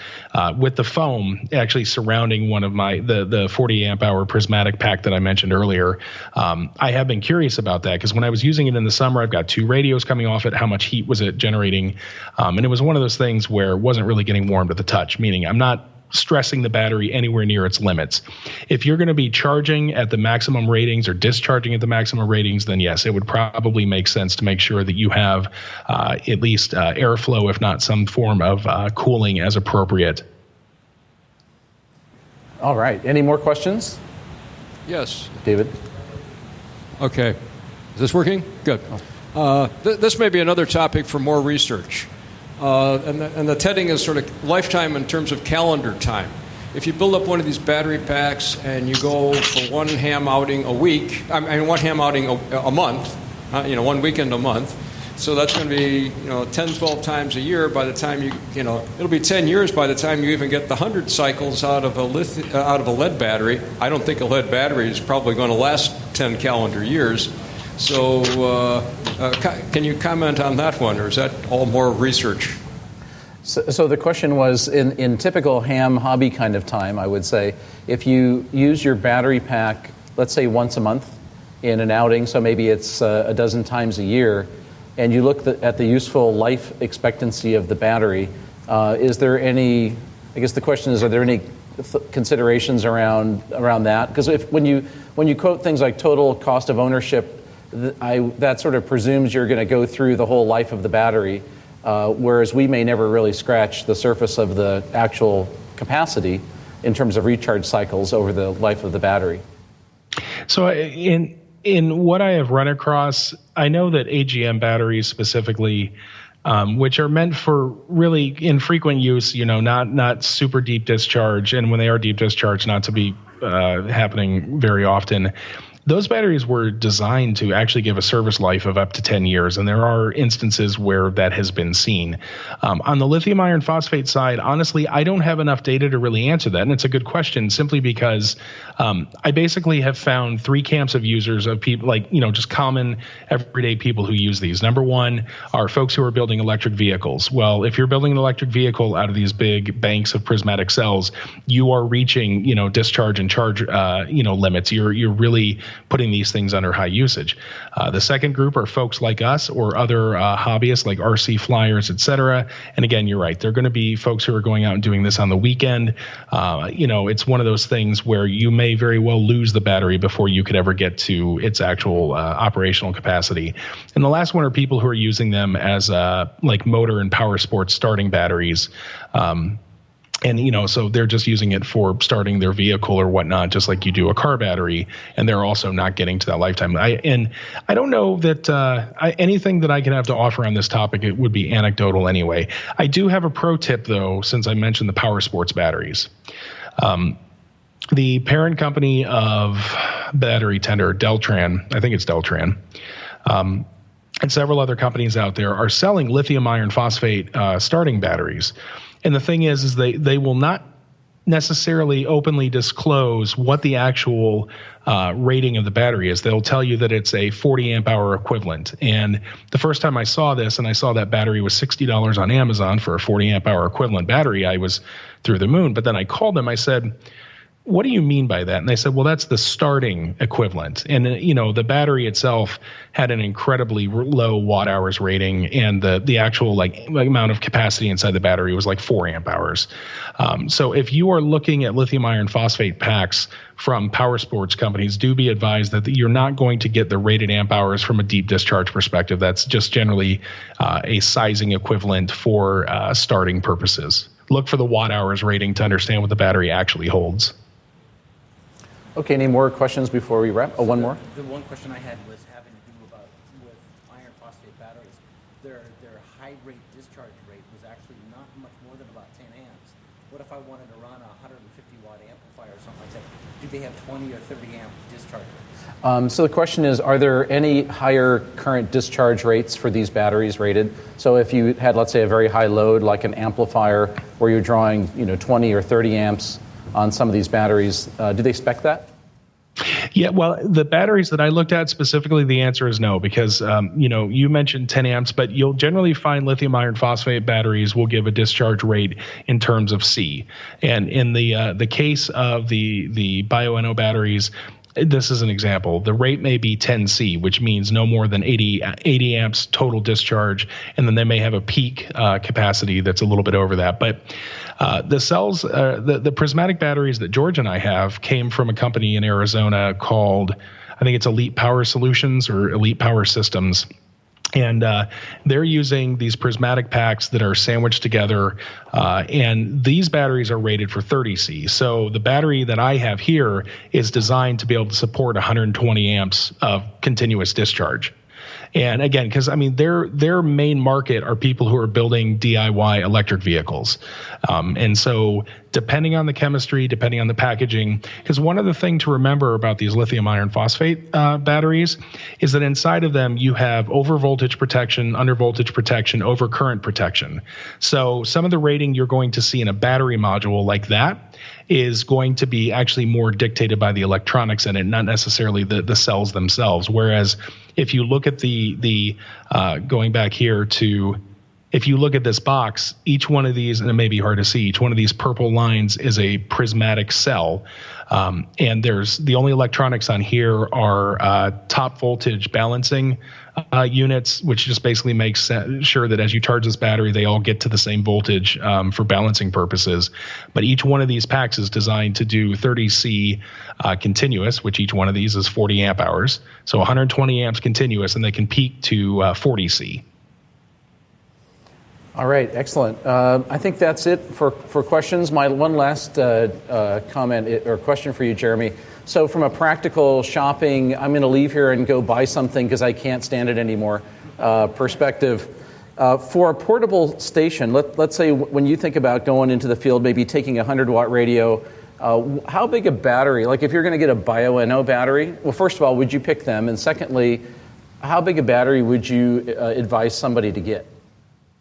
with the foam actually surrounding one of the 40 amp hour prismatic pack that I mentioned earlier, I have been curious about that because when I was using it in the summer, I've got 2 radios coming off it. How much heat was it generating? And it was one of those things where it wasn't really getting warm to the touch, meaning I'm not stressing the battery anywhere near its limits. If you're going to be charging at the maximum ratings or discharging at the maximum ratings, then yes, it would probably make sense to make sure that you have at least airflow, if not some form of cooling as appropriate.
All right. Any more questions?
Yes.
David?
Okay. Is this working? Good. This may be another topic for more research. And the heading is sort of lifetime in terms of calendar time. If you build up one of these battery packs and you go for one ham outing a week, one ham outing a month, 1 weekend a month, so that's going to be 10, 12 times a year. By the time it'll be 10 years by the time you even get the 100 cycles out of a lead battery. I don't think a lead battery is probably going to last 10 calendar years. So can you comment on that one, or is that all more research?
So the question was, in typical ham hobby kind of time, I would say, if you use your battery pack let's say once a month in an outing, so maybe it's a dozen times a year, and you look at the useful life expectancy of the battery, is there any, I guess the question is, are there any considerations around that? Because when you quote things like total cost of ownership, that sort of presumes you're going to go through the whole life of the battery, whereas we may never really scratch the surface of the actual capacity in terms of recharge cycles over the life of the battery.
So in what I have run across, I know that AGM batteries specifically, which are meant for really infrequent use, not super deep discharge, and when they are deep discharge, not to be happening very often. Those batteries were designed to actually give a service life of up to 10 years, and there are instances where that has been seen. On the lithium iron phosphate side, honestly, I don't have enough data to really answer that, and it's a good question simply because I basically have found three camps of users of people, just common everyday people who use these. Number one are folks who are building electric vehicles. Well, if you're building an electric vehicle out of these big banks of prismatic cells, you are reaching, discharge and charge, limits. You're really putting these things under high usage. The second group are folks like us or other hobbyists like RC flyers, et cetera. And again, you're right. They're going to be folks who are going out and doing this on the weekend. It's one of those things where you may very well lose the battery before you could ever get to its actual operational capacity. And the last one are people who are using them as like motor and power sports starting batteries. So they're just using it for starting their vehicle or whatnot, just like you do a car battery, and they're also not getting to that lifetime. I don't know that anything that I can have to offer on this topic, it would be anecdotal anyway. I do have a pro tip, though, since I mentioned the power sports batteries. The parent company of battery tender, Deltran, I think it's Deltran, and several other companies out there are selling lithium iron phosphate starting batteries. And the thing is they will not necessarily openly disclose what the actual rating of the battery is. They'll tell you that it's a 40 amp hour equivalent. And the first time I saw this, and I saw that battery was $60 on Amazon for a 40 amp hour equivalent battery, I was through the moon. But then I called them, I said, what do you mean by that? And they said, well, that's the starting equivalent. And, the battery itself had an incredibly low watt hours rating, and the actual amount of capacity inside the battery was like 4 amp hours. So if you are looking at lithium iron phosphate packs from power sports companies, do be advised that you're not going to get the rated amp hours from a deep discharge perspective. That's just generally a sizing equivalent for starting purposes. Look for the watt hours rating to understand what the battery actually holds.
Okay, any more questions before we wrap? Oh, one more?
The one question I had was having to do with iron phosphate batteries. Their high rate discharge rate was actually not much more than about 10 amps. What if I wanted to run a 150 watt amplifier or something like that? Do they have 20 or 30 amp discharge rates?
So the question is, are there any higher current discharge rates for these batteries rated? So if you had, let's say, a very high load like an amplifier where you're drawing 20 or 30 amps on some of these batteries, do they spec that?
Yeah, well, the batteries that I looked at specifically, the answer is no, because, you mentioned 10 amps, but you'll generally find lithium iron phosphate batteries will give a discharge rate in terms of C. And in the case of the bioNO batteries, this is an example. The rate may be 10C, which means no more than 80 amps total discharge, and then they may have a peak capacity that's a little bit over that. But the cells, the prismatic batteries that George and I have came from a company in Arizona called, I think it's Elite Power Solutions or Elite Power Systems. And they're using these prismatic packs that are sandwiched together, and these batteries are rated for 30C. So the battery that I have here is designed to be able to support 120 amps of continuous discharge. And again, because their main market are people who are building DIY electric vehicles. And so depending on the chemistry, depending on the packaging, because one other thing to remember about these lithium iron phosphate batteries is that inside of them you have over voltage protection, under voltage protection, over current protection. So some of the rating you're going to see in a battery module like that is going to be actually more dictated by the electronics in it, not necessarily the cells themselves. Whereas if you look at the going back here to if you look at this box, each one of these, and it may be hard to see, each one of these purple lines is a prismatic cell. And there's the only electronics on here are top voltage balancing units, which just basically makes sure that as you charge this battery, they all get to the same voltage for balancing purposes. But each one of these packs is designed to do 30C continuous, which each one of these is 40 amp hours. So 120 amps continuous, and they can peak to 40C.
All right, excellent. I think that's it for questions. My one last comment or question for you, Jeremy. So from a practical shopping, I'm going to leave here and go buy something because I can't stand it anymore perspective. For a portable station, let's say when you think about going into the field, maybe taking a 100-watt radio, how big a battery, like if you're going to get a BioNO battery, well, first of all, would you pick them? And secondly, how big a battery would you advise somebody to get?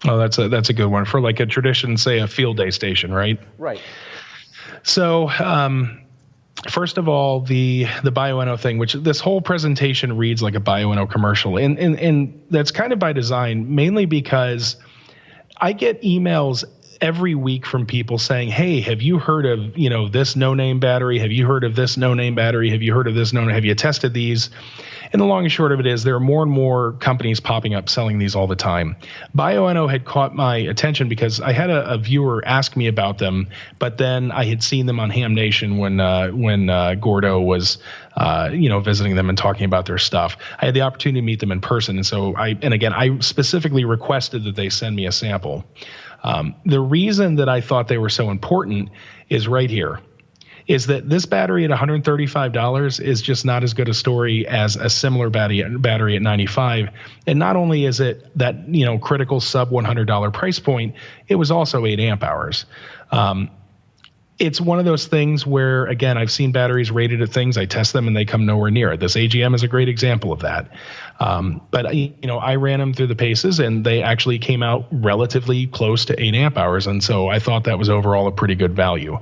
Oh, that's a good one for like a tradition, say a field day station, right?
Right.
So, first of all, the BioNO thing, which this whole presentation reads like a BioNO commercial, and that's kind of by design, mainly because I get emails every week from people saying, "Hey, have you heard of this no-name battery? Have you heard of this no-name battery? Have you heard of this no-name? Have you tested these?" And the long and short of it is there are more and more companies popping up selling these all the time. BioNO had caught my attention because I had a viewer ask me about them, but then I had seen them on Ham Nation when Gordo was visiting them and talking about their stuff. I had the opportunity to meet them in person, and so I specifically requested that they send me a sample. The reason that I thought they were so important is right here. Is that this battery at $135 is just not as good a story as a similar battery at $95. And not only is it that critical sub $100 price point, it was also 8 amp hours. It's one of those things where, again, I've seen batteries rated at things, I test them and they come nowhere near it. This AGM is a great example of that. But I ran them through the paces and they actually came out relatively close to 8 amp hours. And so I thought that was overall a pretty good value.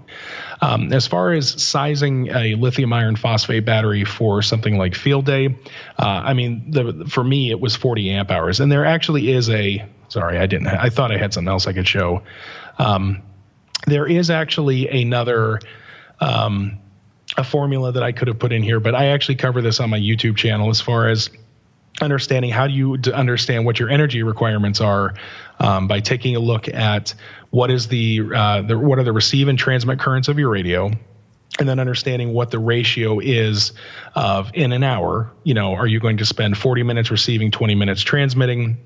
As far as sizing a lithium iron phosphate battery for something like field day, for me, it was 40 amp hours. And there actually is I thought I had something else I could show. There is actually another a formula that I could have put in here, but I actually cover this on my YouTube channel as far as understanding how do you understand what your energy requirements are by taking a look at what are the receive and transmit currents of your radio, and then understanding what the ratio is of in an hour. Are you going to spend 40 minutes receiving, 20 minutes transmitting?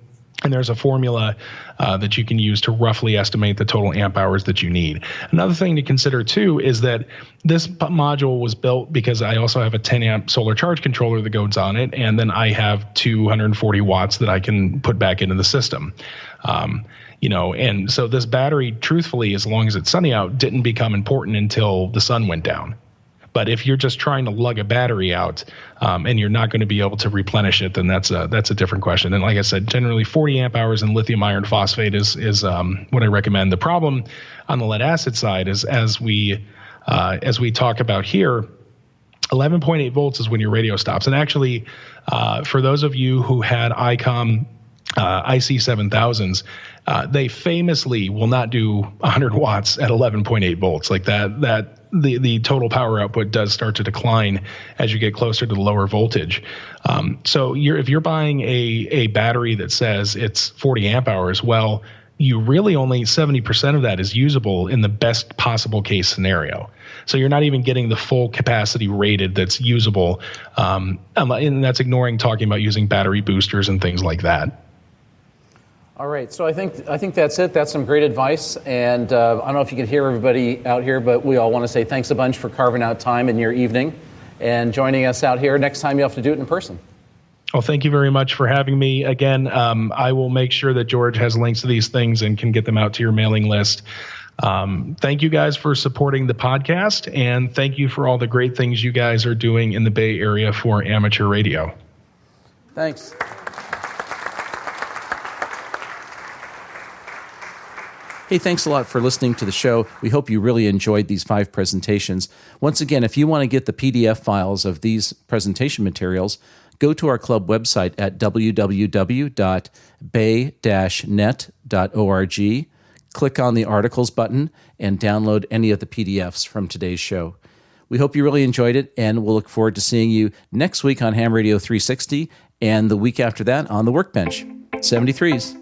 And there's a formula that you can use to roughly estimate the total amp hours that you need. Another thing to consider, too, is that this module was built because I also have a 10 amp solar charge controller that goes on it, and then I have 240 watts that I can put back into the system. And so this battery, truthfully, as long as it's sunny out, didn't become important until the sun went down. But if you're just trying to lug a battery out and you're not going to be able to replenish it, then that's a different question. And like I said, generally 40 amp hours in lithium iron phosphate is what I recommend. The problem on the lead acid side is as we talk about here, 11.8 volts is when your radio stops. And actually, for those of you who had ICOM IC7000s, they famously will not do 100 watts at 11.8 volts. Like that the total power output does start to decline as you get closer to the lower voltage. So if you're buying a battery that says it's 40 amp hours, well, you really only 70% of that is usable in the best possible case scenario. So you're not even getting the full capacity rated that's usable. And that's ignoring talking about using battery boosters and things like that.
All right, so I think that's it. That's some great advice, and I don't know if you can hear everybody out here, but we all want to say thanks a bunch for carving out time in your evening and joining us out here. Next time you'll have to do it in person.
Well, thank you very much for having me. Again, I will make sure that George has links to these things and can get them out to your mailing list. Thank you guys for supporting the podcast, and thank you for all the great things you guys are doing in the Bay Area for amateur radio.
Thanks. Hey, thanks a lot for listening to the show. We hope you really enjoyed these 5 presentations. Once again, if you want to get the PDF files of these presentation materials, go to our club website at www.bay-net.org, click on the articles button, and download any of the PDFs from today's show. We hope you really enjoyed it, and we'll look forward to seeing you next week on Ham Radio 360 and the week after that on the Workbench. 73s.